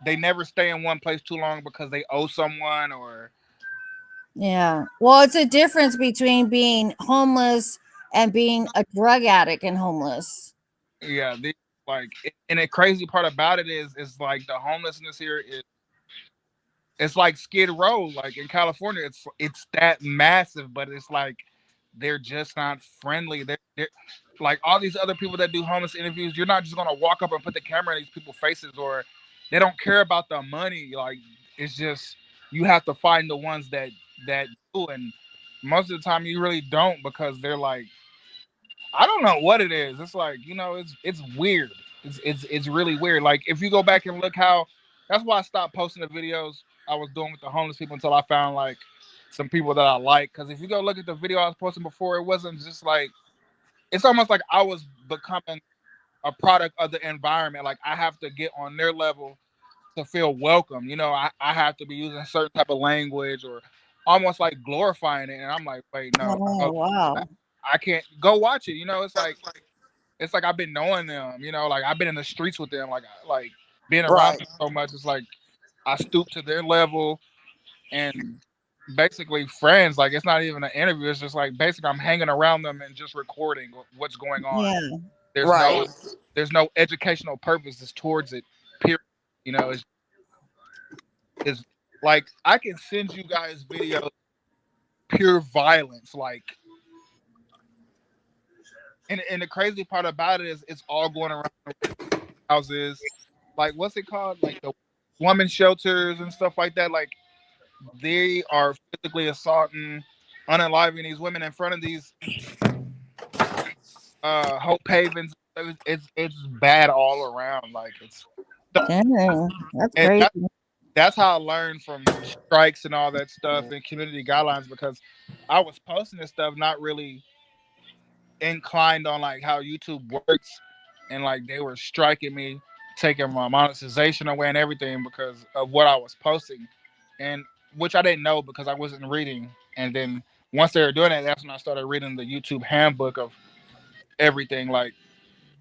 they never stay in one place too long because they owe someone or Yeah. Well, it's a difference between being homeless and being a drug addict and homeless. yeah. Like and the crazy part about it is like the homelessness here is it's like Skid Row, like in California. It's that massive, but it's like they're just not friendly. They're like all these other people that do homeless interviews. You're not just gonna walk up and put the camera in these people's faces, or they don't care about the money. Like it's just you have to find the ones that do, and most of the time you really don't because they're like, I don't know what it is. It's like, it's weird. It's really weird. Like if you go back and look how, that's why I stopped posting the videos I was doing with the homeless people until I found like some people that I like. Because if you go look at the video I was posting before, it wasn't just like, it's almost like I was becoming a product of the environment. Like I have to get on their level to feel welcome. I have to be using a certain type of language or almost like glorifying it. And I'm like, wait, no, Oh, I, wow. I can't go watch it. It's like I've been knowing them. Like I've been in the streets with them. Like being around Right. them so much. It's like I stoop to their level and basically friends. Like it's not even an interview. It's just like basically I'm hanging around them and just recording what's going on. Yeah. There's Right. no there's no educational purposes towards it. Period. It's like I can send you guys videos pure violence. Like and the crazy part about it is it's all going around houses. Like what's it called? Like the woman shelters and stuff like that. Like they are physically assaulting, unaliving these women in front of these hope havens. It's bad all around. Like it's Dang. That's and crazy. that's how I learned from strikes and all that stuff and community guidelines because I was posting this stuff not really inclined on like how YouTube works and like they were striking me, taking my monetization away and everything because of what I was posting. And which I didn't know because I wasn't reading. And then once they were doing it, that's when I started reading the YouTube handbook of everything. Like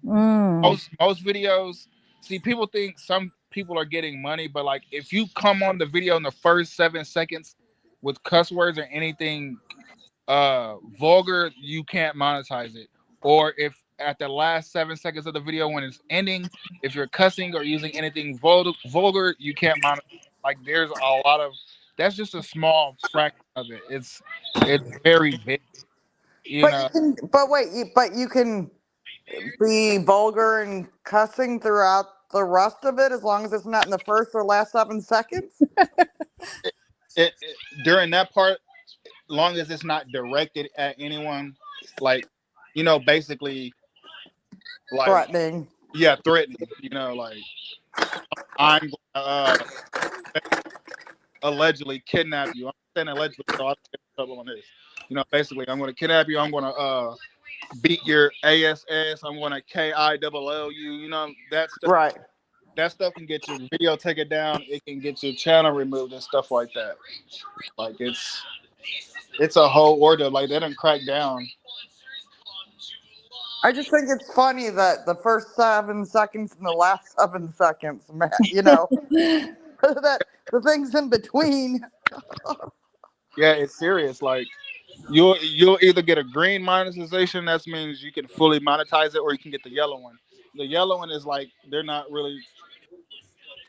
Mm. most videos, see people think some people are getting money, but like if you come on the video in the first 7 seconds with cuss words or anything vulgar, you can't monetize it. Or if at the last 7 seconds of the video when it's ending, if you're cussing or using anything vulgar, you can't monetize. Like there's a lot of that's just a small fraction of it. It's very big, you But know. you can be vulgar and cussing throughout the rest of it as long as it's not in the first or last 7 seconds. During that part, long as it's not directed at anyone, like basically like Threatening. yeah, threatening. Like I'm gonna allegedly kidnap you. I'm saying allegedly, so I'll get in trouble on this. Basically, I'm gonna kidnap you. I'm gonna beat your ass. I'm gonna KILL you. That stuff. Right. That stuff can get your video taken down. It can get your channel removed and stuff like that. Like it's a whole order. Like they done crack down. I just think it's funny that the first 7 seconds and the last 7 seconds, man, that the things in between. Yeah, it's serious. Like you'll either get a green monetization, that means you can fully monetize it, or you can get the yellow one. The yellow one is like they're not really,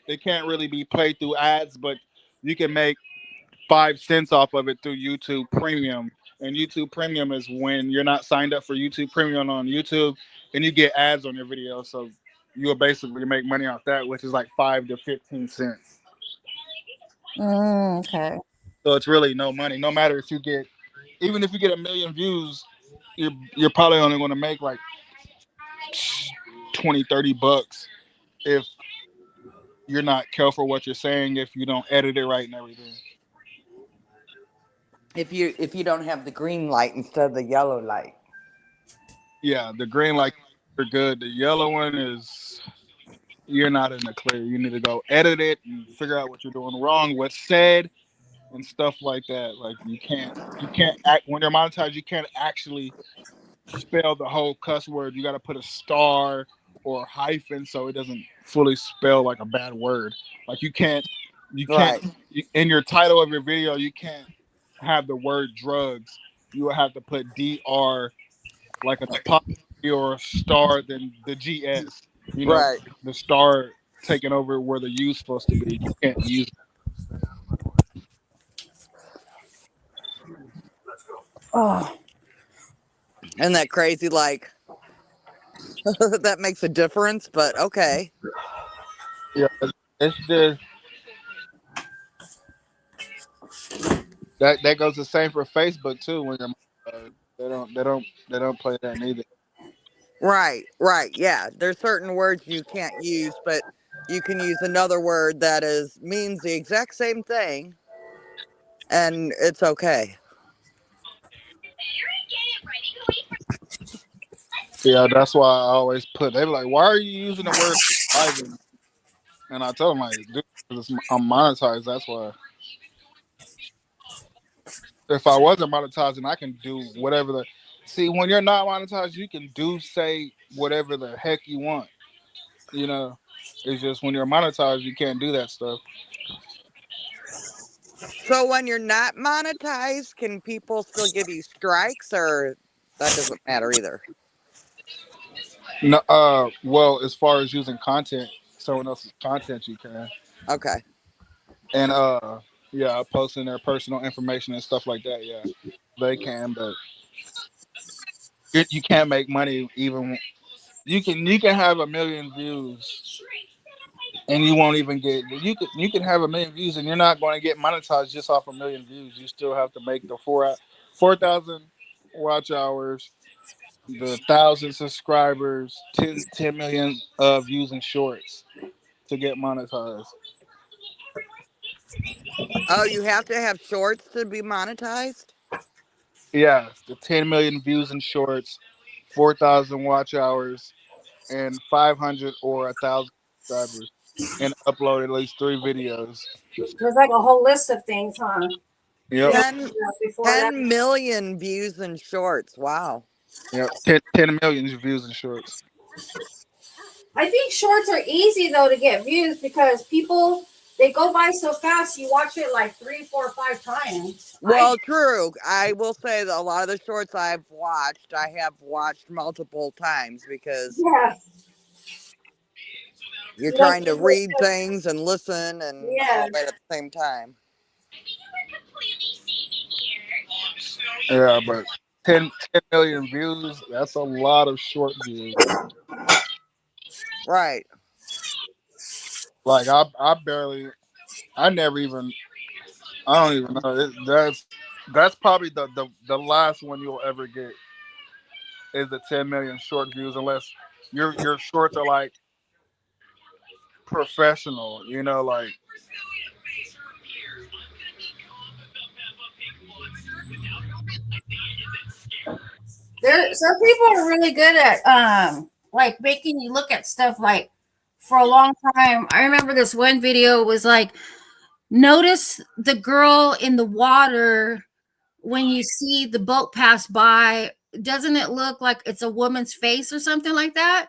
they can't really be played through ads, but you can make 5 cents off of it through YouTube Premium. And YouTube Premium is when you're not signed up for YouTube Premium on YouTube, and you get ads on your video. So you'll basically make money off that, which is like 5 to 15 cents. Okay. So it's really no money. No matter if you get, even if you get 1 million views, you're probably only going to make like 20-30 bucks if you're not careful what you're saying, if you don't edit it right and everything. If you don't have the green light instead of the yellow light. Yeah, the green light are good. The yellow one is you're not in the clear. You need to go edit it and figure out what you're doing wrong, what's said, and stuff like that. Like you can't act when you're monetized. You can't actually spell the whole cuss word. You got to put a star or a hyphen so it doesn't fully spell like a bad word. Like you can't Right. in your title of your video you can't have the word drugs. You will have to put DR like an apostrophe or a star than the GS. Right. The star taking over where the U's supposed to be. You can't use it. Oh. Isn't that crazy? Like, that makes a difference, but okay. Yeah, it's just That goes the same for Facebook too. When you're they don't play that neither. Right, right. Yeah. There's certain words you can't use, but you can use another word that is means the exact same thing and it's okay. Yeah, that's why I always put. They be like, "Why are you using the word driving?" And I tell them like, "Dude, 'cause I'm monetized. That's why. If I wasn't monetizing, I can do whatever the. See, when you're not monetized, you can say whatever the heck you want. You know, it's just when you're monetized, you can't do that stuff. So when you're not monetized, can people still give you strikes or that doesn't matter either? No, well, as far as using content, someone else's content, you can, Okay. and yeah, posting their personal information and stuff like that. Yeah, they can, but you can't make money even. You can have a million views and you won't even get you can have a million views and you're not going to get monetized just off a million views. You still have to make the 4,000 watch hours, the 1,000 subscribers, 10 million views and shorts to get monetized. Oh, you have to have shorts to be monetized? Yeah, the 10 million views and shorts, 4,000 watch hours, and 500 or 1,000 subscribers, and upload at least 3 videos. There's like a whole list of things, huh? Yep. You have 10, to do that before that. 10 million views in shorts. Wow. Yep. 10 million views and shorts. I think shorts are easy though to get views because people they go by so fast. You watch it like 3, 4, 5 times. Well, true. I will say that a lot of the shorts I have watched multiple times because Yeah, you're you like trying to read things and listen and yeah. all that at the same time. Yeah, but 10 million views, that's a lot of short views. Right. Like I never even, I don't even know. That's probably the last one you'll ever get is the 10 million short views, unless your shorts are like professional, like There, some people are really good at like making you look at stuff like for a long time. I remember this one video was like, notice the girl in the water when you see the boat pass by. Doesn't it look like it's a woman's face or something like that?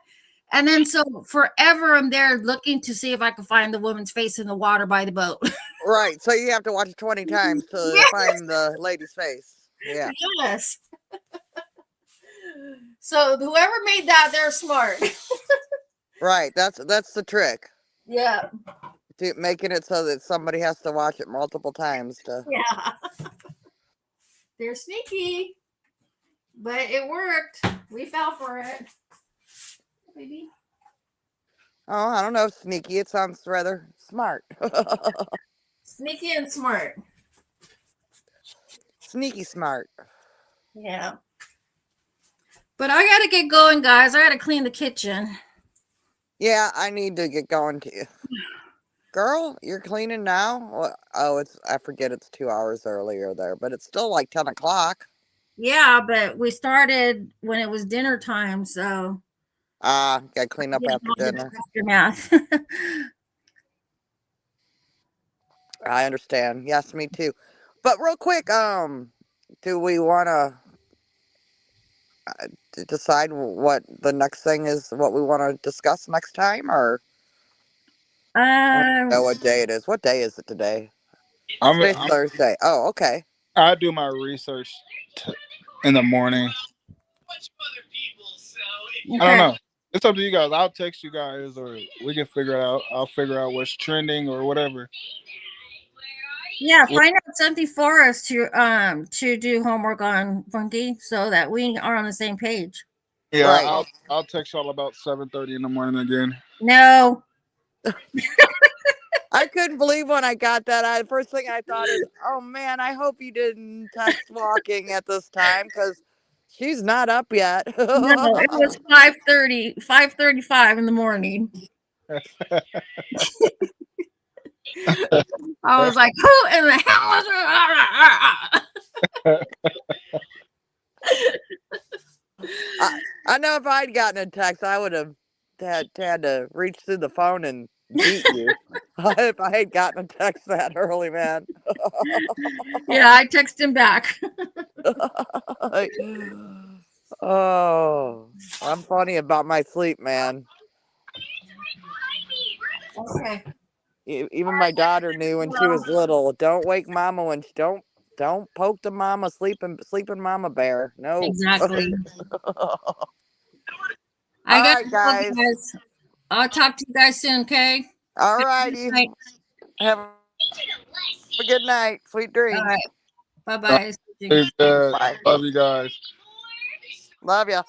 And then so forever I'm there looking to see if I can find the woman's face in the water by the boat. Right. So you have to watch it 20 times to Yes. find the lady's face. Yeah. Yes. So whoever made that, they're smart. Right. That's the trick. Yeah. To making it so that somebody has to watch it multiple times to. Yeah. They're sneaky, but it worked. We fell for it. Maybe. Oh, I don't know, sneaky. It sounds rather smart. Sneaky and smart. Sneaky smart. Yeah. But I gotta get going, guys. I gotta clean the kitchen. Yeah, I need to get going too. Girl, you're cleaning now? Oh, I forget it's 2 hours earlier there, but it's still like 10 o'clock. Yeah, but we started when it was dinner time, so Gotta clean up after dinner. Aftermath. I understand. Yes, me too. But real quick, do we want to decide what the next thing is, what we want to discuss next time, or I don't know what day it is? What day is it today? Today's Thursday. Oh, okay. I do my research in the morning. I don't know. It's up to you guys. I'll text you guys, or we can figure it out. I'll figure out what's trending or whatever. Yeah, find out something for us to do homework on, Funky, so that we are on the same page. Yeah, Right. I'll text y'all about 7:30 in the morning again. No. I couldn't believe when I got that. The first thing I thought is, oh man, I hope you didn't text walking at this time because she's not up yet. No, it was 5:30, 5:35 in the morning. I was like, who in the hell is I know if I'd gotten a text, I would have had to reach through the phone and beat you if I had gotten a text that early, man. Yeah, I texted him back. Oh, I'm funny about my sleep, man. Okay. Even my daughter knew when she was little. Don't wake mama when she don't poke the mama sleeping mama bear. No. Exactly. I All got right, to go, guys. guys. I'll talk to you guys soon, okay? All righty. Night. Have a good night. Sweet All dreams. right. Bye-bye. Bye. Bye. Love you guys. Love ya.